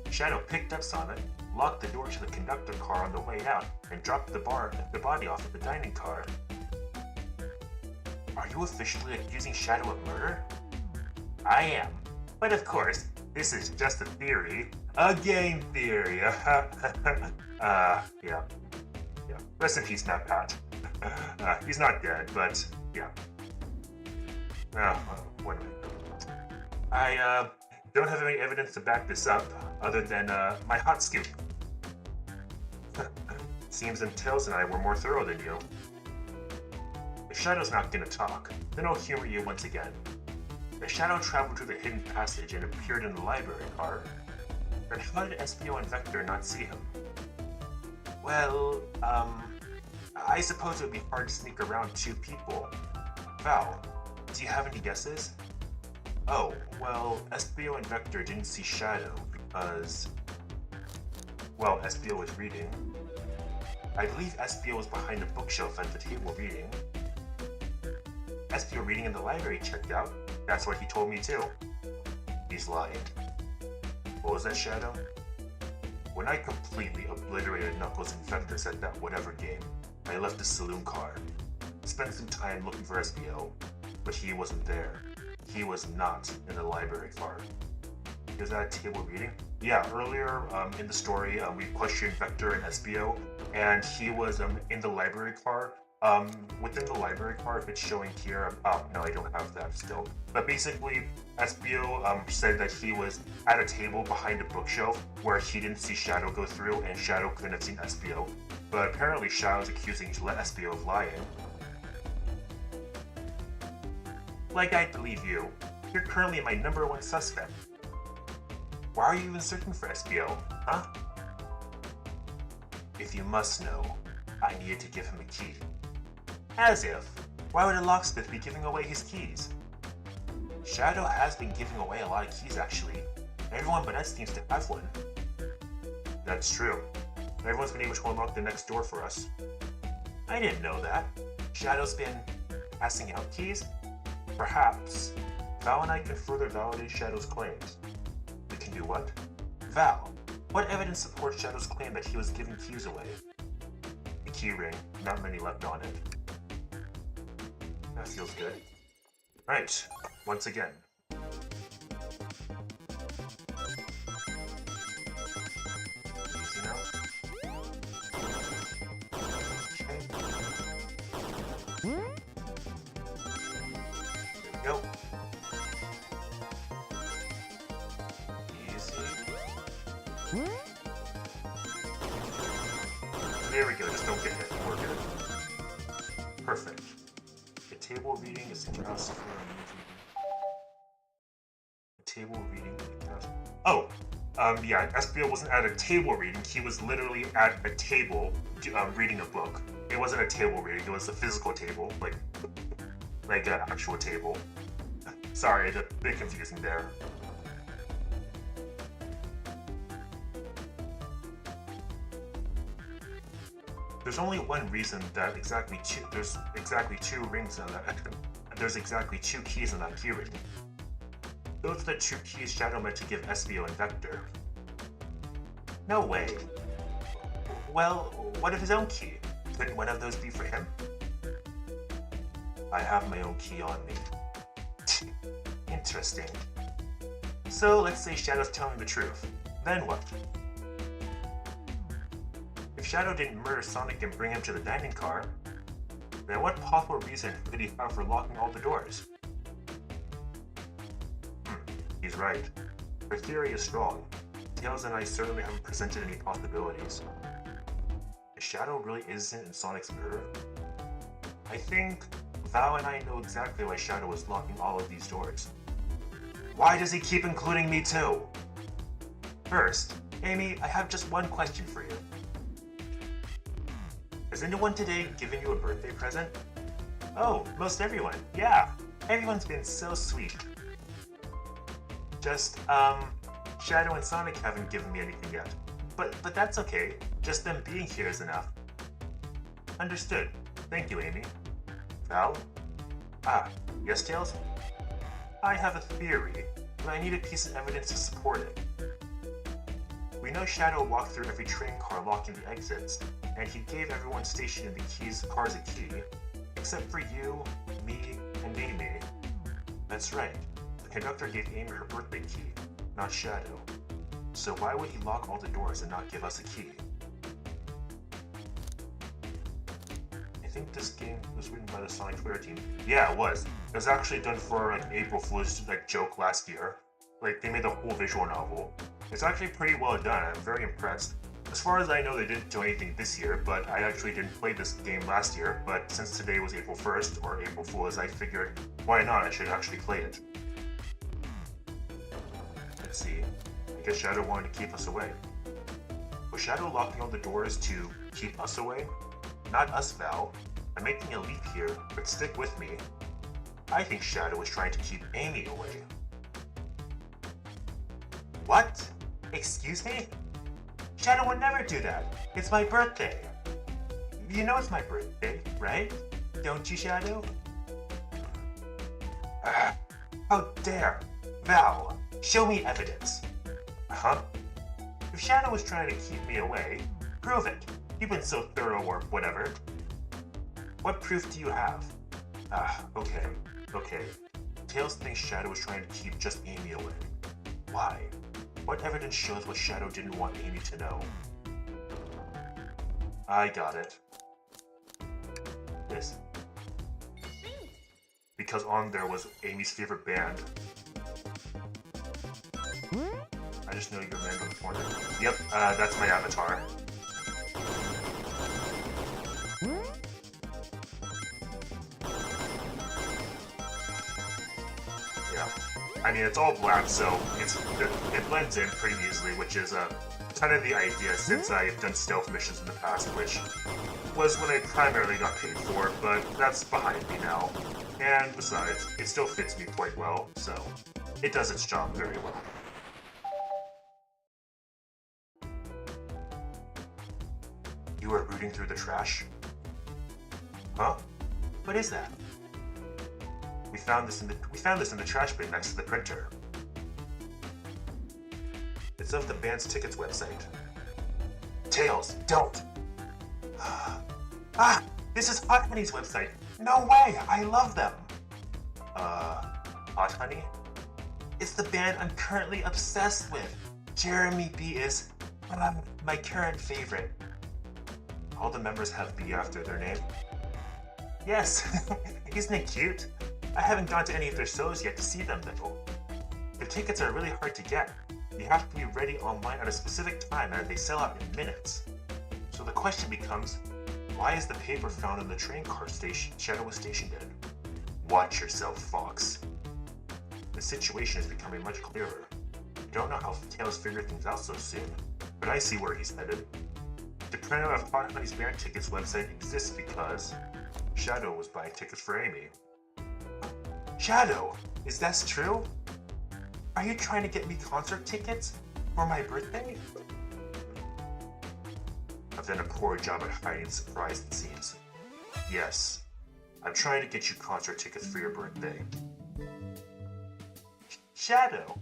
Shadow picked up Sonic, locked the door to the conductor car on the way out, and dropped the body off at the dining car. Are you officially accusing Shadow of murder? I am. But of course, this is just a theory. A game theory. Yeah. Rest in peace, Matt Pat. He's not dead, but yeah. Wait a minute. I don't have any evidence to back this up, other than my hot scoop. Seems then Tails and I were more thorough than you. If Shadow's not gonna talk, then I'll humor you once again. If Shadow traveled through the hidden passage and appeared in the library car, then how did Espio and Vector not see him? Well, I suppose it would be hard to sneak around two people. Val, do you have any guesses? Oh, well, Espio and Vector didn't see Shadow because... well, Espio was reading. I believe Espio was behind a bookshelf at the table reading. Espio reading in the library checked out. That's what he told me too. He's lying. What was that, Shadow? When I completely obliterated Knuckles and Vectors at that whatever game, I left the saloon car. Spent some time looking for Espio, but he wasn't there. He was not in the library car. He was at a table reading? Yeah, earlier in the story, we questioned Vector and Espio, and he was in the library car. Within the library car, if it's showing here, oh, no, I don't have that still. But basically, Espio said that he was at a table behind a bookshelf where he didn't see Shadow go through, and Shadow couldn't have seen Espio. But apparently, Shadow's accusing Espio of lying. Like I believe you, you're currently my #1 suspect. Why are you even searching for Espio, huh? If you must know, I needed to give him a key. As if. Why would a locksmith be giving away his keys? Shadow has been giving away a lot of keys actually. Everyone but us seems to have one. That's true. Everyone's been able to unlock the next door for us. I didn't know that. Shadow's been passing out keys? Perhaps. Val and I can further validate Shadow's claims. We can do what? Val, what evidence supports Shadow's claim that he was giving keys away? The key ring, not many left on it. That feels good. Right, once again. Easy now. Okay. There we go. Easy. There we go, just don't get hit. We're good. Perfect. The table reading is just for a movie. The table reading is just... oh! Yeah, Espio wasn't at a table reading, he was literally at a table reading a book. It wasn't a table reading, it was a physical table, like an actual table. Sorry, it's a bit confusing there. There's only one reason that there's exactly two rings on that. There's exactly two keys on that key ring. Those are the two keys Shadow meant to give Espio and Vector. No way. Well, what of his own key? Couldn't one of those be for him? I have my own key on me. Interesting. So let's say Shadow's telling the truth. Then what? If Shadow didn't murder Sonic and bring him to the dining car, then what possible reason could he have for locking all the doors? He's right. Her theory is strong. Tails and I certainly haven't presented any possibilities. If Shadow really isn't in Sonic's murder, I think Val and I know exactly why Shadow is locking all of these doors. Why does he keep including me too? First, Amy, I have just one question for you. Has anyone today given you a birthday present? Oh, most everyone, yeah. Everyone's been so sweet. Just, Shadow and Sonic haven't given me anything yet. But that's okay. Just them being here is enough. Understood. Thank you, Amy. Val? Ah, yes, Tails? I have a theory, but I need a piece of evidence to support it. We know Shadow walked through every train car locking the exits, and he gave everyone stationed in the cars a key, except for you, me, and Amy. That's right. The conductor gave Amy her birthday key, not Shadow. So why would he lock all the doors and not give us a key? I think this game was written by the Sonic Twitter team. Yeah, it was. It was actually done for like April Fool's joke last year. Like they made the whole visual novel. It's actually pretty well done. I'm very impressed. As far as I know, they didn't do anything this year, but I actually didn't play this game last year. But since today was April 1st, or April Fool's, I figured, why not? I should actually play it. Let's see. I guess Shadow wanted to keep us away. Was Shadow locking all the doors to keep us away? Not us, Val. I'm making a leap here, but stick with me. I think Shadow was trying to keep Amy away. What? Excuse me? Shadow would never do that. It's my birthday. You know it's my birthday, right? Don't you, Shadow? How dare! Val, show me evidence. Huh? If Shadow was trying to keep me away, prove it. You've been so thorough or whatever. What proof do you have? Okay. Tails thinks Shadow was trying to keep just Amy away. Why? What evidence shows what Shadow didn't want Amy to know? I got it. This. Because on there was Amy's favorite band. I just know you're man on the corner. Yep, that's my avatar. Yeah. I mean, it's all black, so it blends in pretty easily, which is kind of the idea since I've done stealth missions in the past, which was what I primarily got paid for, but that's behind me now. And besides, it still fits me quite well, so it does its job very well. You are rooting through the trash? Huh? What is that? We found this in the trash bin next to the printer. It's of the band's tickets website. Tails, don't! This is Hot Honey's website. No way! I love them! Hot Honey? It's the band I'm currently obsessed with. Jeremy B is my current favorite. All the members have B after their name. Yes, isn't it cute? I haven't gone to any of their shows yet to see them though. The tickets are really hard to get. You have to be ready online at a specific time and they sell out in minutes. So the question becomes, why is the paper found in the train car station Shadow was stationed in? Watch yourself, Fox. The situation is becoming much clearer. I don't know how Tails figured things out so soon, but I see where he's headed. The printout of Hot Honey's band tickets website exists because Shadow was buying tickets for Amy. Shadow, is that true? Are you trying to get me concert tickets for my birthday? I've done a poor job at hiding surprise, it seems. Yes, I'm trying to get you concert tickets for your birthday. Shadow,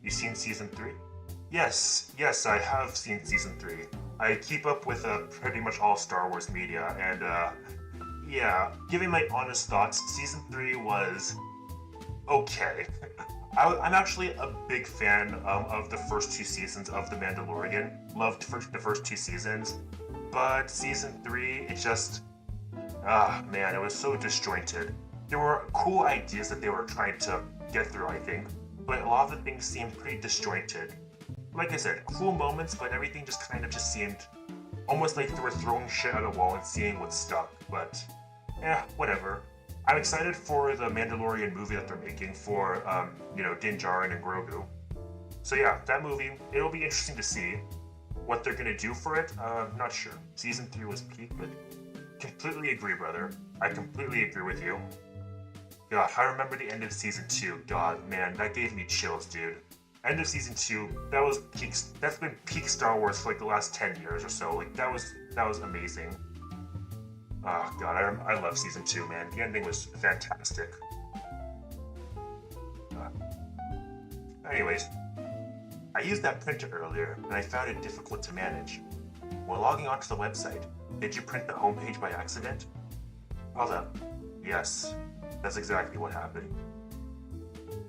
you seen season 3? Yes, I have seen season 3. I keep up with pretty much all Star Wars media, and yeah, giving my honest thoughts, season 3 was okay. I'm actually a big fan of the first 2 seasons of The Mandalorian. Loved the first 2 seasons, but season 3, it just, man, it was so disjointed. There were cool ideas that they were trying to get through, I think, but a lot of the things seemed pretty disjointed. Like I said, cool moments, but everything just seemed almost like they were throwing shit at a wall and seeing what stuck, but whatever. I'm excited for the Mandalorian movie that they're making for, Din Djarin and Grogu. So yeah, that movie, it'll be interesting to see what they're gonna do for it. Not sure. Season 3 was peak, but completely agree, brother. I completely agree with you. God, I remember the end of Season 2. God, man, that gave me chills, dude. End of Season 2, that was peak, that's been peak Star Wars for like the last 10 years or so. Like, that was amazing. Oh god, I love Season 2, man. The ending was fantastic. Anyways, I used that printer earlier, and I found it difficult to manage. When logging onto the website, did you print the homepage by accident? Hold up. Yes, that's exactly what happened.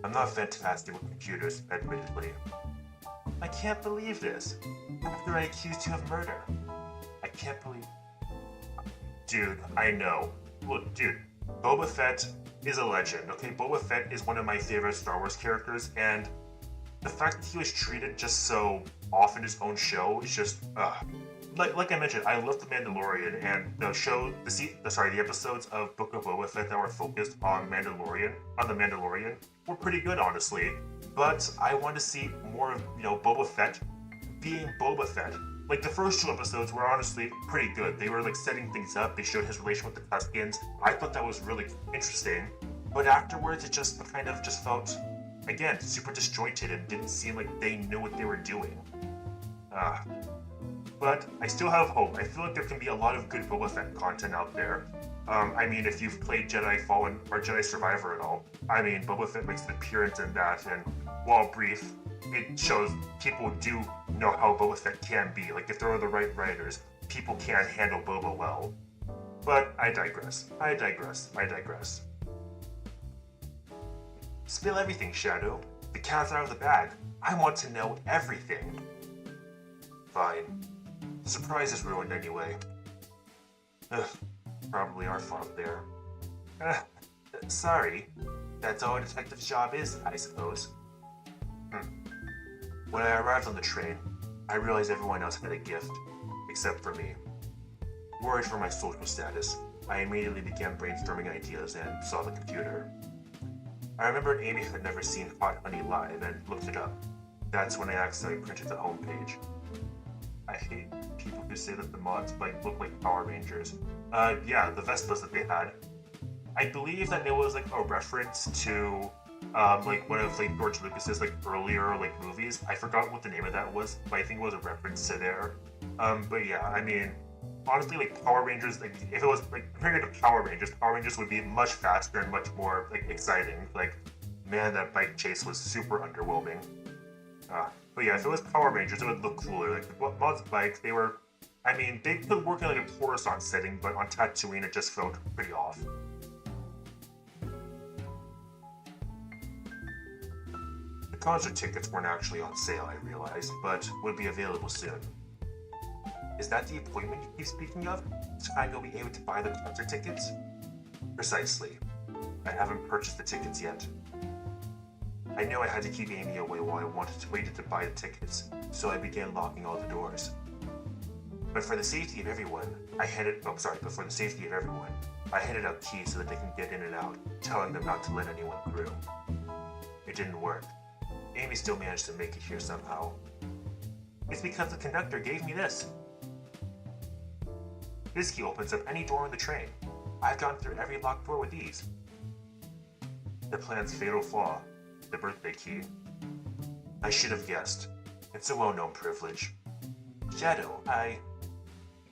I'm not fantastic with computers, admittedly. I can't believe this. After I accused you of murder. I can't believe... Dude, I know. Look, dude, Boba Fett is a legend, okay? Boba Fett is one of my favorite Star Wars characters, and the fact that he was treated just so off in his own show is just, like I mentioned, I love The Mandalorian, and the episodes of Book of Boba Fett that were focused on the Mandalorian, were pretty good, honestly. But I want to see more of, Boba Fett being Boba Fett. Like, the first 2 episodes were honestly pretty good. They were, like, setting things up. They showed his relation with the Tuskens. I thought that was really interesting. But afterwards, it just kind of just felt, again, super disjointed and didn't seem like they knew what they were doing. But I still have hope. I feel like there can be a lot of good Boba Fett content out there. I mean, if you've played Jedi Fallen or Jedi Survivor at all, I mean, Boba Fett makes an appearance in that, and while brief, it shows people do know how Boba Fett can be. Like, if there are the right writers, people can handle Boba well. But I digress. Spill everything, Shadow. The cat's out of the bag. I want to know everything. Fine. The surprise is ruined anyway. Ugh, probably our fault there. Sorry. That's all a detective's job is, I suppose. When I arrived on the train, I realized everyone else had a gift, except for me. Worried for my social status, I immediately began brainstorming ideas and saw the computer. I remembered Amy had never seen Hot Honey live and looked it up. That's when I accidentally printed the homepage. I hate people who say that the mods look like Power Rangers. Yeah, the Vespas that they had. I believe that it was like a reference to one of George Lucas's earlier movies. I forgot what the name of that was, but I think it was a reference to there. But yeah, I mean, honestly, Power Rangers, if it was compared to Power Rangers would be much faster and much more exciting. Man, that bike chase was super underwhelming. But yeah, if it was Power Rangers, it would look cooler. The mods bikes, they could work in a Coruscant setting, but on Tatooine it just felt pretty off. The concert tickets weren't actually on sale, I realized, but would be available soon. Is that the appointment you keep speaking of? Time you'll be able to buy the concert tickets? Precisely. I haven't purchased the tickets yet. I knew I had to keep Amy away while I waited to buy the tickets, so I began locking all the doors. But for the safety of everyone, I handed out keys so that they can get in and out, telling them not to let anyone through. It didn't work. Amy still managed to make it here somehow. It's because the conductor gave me this. This key opens up any door on the train. I've gone through every locked door with ease. The plan's fatal flaw, the birthday key. I should have guessed. It's a well-known privilege. Shadow,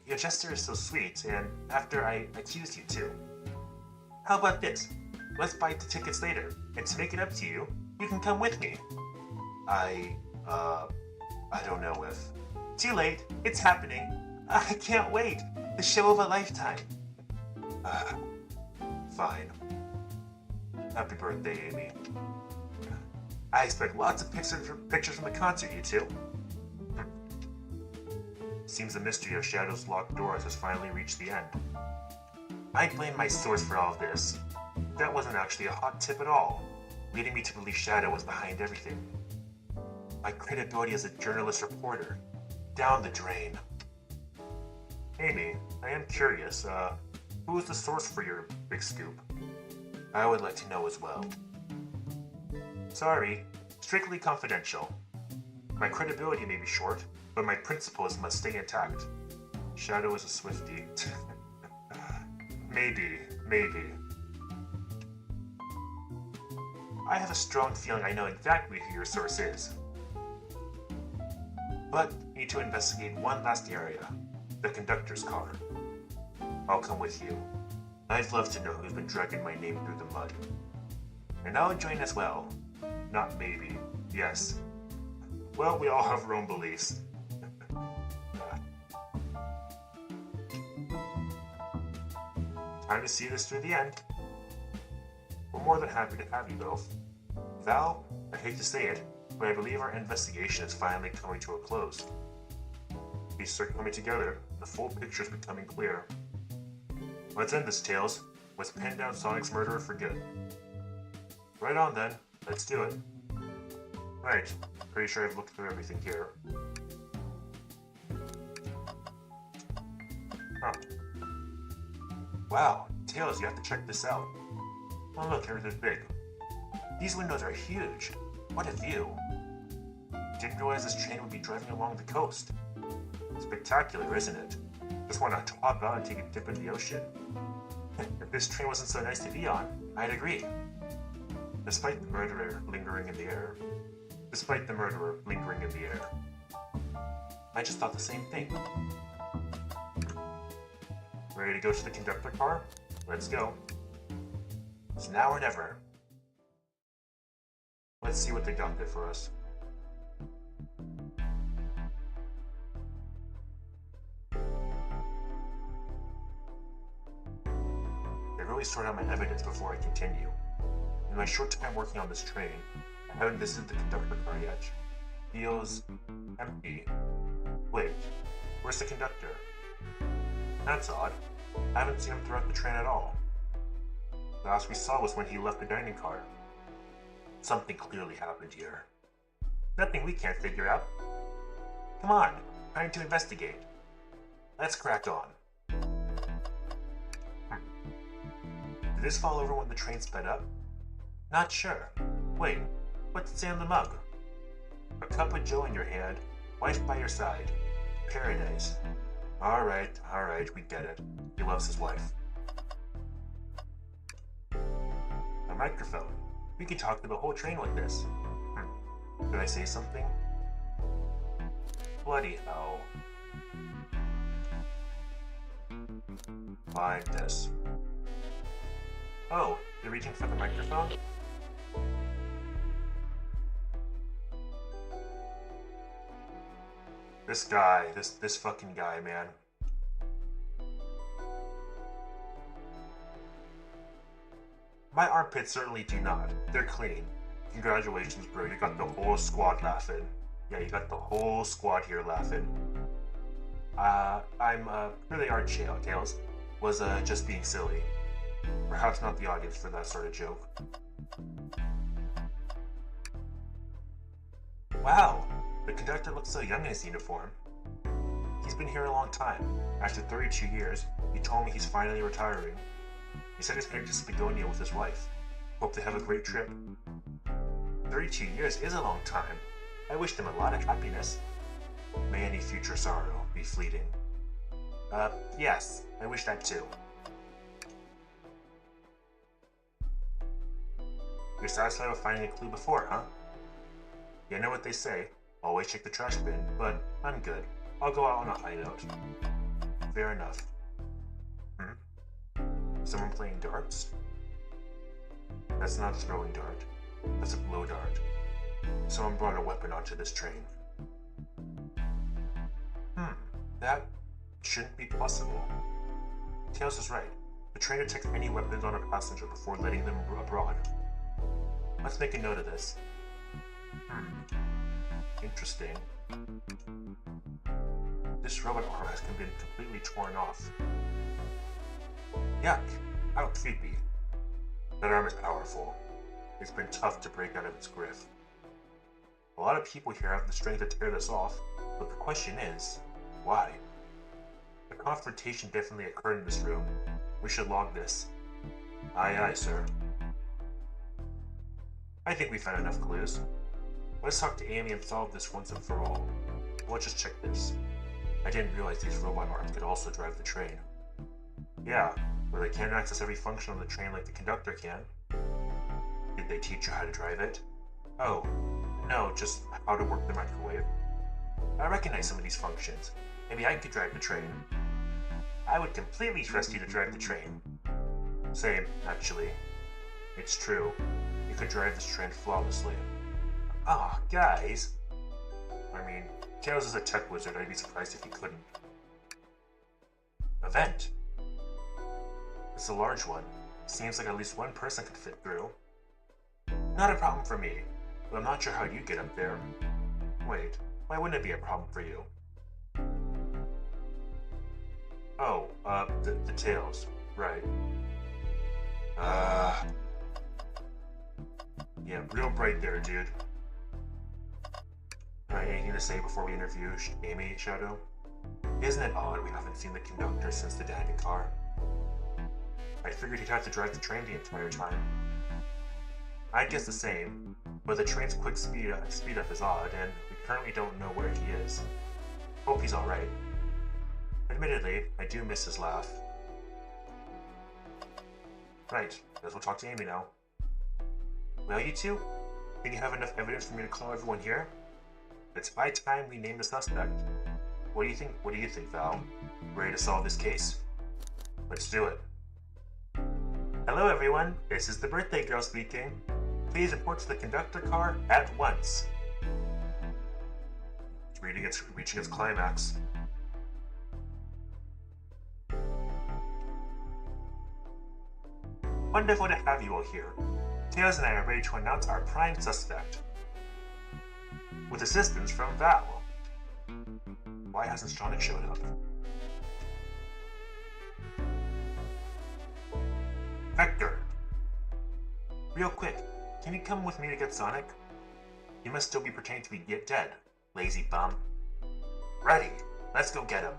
your gesture is so sweet, and after I accused you too. How about this? Let's buy the tickets later, and to make it up to you, you can come with me. I don't know if... Too late, it's happening. I can't wait. The show of a lifetime. Fine. Happy birthday, Amy. I expect lots of pictures from the concert, you two. Seems the mystery of Shadow's locked doors has finally reached the end. I blame my source for all of this. That wasn't actually a hot tip at all, leading me to believe Shadow was behind everything. My credibility as a journalist reporter, down the drain. Amy, I am curious, Who's the source for your big scoop? I would like to know as well. Sorry, strictly confidential. My credibility may be short, but my principles must stay intact. Shadow is a Swiftie. Maybe. I have a strong feeling I know exactly who your source is. But need to investigate one last area, the conductor's car. I'll come with you. I'd love to know who's been dragging my name through the mud. And I'll join as well. Not maybe. Yes. Well, we all have our own beliefs. Time to see this through the end. We're more than happy to have you, though. Val, I hate to say it, but I believe our investigation is finally coming to a close. Pieces are coming together, the full picture is becoming clear. Let's end this, Tails. Let's pin down Sonic's murderer for good. Right on then, let's do it. Right, pretty sure I've looked through everything here. Huh. Wow, Tails, you have to check this out. Oh look, everything's big. These windows are huge. What a view. Didn't realize this train would be driving along the coast. Spectacular, isn't it? Just want to hop out and take a dip in the ocean. If this train wasn't so nice to be on, I'd agree. Despite the murderer lingering in the air. I just thought the same thing. Ready to go to the conductor car? Let's go. It's now or never. Let's see what they got there for us. I really sort out my evidence before I continue. In my short time working on this train, I haven't visited the conductor car yet. Feels empty. Wait, where's the conductor? That's odd. I haven't seen him throughout the train at all. The last we saw was when he left the dining car. Something clearly happened here. Nothing we can't figure out. Come on, time to investigate. Let's crack on. Did this fall over when the train sped up? Not sure. Wait, what's it say on the mug? A cup of joe in your hand, wife by your side. Paradise. Alright, we get it. He loves his wife. A microphone. We can talk to the whole train with this. Did I say something? Bloody hell. Find this. Oh, you're reaching for the microphone? This guy, this fucking guy, man. My armpits certainly do not. They're clean. Congratulations, bro. You got the whole squad laughing. Yeah, you got the whole squad here laughing. I'm really art Tails. Was just being silly. Perhaps not the audience for that sort of joke. Wow, the conductor looks so young in his uniform. He's been here a long time. After 32 years, he told me he's finally retiring. He said he's headed to Spagonia with his wife. Hope they have a great trip. 32 years is a long time. I wish them a lot of happiness. May any future sorrow be fleeting. Yes, I wish that too. You're satisfied with finding a clue before, huh? You know what they say, always check the trash bin, but I'm good. I'll go out on a high note. Fair enough. Someone playing darts? That's not a throwing dart. That's a blow dart. Someone brought a weapon onto this train. That shouldn't be possible. Tails is right. The train detects any weapons on a passenger before letting them abroad. Let's make a note of this. Interesting. This robot arm has been completely torn off. Yuck! How creepy. That arm is powerful. It's been tough to break out of its grip. A lot of people here have the strength to tear this off, but the question is, why? A confrontation definitely occurred in this room. We should log this. Aye, aye, sir. I think we found enough clues. Let's talk to Amy and solve this once and for all. Let's just check this. I didn't realize these robot arms could also drive the train. Yeah, but they can't access every function on the train like the conductor can. Did they teach you how to drive it? Oh, no, just how to work the microwave. I recognize some of these functions. Maybe I could drive the train. I would completely trust you to drive the train. Same, actually. It's true. You could drive this train flawlessly. Ah, guys! I mean, Tails is a tech wizard. I'd be surprised if he couldn't. A vent. It's a large one. Seems like at least one person could fit through. Not a problem for me, but I'm not sure how you get up there. Wait, why wouldn't it be a problem for you? Oh, the Tails. Right. Yeah, real bright there, dude. Anything to say before we interview Amy, Shadow? Isn't it odd we haven't seen the conductor since the dining car? I figured he'd have to drive the train the entire time. I'd guess the same, but the train's quick speed up is odd, and we currently don't know where he is. Hope he's alright. Admittedly, I do miss his laugh. Right, guess we'll talk to Amy now. Well, you two? Think you have enough evidence for me to call everyone here? It's high time we name the suspect. What do you think? What do you think, Val? Ready to solve this case? Let's do it. Hello, everyone. This is the birthday girl speaking. Please report to the conductor car at once. It's reaching its climax. Wonderful to have you all here. Tails and I are ready to announce our prime suspect. With assistance from Val. Why hasn't Sonic showed up? Vector! Real quick, can you come with me to get Sonic? You must still be pretending to be dead, lazy bum. Ready, let's go get him.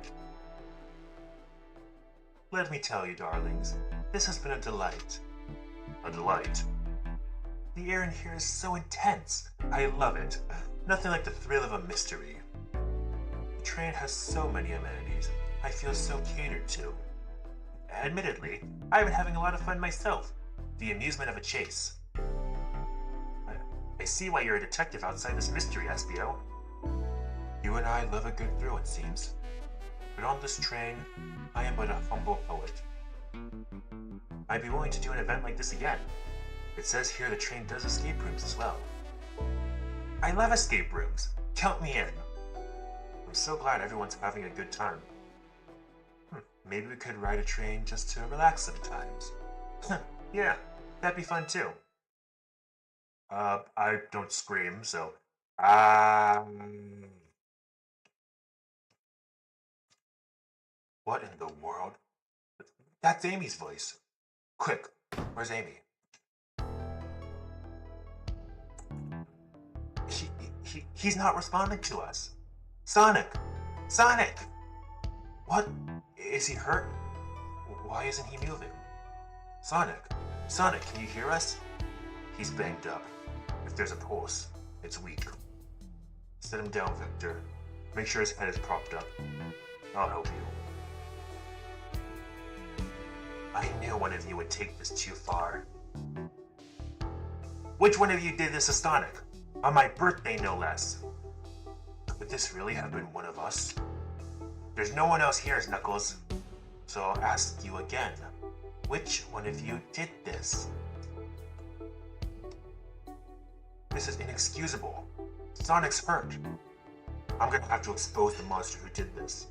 Let me tell you, darlings, this has been a delight. A delight? The air in here is so intense. I love it. Nothing like the thrill of a mystery. The train has so many amenities. I feel so catered to. Admittedly, I've been having a lot of fun myself. The amusement of a chase. I see why you're a detective outside this mystery, Espio. You and I love a good thrill, it seems. But on this train, I am but a humble poet. I'd be willing to do an event like this again. It says here the train does escape rooms as well. I love escape rooms. Count me in. I'm so glad everyone's having a good time. Maybe we could ride a train just to relax sometimes. Yeah, that'd be fun too. I don't scream, so... What in the world? That's Amy's voice. Quick, where's Amy? He's not responding to us. Sonic! Sonic! What? Is he hurt? Why isn't he moving? Sonic! Sonic, can you hear us? He's banged up. If there's a pulse, it's weak. Set him down, Victor. Make sure his head is propped up. I'll help you. I knew one of you would take this too far. Which one of you did this to Sonic? On my birthday, no less. Could this really have been one of us? There's no one else here, Knuckles. So I'll ask you again. Which one of you did this? This is inexcusable. Sonic's hurt. I'm gonna have to expose the monster who did this.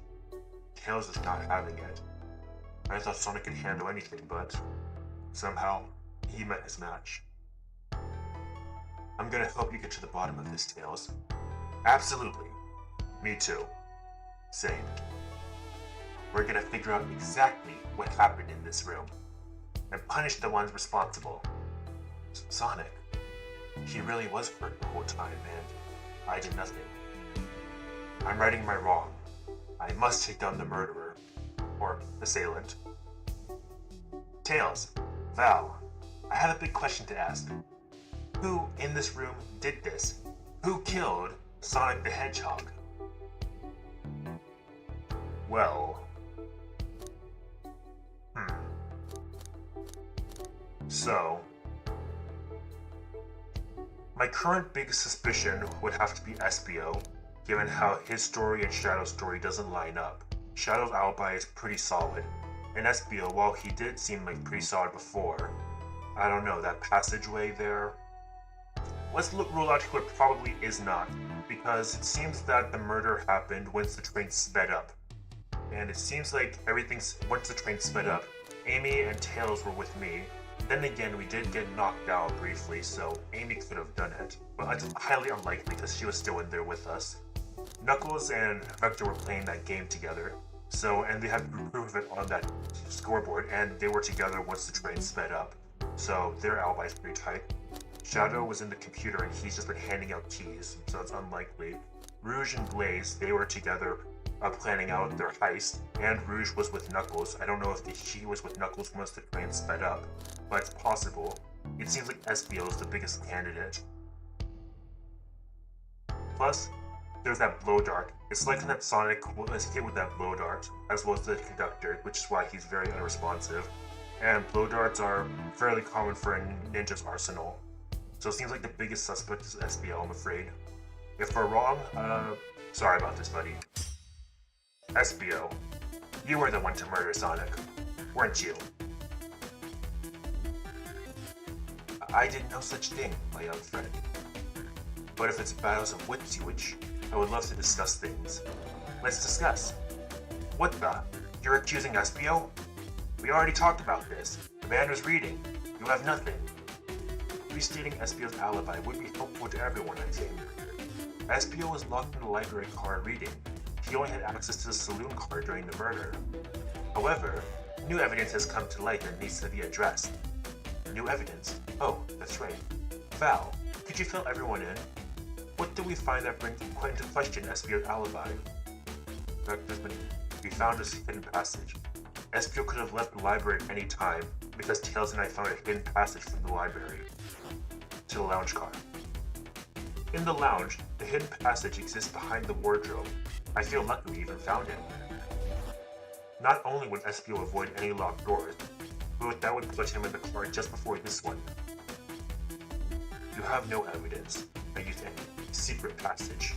Tails is not having it. I thought Sonic could handle anything, but somehow he met his match. I'm gonna help you get to the bottom of this, Tails. Absolutely. Me too. Same. We're gonna figure out exactly what happened in this room and punish the ones responsible. Sonic, he really was hurt the whole time, and I did nothing. I'm righting my wrong. I must take down the murderer, or assailant. Tails, Val, I have a big question to ask. Who in this room did this? Who killed Sonic the Hedgehog? Well... So... My current biggest suspicion would have to be Espio, given how his story and Shadow's story doesn't line up. Shadow's alibi is pretty solid, and Espio, while he did seem like pretty solid before, I don't know, that passageway there? Let's rule out who it probably is not, because it seems that the murder happened once the train sped up. And it seems like once the train sped up, Amy and Tails were with me. Then again, we did get knocked out briefly, so Amy could have done it, but it's highly unlikely because she was still in there with us. Knuckles and Vector were playing that game together, and they had proof of it on that scoreboard, and they were together once the train sped up, so their alibi is pretty tight. Shadow was in the computer and he's just been handing out keys, so it's unlikely. Rouge and Blaze, they were together planning out their heist, and Rouge was with Knuckles. I don't know if he was with Knuckles once the train sped up, but it's possible. It seems like Espio is the biggest candidate. Plus, there's that blow dart. It's likely that Sonic was hit with that blow dart, as well as the conductor, which is why he's very unresponsive. And blow darts are fairly common for a ninja's arsenal. So it seems like the biggest suspect is Espio, I'm afraid. If we're wrong, sorry about this, buddy. Espio, you were the one to murder Sonic, weren't you? I did no such thing, my young friend. But if it's battles of wits, I would love to discuss things. Let's discuss. What the? You're accusing Espio? We already talked about this. The man was reading. You have nothing. Restating Espio's alibi would be helpful to everyone, I think. Espio was locked in the library car reading. He only had access to the saloon car during the murder. However, new evidence has come to light that needs to be addressed. New evidence? Oh, that's right. Val, could you fill everyone in? What do we find that brings into question Espio's alibi? We found this hidden passage. Espio could have left the library at any time because Tails and I found a hidden passage from the library to the lounge car. In the lounge, the hidden passage exists behind the wardrobe. I feel lucky we even found it. Not only would Espio avoid any locked doors, but that would put him in the car just before this one. You have no evidence I used any secret passage.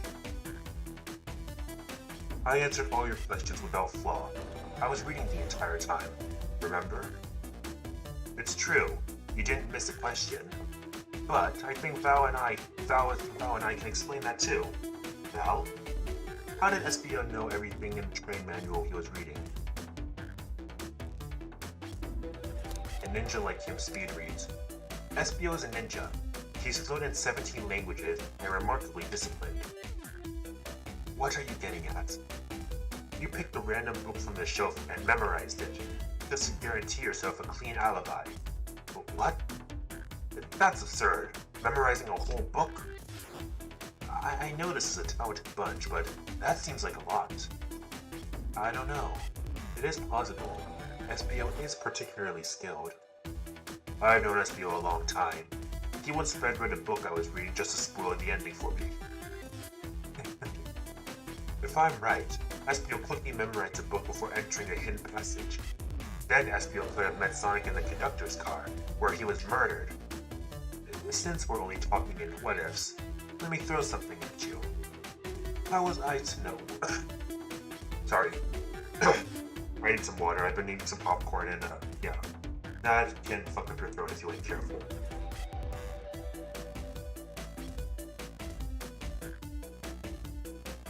I answered all your questions without flaw. I was reading the entire time, remember? It's true, you didn't miss a question. But I think Val and I can explain that too. Val? How did Espio know everything in the train manual he was reading? A ninja like him speed reads. Espio is a ninja. He's fluent in 17 languages and remarkably disciplined. What are you getting at? You picked a random book from the shelf and memorized it, just to guarantee yourself a clean alibi. But what? That's absurd. Memorizing a whole book? I know this is a talented bunch, but that seems like a lot. I don't know. It is plausible. Espio is particularly skilled. I've known Espio a long time. He once read a book I was reading just to spoil the ending for me. If I'm right, Espio quickly memorized the book before entering a hidden passage. Then Espio could have met Sonic in the conductor's car, where he was murdered. Since we're only talking in what-ifs, let me throw something at you. How was I to know? Sorry. I need some water. I've been eating some popcorn and, yeah. That can fuck up your throat if you ain't careful.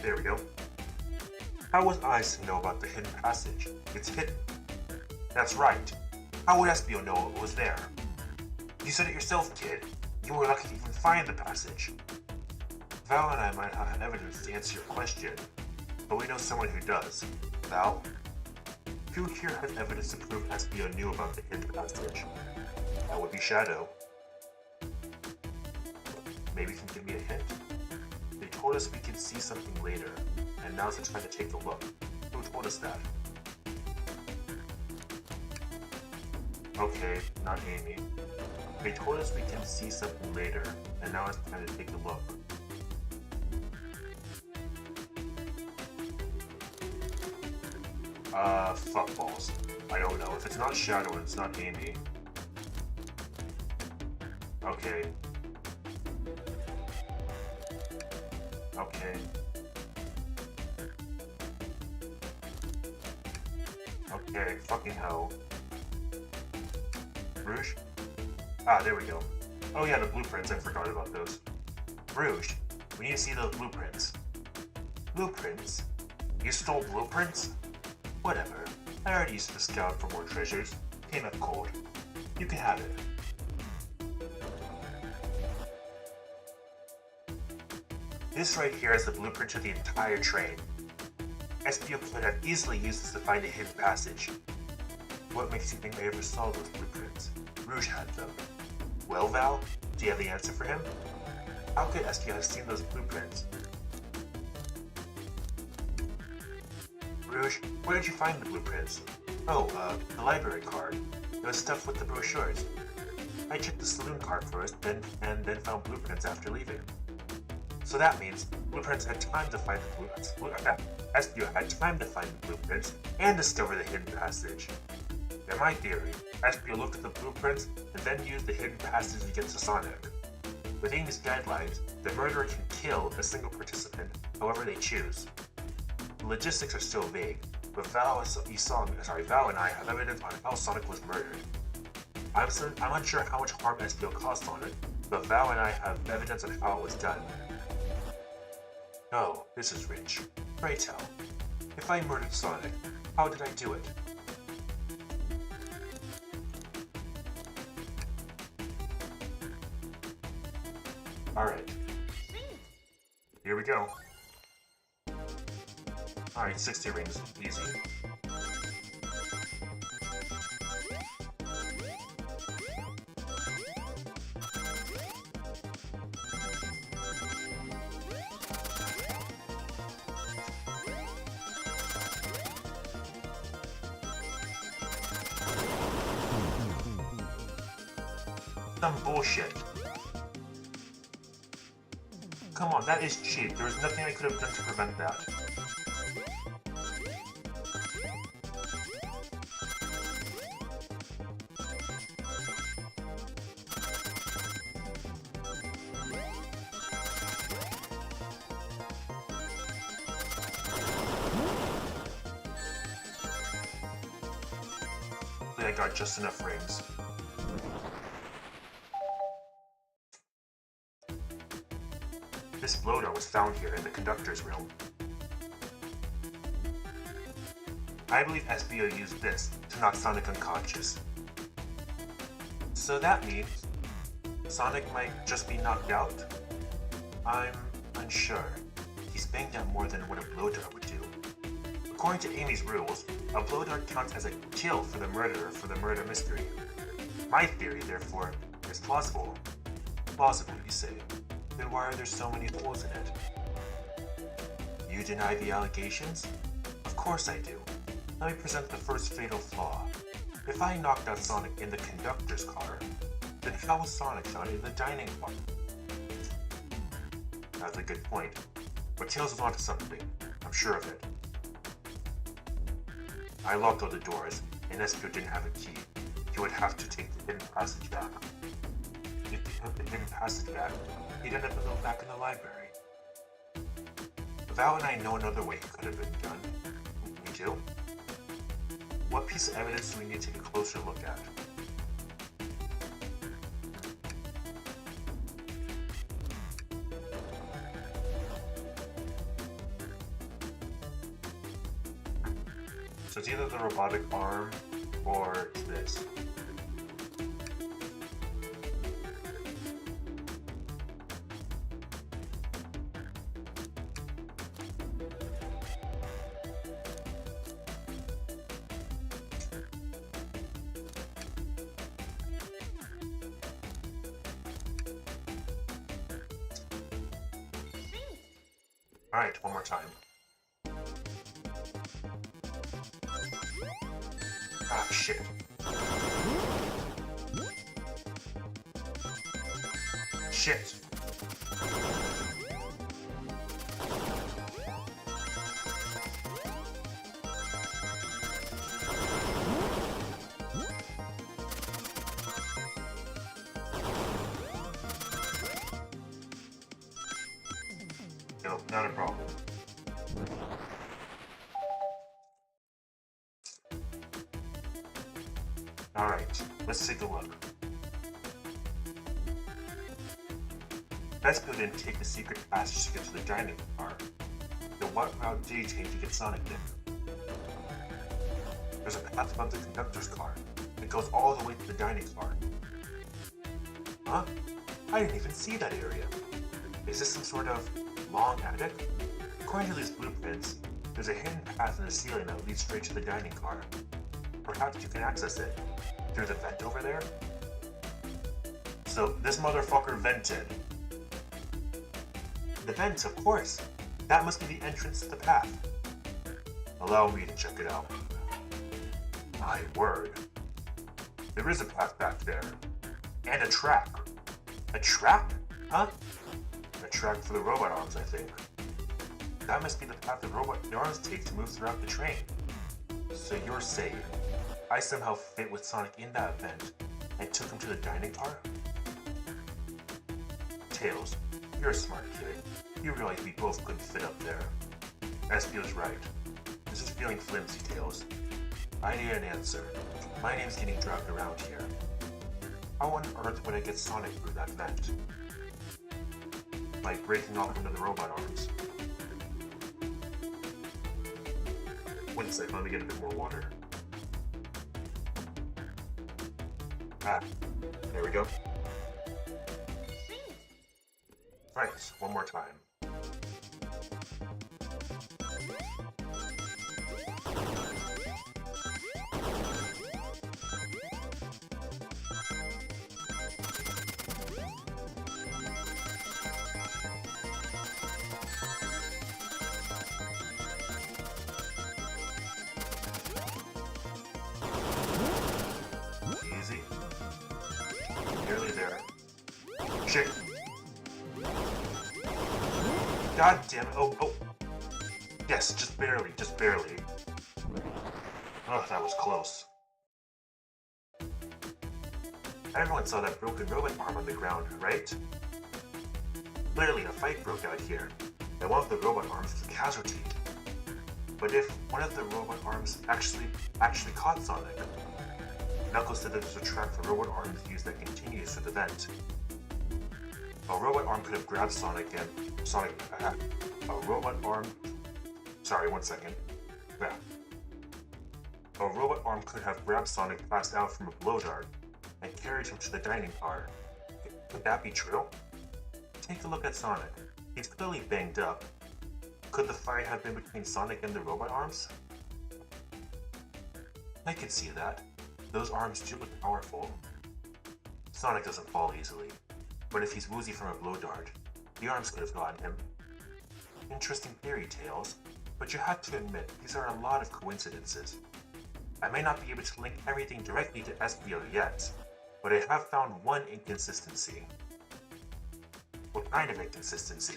There we go. How was I to know about the hidden passage? It's hidden. That's right. How would Espio know it was there? You said it yourself, kid. You were lucky to even find the passage. Val and I might not have evidence to answer your question, but we know someone who does. Val? Who here has evidence to prove Espio knew about the hidden passage? That would be Shadow. Maybe you can give me a hint? They told us we could see something later, and now's the time to take a look. Who told us that? Okay, not Amy. They told us we can see something later, and now it's time to take a look. Fuckballs. I don't know. If it's not Shadow and it's not Amy. Okay. Okay. Okay, fucking hell. Rouge? Ah, there we go. Oh yeah, the blueprints, I forgot about those. Rouge, we need to see those blueprints. Blueprints? You stole blueprints? Whatever. I already used the scout for more treasures. Came up cold. You can have it. This right here is the blueprint to the entire train. SPO could have easily used this to find a hidden passage. What makes you think I ever saw those blueprints? Rouge had them. Well, Val, do you have the answer for him? How could SPO have seen those blueprints? Rouge, where did you find the blueprints? Oh, the library card. It was stuffed with the brochures. I checked the saloon card first, then found blueprints after leaving. So that means blueprints had time to find the blueprints. SPO had time to find the blueprints and discover the hidden passage. In my theory, SPO looked at the blueprints and then used the hidden passage to get to Sonic. With Amy's guidelines, the murderer can kill a single participant however they choose. The logistics are still vague, but Val and I have evidence on how Sonic was murdered. I'm unsure how much harm SPO caused Sonic, but Val and I have evidence on how it was done. No, this is rich. Pray tell, if I murdered Sonic, how did I do it? Alright. Here we go. Alright, 60 rings. Easy. Some bullshit. Come on, that is cheap. There was nothing I could have done to prevent that. I got just enough rings. This bloater was found here in the conductor's room. I believe SBO used this to knock Sonic unconscious. So that means Sonic might just be knocked out? I'm unsure. He's banged out more than what a blow dart would do. According to Amy's rules, a blow dart counts as a kill for the murderer for the murder mystery. My theory, therefore, is plausible. Plausible, you say. Then why are there so many holes in it? You deny the allegations? Of course I do. Let me present the first fatal flaw. If I knocked out Sonic in the conductor's car, then how was Sonic found in the dining car? That's a good point. But Tails is onto something. I'm sure of it. I locked all the doors, and SPO didn't have a key. He would have to take the hidden passage back. If he took the hidden passage back, he'd end up back in the library. Val and I know another way it could have been done. We do? What piece of evidence do we need to take a closer look at? So it's either the robotic arm or it's this. Alright, one more time. Ah, shit. Shit! No, not a problem. Alright, let's take a look. Espio didn't take the secret passage to get to the dining car. Then what route did he take to get Sonic there? There's a path above the conductor's car. It goes all the way to the dining car. Huh? I didn't even see that area. Is this some sort of long attic? According to these blueprints, there's a hidden path in the ceiling that leads straight to the dining car. Perhaps you can access it through the vent over there? So this motherfucker vented. The vent, of course. That must be the entrance to the path. Allow me to check it out. My word. There is a path back there. And a track. A track? Huh? A track for the robot arms, I think. That must be the path the robot arms take to move throughout the train. So you're saying I somehow fit with Sonic in that vent and took him to the dining car? Tails, you're a smart kid. You realize we both couldn't fit up there. Espio's right. This is feeling flimsy, Tails. I need an answer. My name's getting dragged around here. How on earth would I get Sonic through that vent? By breaking off one of the robot arms. One sec, let me get a bit more water. Ah, there we go. Right, one more time. Easy. Nearly there. Shit. God damn it. Oh. Yes, just barely, just barely. Oh, that was close. Everyone saw that broken robot arm on the ground, right? Clearly a fight broke out here, and one of the robot arms was a casualty. But if one of the robot arms actually caught Sonic, Knuckles said that there's a track for robot arms used that continues through the vent. A robot arm could have grabbed Sonic and a robot arm. Sorry, one second. Yeah. A robot arm could have grabbed Sonic passed out from a blow dart and carried him to the dining car. Could that be true? Take a look at Sonic. He's clearly banged up. Could the fight have been between Sonic and the robot arms? I could see that. Those arms do look powerful. Sonic doesn't fall easily, but if he's woozy from a blow dart, the arms could have gotten him. Interesting theory, Tails, but you have to admit these are a lot of coincidences. I may not be able to link everything directly to Espio yet, but I have found one inconsistency. What kind of inconsistency?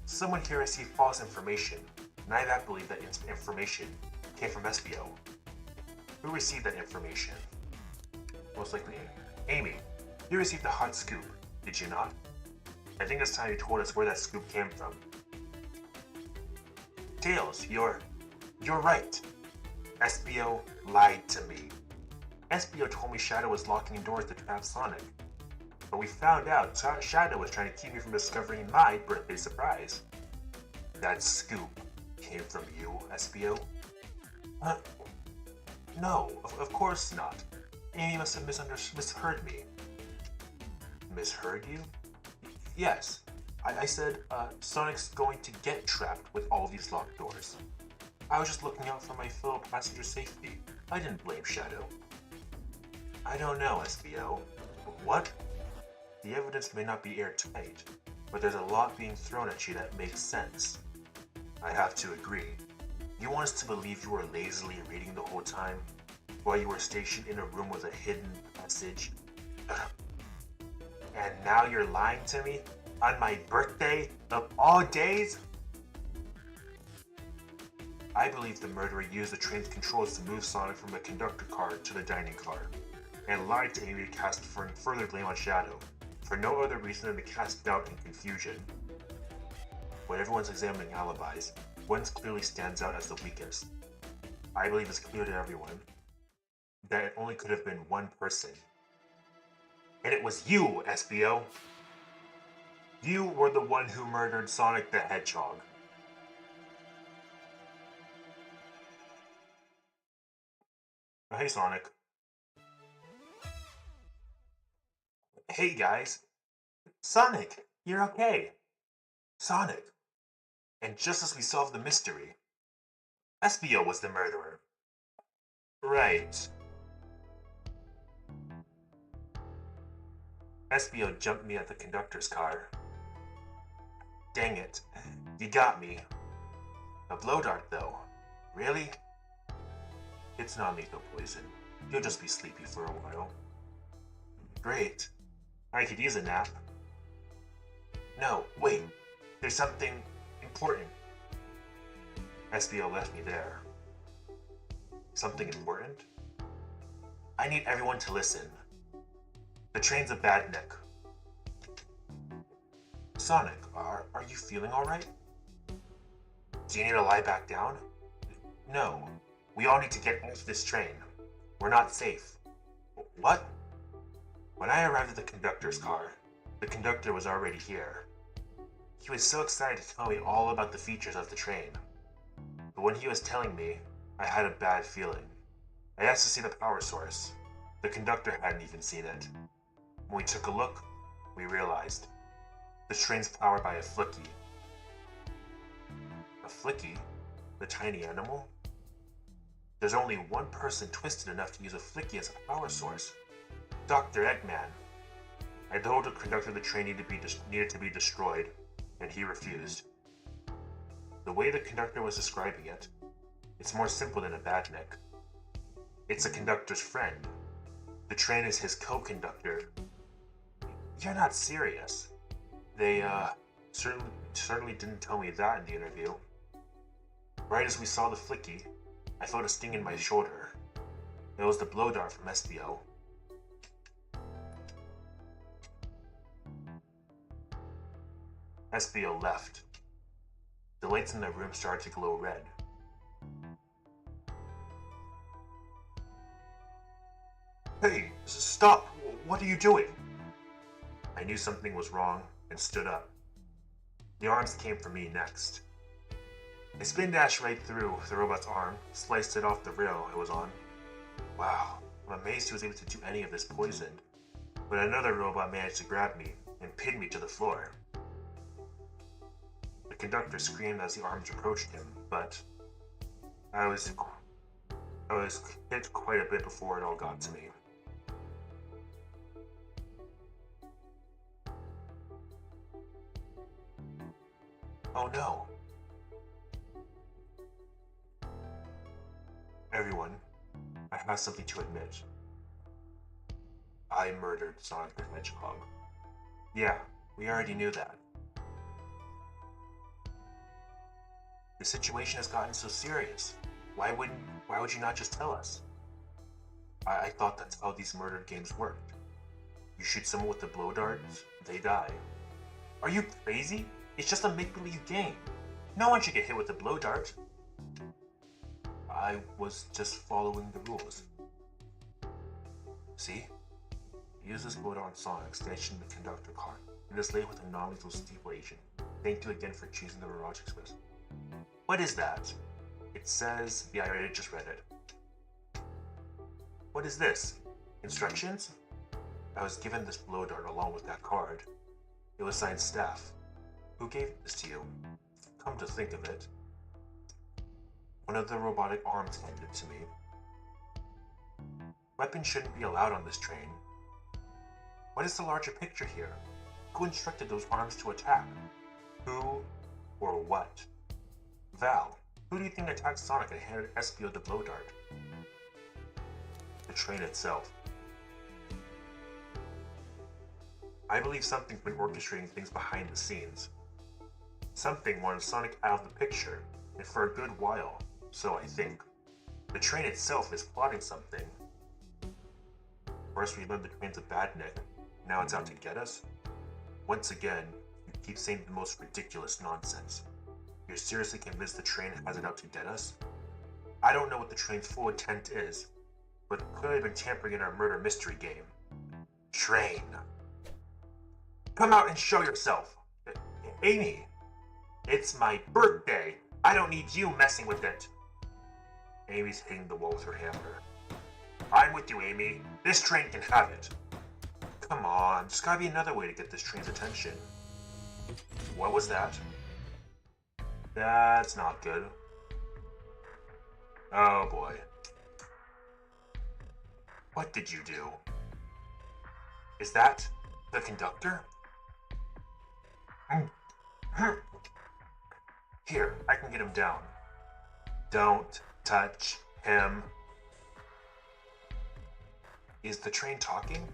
Someone here received false information, and I that believe that information came from Espio. Who received that information? Most likely Amy. You received the hot scoop, did you not? I think it's time you told us where that scoop came from. Tails, you're right. Espio lied to me. Espio told me Shadow was locking doors to trap Sonic. But we found out Shadow was trying to keep me from discovering my birthday surprise. That scoop came from you, Espio? No, of course not. Amy must have misheard me. Misheard you? Yes. I said, Sonic's going to get trapped with all these locked doors. I was just looking out for my fellow passenger's safety. I didn't blame Shadow. I don't know, Espio. What? The evidence may not be airtight, but there's a lot being thrown at you that makes sense. I have to agree. You want us to believe you were lazily reading the whole time, while you were stationed in a room with a hidden passage? And now you're lying to me? On my birthday? Of all days? I believe the murderer used the train's controls to move Sonic from the conductor car to the dining car, and lied to Amy to cast further blame on Shadow, for no other reason than to cast doubt and confusion. When everyone's examining alibis, one clearly stands out as the weakest. I believe it's clear to everyone that it only could have been one person. And it was you, SBO! You were the one who murdered Sonic the Hedgehog. Hey, Sonic. Hey, guys. Sonic, you're okay. Sonic. And just as we solved the mystery, SBO was the murderer. Right. SBO jumped me at the conductor's car. Dang it. You got me. A blow dart, though. Really? It's non-lethal poison. You'll just be sleepy for a while. Great. I could use a nap. No, wait. There's something important. SBO left me there. Something important? I need everyone to listen. The train's a bad neck. Sonic, are you feeling alright? Do you need to lie back down? No. We all need to get off this train. We're not safe. What? When I arrived at the conductor's car, the conductor was already here. He was so excited to tell me all about the features of the train. But when he was telling me, I had a bad feeling. I asked to see the power source. The conductor hadn't even seen it. When we took a look, we realized the train's powered by a flicky. A flicky? The tiny animal? There's only one person twisted enough to use a flicky as a power source. Dr. Eggman. I told the conductor the train needed to be destroyed, and he refused. The way the conductor was describing it, it's more simple than a badnik. It's a conductor's friend. The train is his co-conductor. You're not serious. They, certainly didn't tell me that in the interview. Right as we saw the flicky, I felt a sting in my shoulder. It was the blow dart from SBO. SBO left. The lights in the room started to glow red. Hey, stop! What are you doing? I knew something was wrong and stood up. The arms came for me next. I spin dashed right through the robot's arm, sliced it off the rail I was on. Wow, I'm amazed he was able to do any of this poisoned. But another robot managed to grab me and pin me to the floor. The conductor screamed as the arms approached him, but I was hit quite a bit before it all got to me. Oh no. Everyone, I have something to admit. I murdered Sonic the Hedgehog. Yeah, we already knew that. The situation has gotten so serious. Why would you not just tell us? I thought that's how these murder games worked. You shoot someone with a blow dart, they die. Are you crazy? It's just a make-believe game. No one should get hit with a blow dart. I was just following the rules. See? Use this blow dart on Sonic, stationed in the conductor car. It is laid with a non-lethal steeple agent. Thank you again for choosing the Robotics Quiz. What is that? It says... Yeah, I already just read it. What is this? Instructions? I was given this blow dart along with that card. It was signed Staff. Who gave this to you? Come to think of it, one of the robotic arms handed it to me. Weapons shouldn't be allowed on this train. What is the larger picture here? Who instructed those arms to attack? Who or what? Val, who do you think attacked Sonic and handed SBO the blow dart? The train itself. I believe something's been orchestrating things behind the scenes. Something wanted Sonic out of the picture, and for a good while, so I think. The train itself is plotting something. First we learned the train's a badnik, now it's out to get us? Once again, you keep saying the most ridiculous nonsense. You're seriously convinced the train has it out to get us? I don't know what the train's full intent is, but they've clearly been tampering in our murder mystery game. Train. Come out and show yourself! Amy! It's my birthday! I don't need you messing with it! Amy's hitting the wall with her hammer. I'm with you, Amy. This train can have it. Come on, there's gotta be another way to get this train's attention. What was that? That's not good. Oh boy. What did you do? Is that the conductor? Here, I can get him down. Don't touch him. Is the train talking?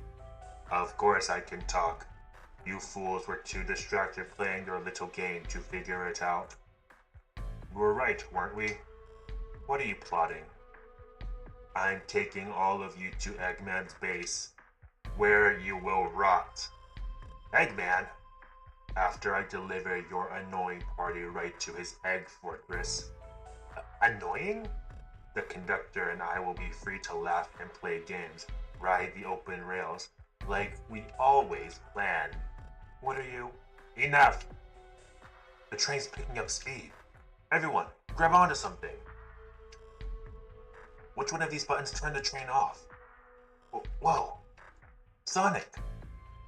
Of course I can talk. You fools were too distracted playing your little game to figure it out. We were right, weren't we? What are you plotting? I'm taking all of you to Eggman's base, where you will rot. Eggman? After I deliver your annoying party right to his egg fortress. Annoying? The conductor and I will be free to laugh and play games, ride the open rails, like we always planned. What are you? Enough! The train's picking up speed. Everyone, grab onto something. Which one of these buttons turned the train off? Whoa! Sonic!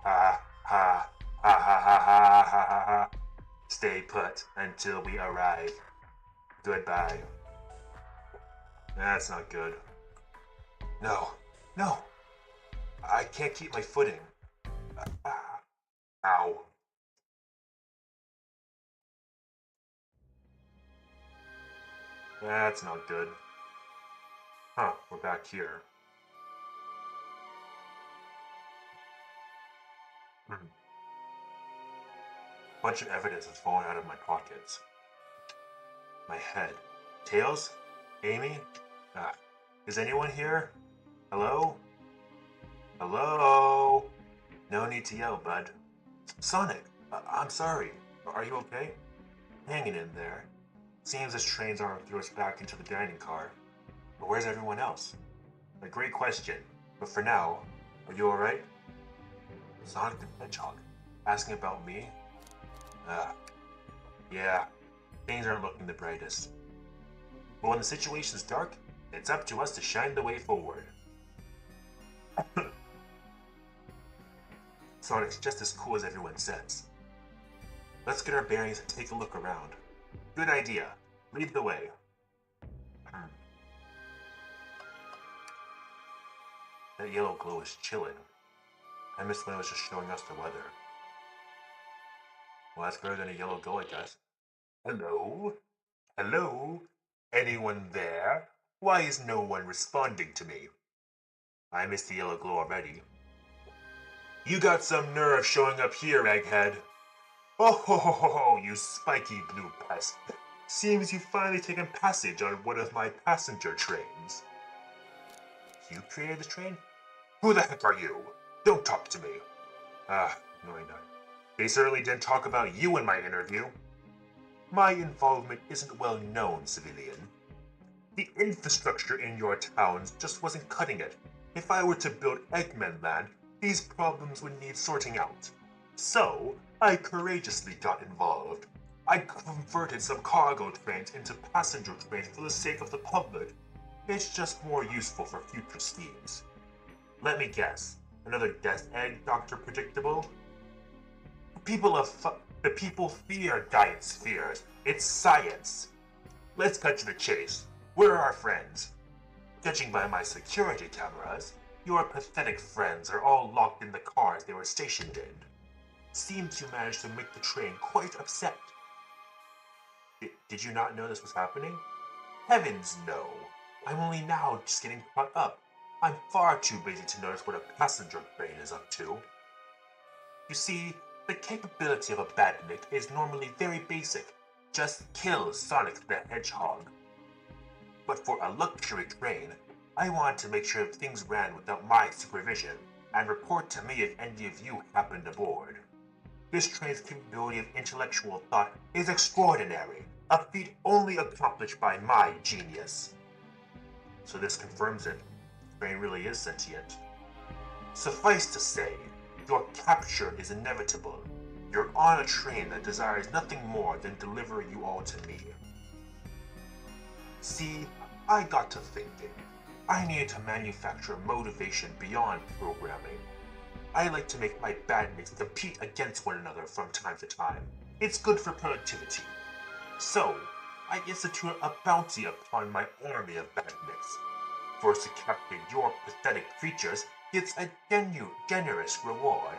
Ha ha ha ha ha ha ha ha ha. Stay put until we arrive. Goodbye. That's not good. No, no! I can't keep my footing. Ow. That's not good. Huh, we're back here. Bunch of evidence has fallen out of my pockets. My head. Tails? Amy? Is anyone here? Hello? Hello? No need to yell, bud. Sonic, I'm sorry. Are you okay? Hanging in there. Seems this train's arm threw us back into the dining car. But where's everyone else? A great question, but for now, are you alright? Sonic the Hedgehog, asking about me? Yeah, things aren't looking the brightest. But when the situation's dark, it's up to us to shine the way forward. Sonic's just as cool as everyone says. Let's get our bearings and take a look around. Good idea. Lead the way. That yellow glow is chilling. I missed when it was just showing us the weather. Well, that's better than a yellow glow, I guess. Hello? Hello? Anyone there? Why is no one responding to me? I missed the yellow glow already. You got some nerve showing up here, Egghead. Oh ho ho ho ho, you spiky blue pest. Seems you've finally taken passage on one of my passenger trains. You created the train? Who the heck are you? Don't talk to me. Annoying guy. They certainly didn't talk about you in my interview. My involvement isn't well known, civilian. The infrastructure in your towns just wasn't cutting it. If I were to build Eggman Land, these problems would need sorting out. So, I courageously got involved. I converted some cargo trains into passenger trains for the sake of the public. It's just more useful for future schemes. Let me guess. Another death egg, Dr. Predictable? The people fear Giant Spheres. It's science. Let's cut to the chase. Where are our friends? Judging by my security cameras, your pathetic friends are all locked in the cars they were stationed in. Seems you managed to make the train quite upset. Did you not know this was happening? Heavens no. I'm only now just getting caught up. I'm far too busy to notice what a passenger train is up to. You see, the capability of a badnik is normally very basic. Just kill Sonic the Hedgehog. But for a luxury train, I want to make sure things ran without my supervision, and report to me if any of you happened aboard. This train's capability of intellectual thought is extraordinary, a feat only accomplished by my genius. So this confirms it. The train really is sentient. Suffice to say, your capture is inevitable. You're on a train that desires nothing more than deliver you all to me. See, I got to thinking. I needed to manufacture motivation beyond programming. I like to make my badniks compete against one another from time to time. It's good for productivity. So, I instituted a bounty upon my army of badniks. First to capture your pathetic creatures gets a generous reward.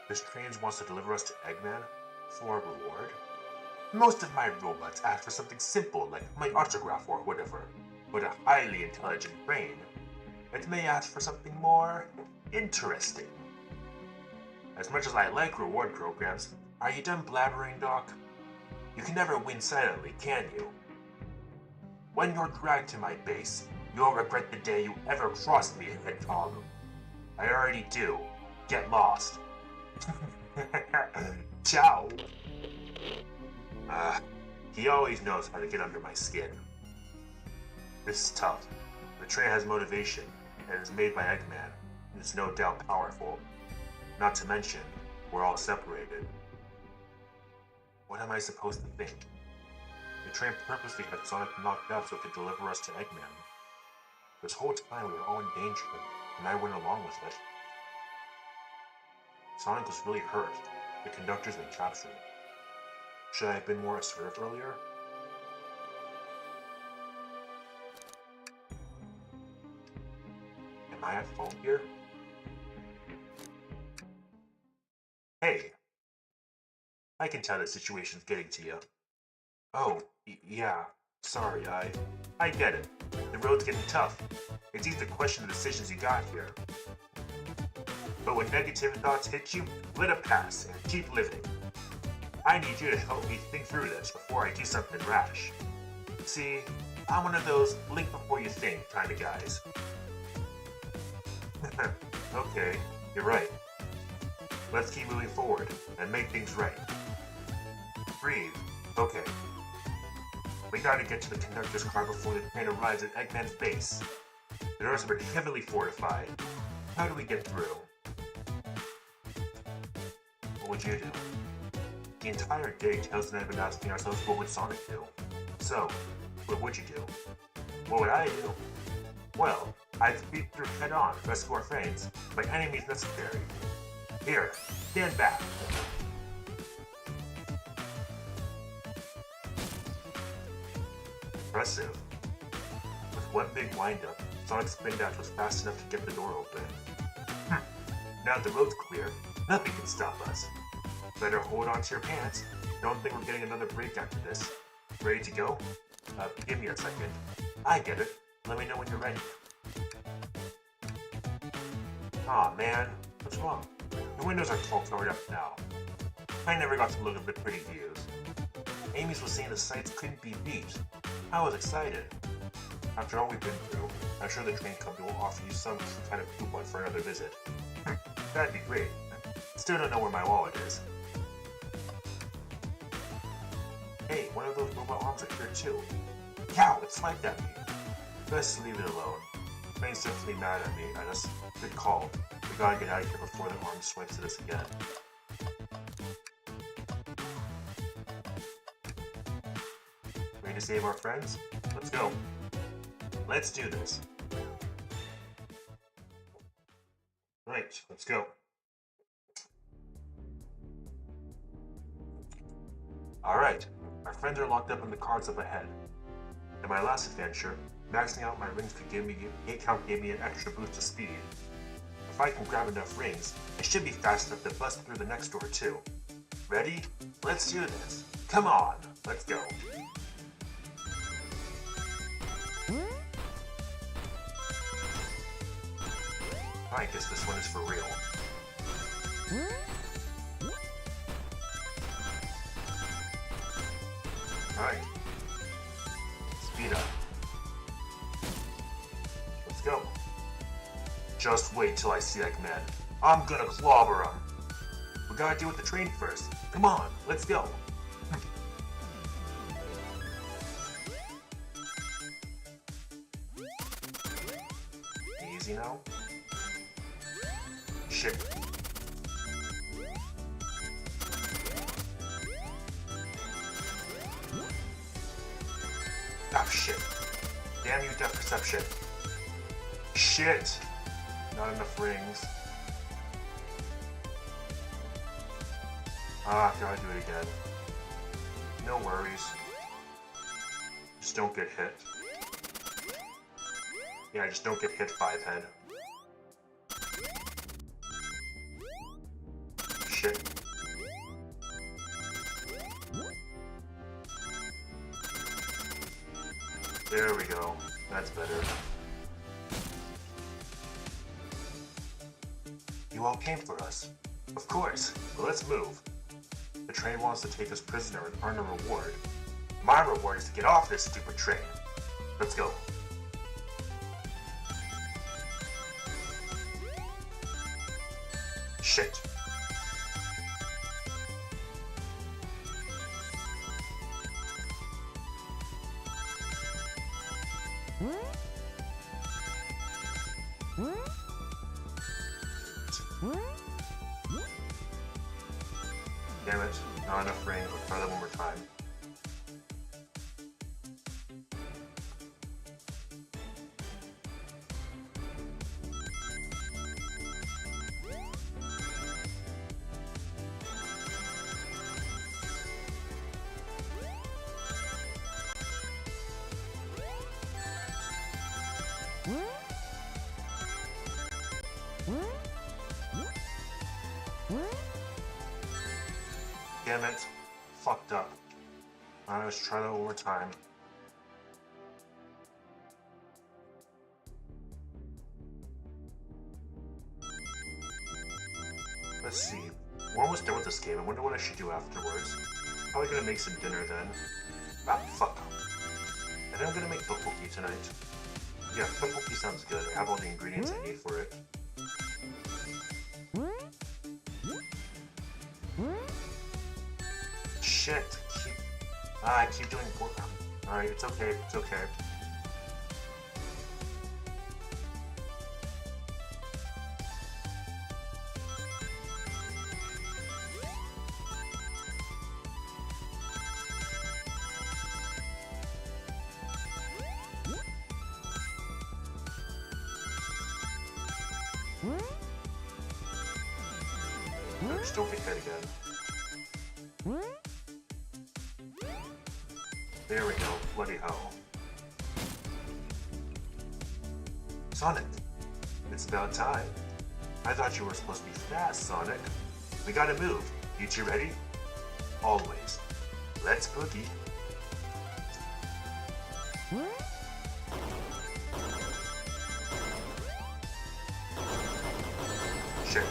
This train wants to deliver us to Eggman for a reward? Most of my robots ask for something simple like my autograph or whatever, but a highly intelligent brain, it may ask for something more interesting. As much as I like reward programs, are you done blabbering, Doc? You can never win silently, can you? When you're dragged to my base, you'll regret the day you ever crossed me, Hedgehog. I already do. Get lost. Ciao. He always knows how to get under my skin. This is tough. The train has motivation, and is made by Eggman, and is no doubt powerful. Not to mention, we're all separated. What am I supposed to think? The train purposely had Sonic knocked out so it could deliver us to Eggman. This whole time we were all in danger, and I went along with it. Sonic was really hurt. The conductor's been captured. Should I have been more assertive earlier? Am I at fault here? Hey! I can tell the situation's getting to you. Oh, yeah. Sorry, I get it. The road's getting tough. It's easy to question the decisions you got here. But when negative thoughts hit you, let it pass and keep living. I need you to help me think through this before I do something rash. See, I'm one of those blink before you think kind of guys. Okay, you're right. Let's keep moving forward and make things right. Breathe. Okay. We gotta get to the conductor's car before the train arrives at Eggman's base. The doors have been heavily fortified. How do we get through? What would you do? The entire day Tails and I have been asking ourselves what would Sonic do. So, what would you do? What would I do? Well, I'd speed through head-on, rescue our friends, by any means necessary. Here, stand back. Impressive. With one big wind-up, Sonic's spin dash was fast enough to get the door open. Now that the road's clear, nothing can stop us. Better hold on to your pants. Don't think we're getting another break after this. Ready to go? Give me a second. I get it. Let me know when you're ready. Aw, man. What's wrong? The windows are all covered up now. I never got to look at the pretty views. Amy's was saying the sights couldn't be beat. I was excited. After all we've been through, I'm sure the train company will offer you some kind of coupon for another visit. That'd be great. Still don't know where my wallet is. Hey, one of those robot arms are here too. Cow, it swiped at me. Best leave it alone. The train's definitely mad at me. Good call. We gotta get out of here before the arm swipes at us again. Ready to save our friends? Let's go. Let's do this. Right, let's go. Alright, our friends are locked up in the cars up ahead. In my last adventure, maxing out my rings could gave me an extra boost of speed. If I can grab enough rings, I should be fast enough to bust through the next door too. Ready? Let's do this. Come on, let's go. I guess this one is for real. Alright. Speed up. Let's go. Just wait till I see Eggman. I'm gonna clobber him. We gotta deal with the train first. Come on, let's go. Easy now. Shit. Ah, shit. Damn you, depth perception. Shit. Not enough rings. Ah, gotta do it again. No worries. Just don't get hit. Yeah, just don't get hit, 5-head. Shit. There we go. That's better. You all came for us. Of course. Well, let's move. The train wants to take us prisoner and earn a reward. My reward is to get off this stupid train. Let's go. Shit. Damn it, not enough rings. Let's try that one more time. Damn it. Fucked up. Alright, let's try that one more time. Let's see. We're almost done with this game. I wonder what I should do afterwards. Probably gonna make some dinner then. Ah, fuck. I think I'm gonna make tteokbokki tonight. Yeah, tteokbokki sounds good. I have all the ingredients I need for it. Shit. I keep doing pork. Alright, it's okay. It's okay. No, just don't get hit again. There we go. Bloody hell. Sonic, it's about time. I thought you were supposed to be fast, Sonic. We gotta move. You two ready? Always. Let's boogie. Shit.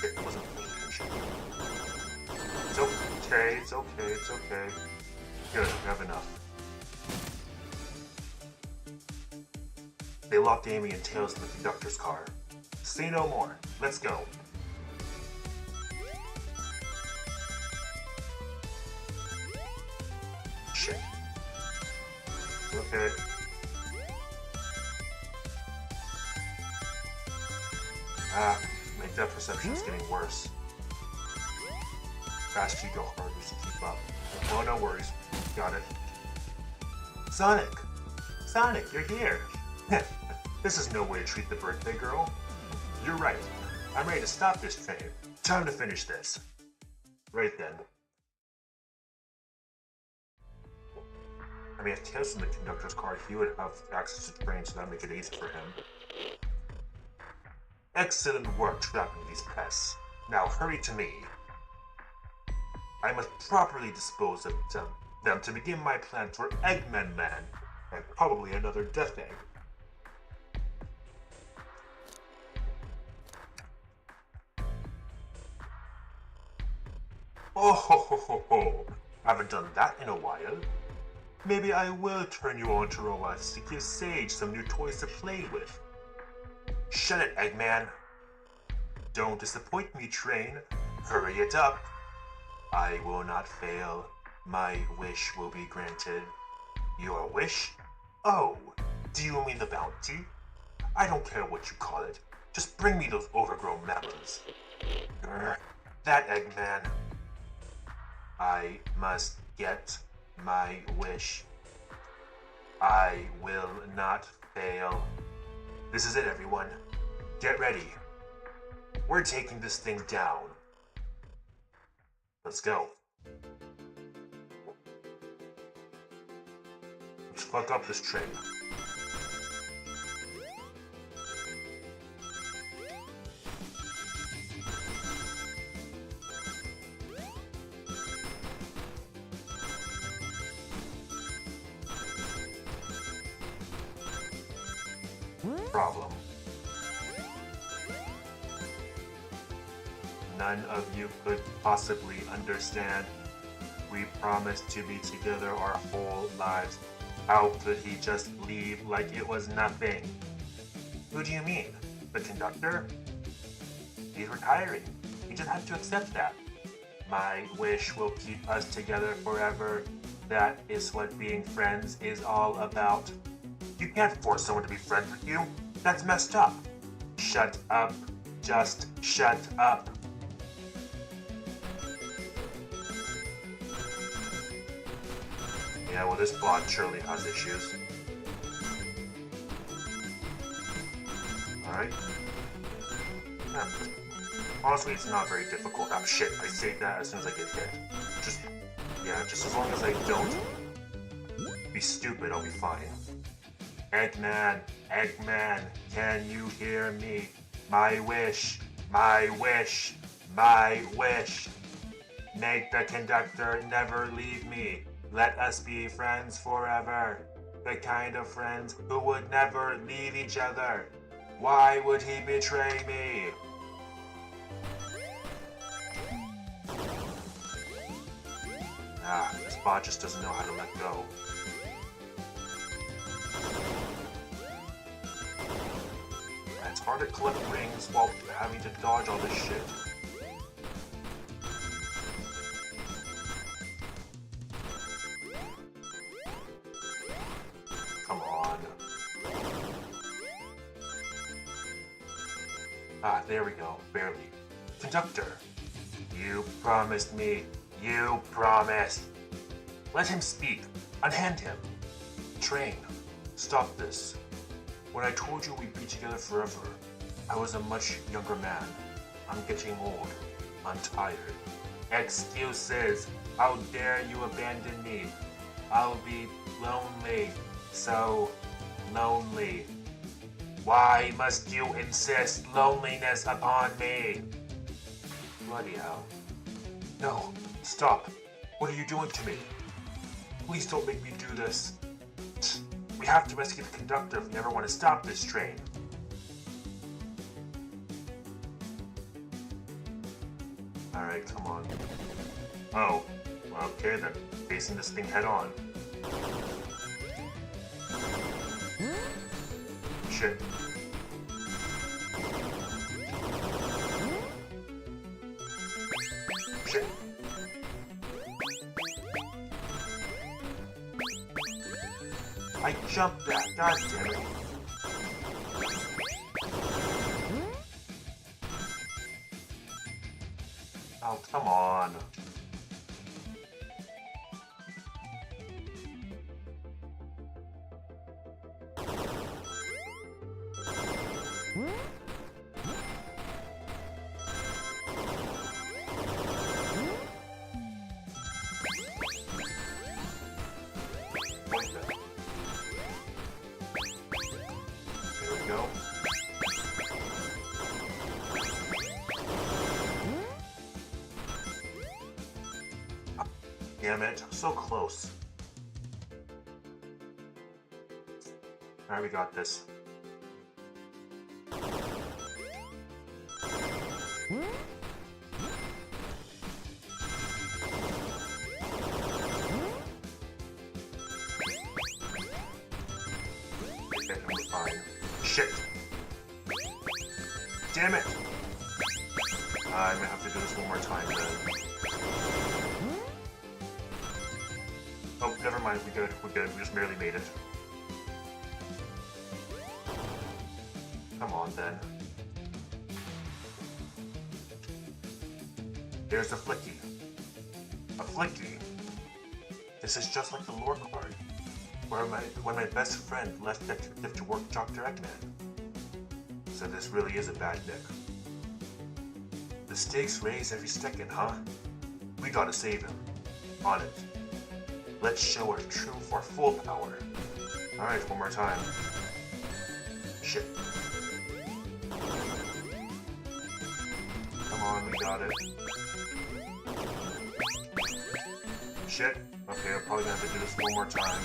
It wasn't paying attention. It's okay, it's okay, it's okay. Good, we have enough. They locked Amy and Tails in the conductor's car. Say no more. Let's go. Shit. Okay. Ah, my depth perception is getting worse. Fast you go harder to keep up. Oh, no worries. Got it. Sonic! Sonic, you're here! This is no way to treat the birthday girl. You're right. I'm ready to stop this train. Time to finish this. Right then. I mean, if Tails in the conductor's car, he would have access to the train, so that'd make it easy for him. Excellent work trapping these pests. Now hurry to me. I must properly dispose of them to begin my plan for Eggman Man, and probably another Death Egg. Oh ho ho ho ho! Haven't done that in a while. Maybe I will turn you on to robots to give Sage some new toys to play with. Shut it, Eggman. Don't disappoint me, Train. Hurry it up. I will not fail. My wish will be granted. Your wish? Oh, do you mean the bounty? I don't care what you call it. Just bring me those overgrown mammals. That Eggman. I must get my wish. I will not fail. This is it, everyone. Get ready. We're taking this thing down. Let's go. Let's fuck up this train. Problem. None of you could possibly understand. We promised to be together our whole lives. How could he just leave like it was nothing? Who do you mean? The conductor? He's retiring. You just have to accept that. My wish will keep us together forever. That is what being friends is all about. You can't force someone to be friends with you. That's messed up. Shut up. Just shut up. Yeah, well, this bot surely has issues. Alright. Yeah. Honestly, it's not very difficult. Oh shit, I saved that as soon as I get hit. Just as long as I don't be stupid, I'll be fine. Eggman, Eggman, can you hear me? My wish, my wish, my wish. Make the conductor never leave me. Let us be friends forever. The kind of friends who would never leave each other. Why would he betray me? This bot just doesn't know how to let go. It's hard to collect rings while having to dodge all this shit. Come on. There we go. Barely. Conductor, you promised me. You promised. Let him speak. Unhand him. Train. Stop this. When I told you we'd be together forever, I was a much younger man. I'm getting old. I'm tired. Excuses. How dare you abandon me? I'll be lonely. So lonely. Why must you insist loneliness upon me? Bloody hell. No, stop. What are you doing to me? Please don't make me do this. We have to rescue the conductor if we ever want to stop this train. Alright, come on. Oh, okay then. Facing this thing head on. Shit. Shit. I jumped that, god damn it. Oh, come on. damn it. So close. Alright, we got this. Okay, we're fine. Shit! Damn it! I'm gonna have to do this one more time then. Oh, never mind, we're good, we're good, we just barely made it. Come on then. There's a Flicky. A Flicky? This is just like the lore card, when my best friend left Detective to work Dr. Eggman. So this really is a bad nick. The stakes raise every second, huh? We gotta save him. On it. Let's show our full power. Alright, one more time. Shit. Come on, we got it. Shit. Okay, I'm probably gonna have to do this one more time.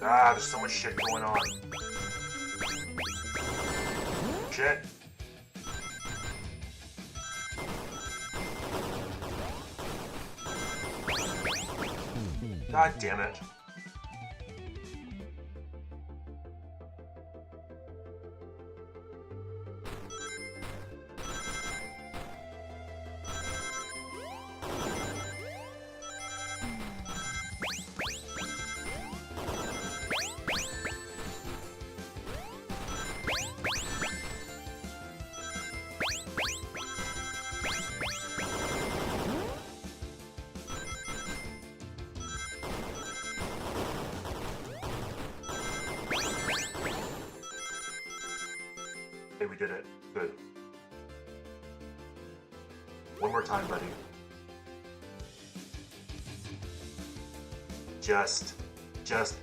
Ah, there's so much shit going on. Shit. God damn it. Okay, we did it. Good. One more time, buddy. Just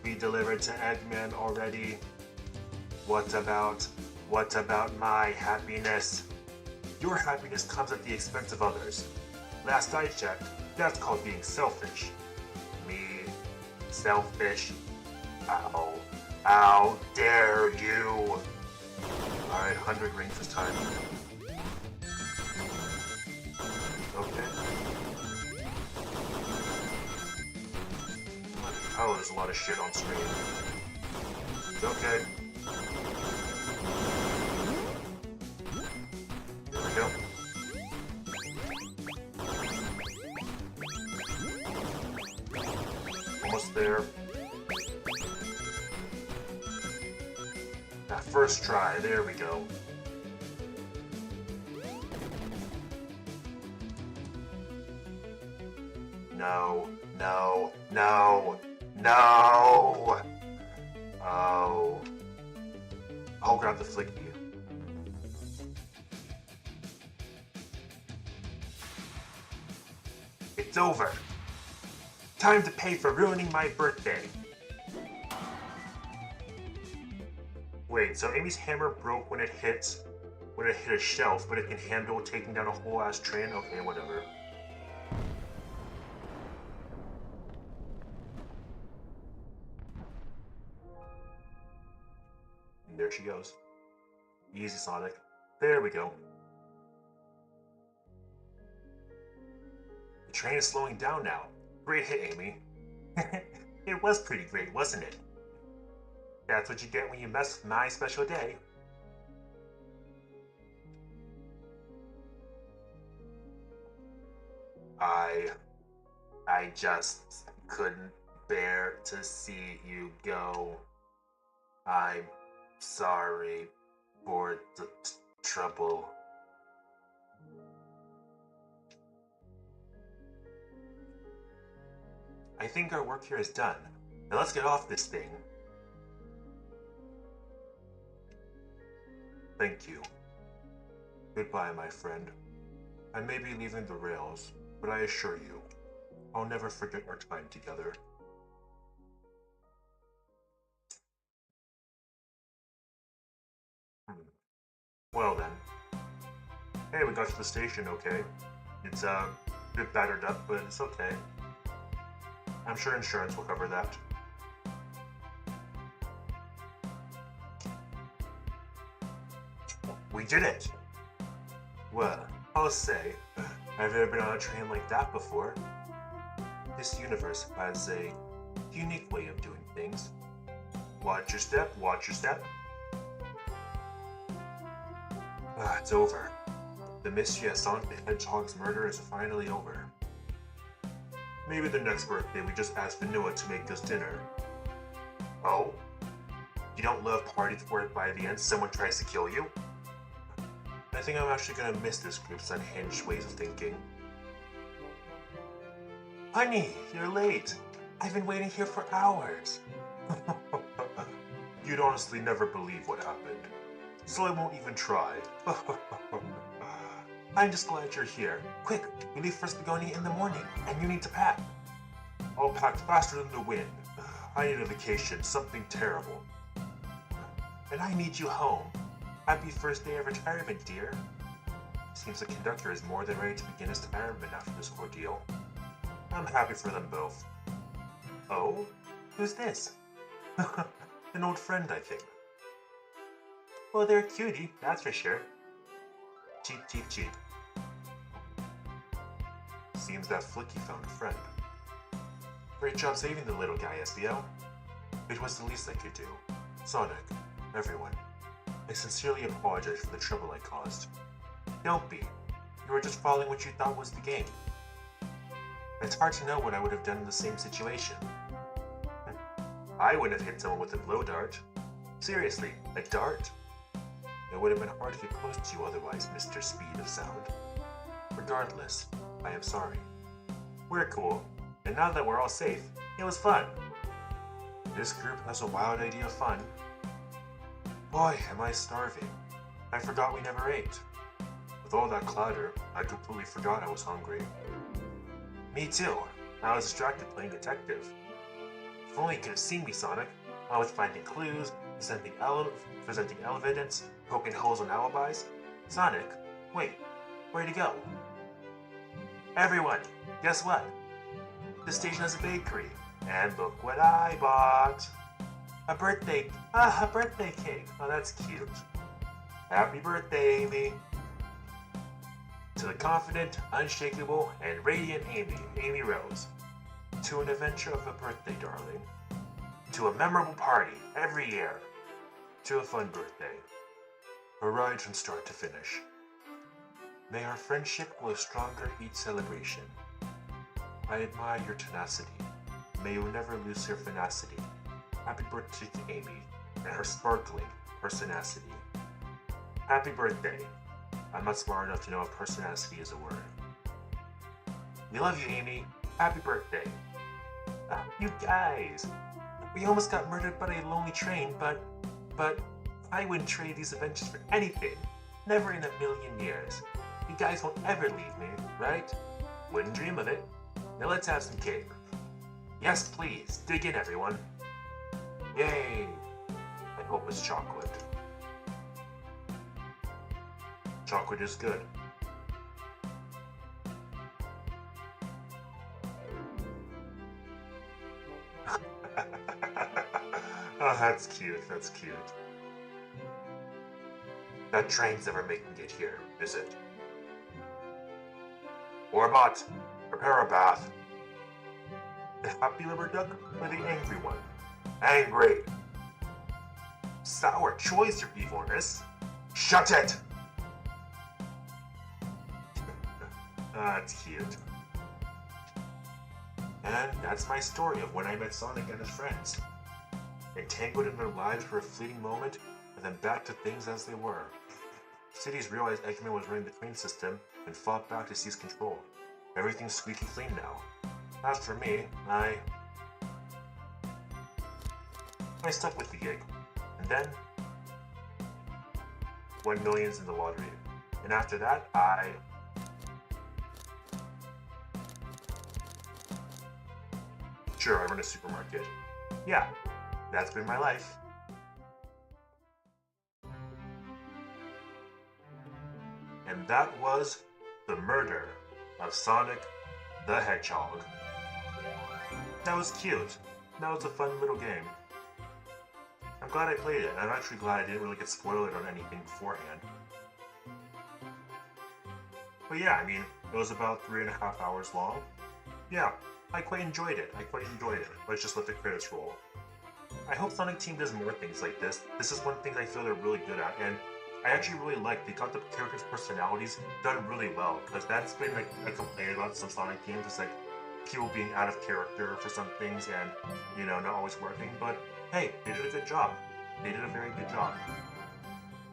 be delivered to Eggman already. What about my happiness? Your happiness comes at the expense of others. Last I checked, that's called being selfish. Me? Selfish? How dare you! Alright, 100 rings this time. Okay. Oh, there's a lot of shit on screen. It's okay. There we go. Almost there. That first try, there we go. No, no, no, no! Oh. I'll grab the Flicky. It's over. Time to pay for ruining my birthday. Wait, so Amy's hammer broke when it hit a shelf, but it can handle taking down a whole ass train? Okay, whatever. And there she goes. Easy, Sonic. There we go. The train is slowing down now. Great hit, Amy. It was pretty great, wasn't it? That's what you get when you mess with my special day. I just couldn't bear to see you go. I'm sorry for the trouble. I think our work here is done. Now let's get off this thing. Thank you. Goodbye, my friend. I may be leaving the rails, but I assure you, I'll never forget our time together. Well then. Hey, we got to the station, okay? It's a bit battered up, but it's okay. I'm sure insurance will cover that. We did it! Well, I'll say, I've never been on a train like that before. This universe has a unique way of doing things. Watch your step, watch your step. It's over. The mystery of Sonic the Hedgehog's murder is finally over. Maybe the next birthday we just ask Vanilla to make us dinner. Oh? You don't love parties where by the end someone tries to kill you? I think I'm actually gonna miss this group's unhinged ways of thinking. Honey, you're late. I've been waiting here for hours. You'd honestly never believe what happened, so I won't even try. I'm just glad you're here. Quick, we leave First Begonia in the morning, and you need to pack. I'll pack faster than the wind. I need a vacation, something terrible. And I need you home. Happy first day of retirement, dear. Seems the conductor is more than ready to begin his retirement after this ordeal. I'm happy for them both. Oh? Who's this? An old friend, I think. Well, they're a cutie, that's for sure. Cheep, cheep, cheep. Seems that Flicky found a friend. Great job saving the little guy, SBO. It was the least I could do. Sonic, everyone, I sincerely apologize for the trouble I caused. Don't be. You were just following what you thought was the game. It's hard to know what I would have done in the same situation. I wouldn't have hit someone with a blow dart. Seriously, a dart? It would have been hard to get close to you otherwise, Mr. Speed of Sound. Regardless, I am sorry. We're cool, and now that we're all safe, it was fun. This group has a wild idea of fun. Boy, am I starving. I forgot we never ate. With all that clatter, I completely forgot I was hungry. Me too. I was distracted playing detective. If only you could have seen me, Sonic. I was finding clues, presenting evidence, poking holes on alibis. Sonic, wait, where'd he go? Everyone, guess what? The station has a bakery, and look what I bought. A birthday cake. Oh, that's cute. Happy birthday, Amy. To the confident, unshakable, and radiant Amy Rose. To an adventure of a birthday, darling. To a memorable party every year. To a fun birthday. A ride from start to finish. May our friendship grow stronger each celebration. I admire your tenacity. May you never lose your finacity. Happy birthday to Amy and her sparkling personacity. Happy birthday. I'm not smart enough to know if personacity is a word. We love you, Amy. Happy birthday. You guys. We almost got murdered by a lonely train, but I wouldn't trade these adventures for anything. Never in a million years. You guys won't ever leave me, right? Wouldn't dream of it. Now let's have some cake. Yes, please. Dig in, everyone. Yay! I hope it's chocolate. Chocolate is good. Oh, that's cute, that's cute. That train's never making it here, is it? Orbot, prepare a bath. The happy liver duck or the angry one? Angry. Sour choice, your evilness. Shut it! That's cute. And that's my story of when I met Sonic and his friends. Entangled in their lives for a fleeting moment, and then back to things as they were. Cities realized Eggman was running the train system and fought back to seize control. Everything's squeaky clean now. As for me, I stuck with the gig. And then, won millions in the lottery. And after that, Sure, I run a supermarket. Yeah, that's been my life. And that was the murder of Sonic the Hedgehog. That was cute. That was a fun little game. I'm glad I played it. I'm actually glad I didn't really get spoiled on anything beforehand. But yeah, I mean, it was about 3.5 hours long. Yeah, I quite enjoyed it. Let's just let the credits roll. I hope Sonic Team does more things like this. This is one thing I feel they're really good at, and I actually really like they got the characters' personalities done really well, because that's been like a complaint about some Sonic games, it's like people being out of character for some things and, you know, not always working, but hey, they did a good job. They did a very good job.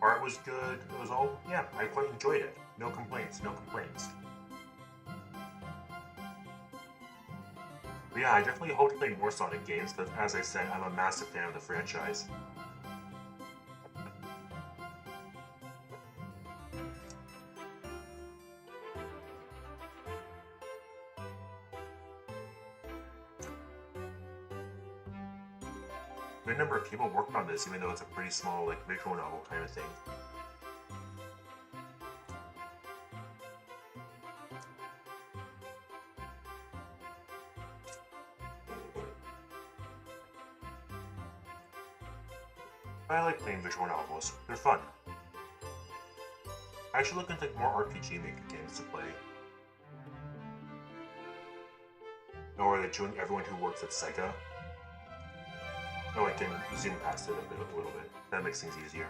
Art was good, it was all, yeah, I quite enjoyed it. No complaints, no complaints. But yeah, I definitely hope to play more Sonic games, because as I said, I'm a massive fan of the franchise. A good number of people worked on this, even though it's a pretty small, like, visual novel kind of thing. I like playing visual novels. They're fun. I should look into more RPG maker games to play. Or are they doing everyone who works at Sega? Oh, I can zoom past it a little bit. That makes things easier.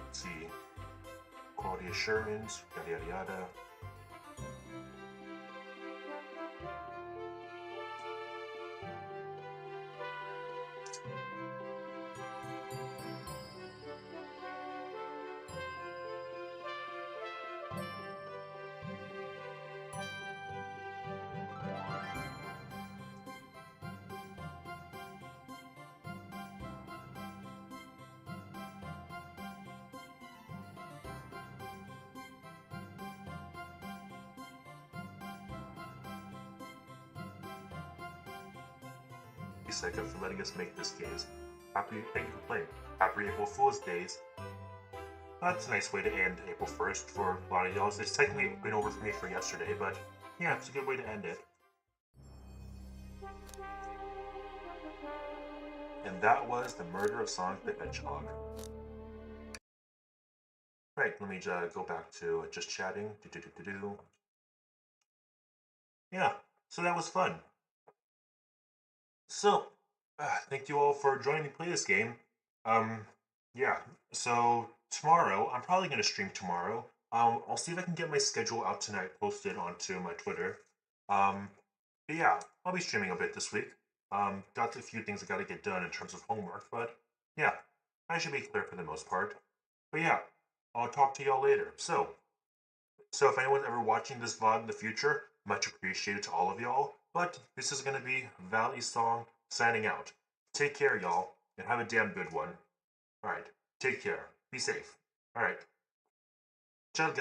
Let's see. Quality assurance, yada yada yada. Sega for letting us make this game. Thank you for playing. Happy April Fool's Days. That's a nice way to end April 1st for a lot of y'all. It's technically been over for me for yesterday, but yeah, it's a good way to end it. And that was the murder of Sonic the Hedgehog. Right, let me go back to just chatting. Yeah, so that was fun. So, thank you all for joining me play this game. Yeah, so tomorrow, I'm probably going to stream tomorrow. I'll see if I can get my schedule out tonight posted onto my Twitter. But yeah, I'll be streaming a bit this week. Got a few things I got to get done in terms of homework, but yeah, I should be clear for the most part. But yeah, I'll talk to y'all later. So if anyone's ever watching this VOD in the future, much appreciated to all of y'all. But this is going to be Valley Song signing out. Take care, y'all, and have a damn good one. Alright, take care. Be safe. Alright. Ciao,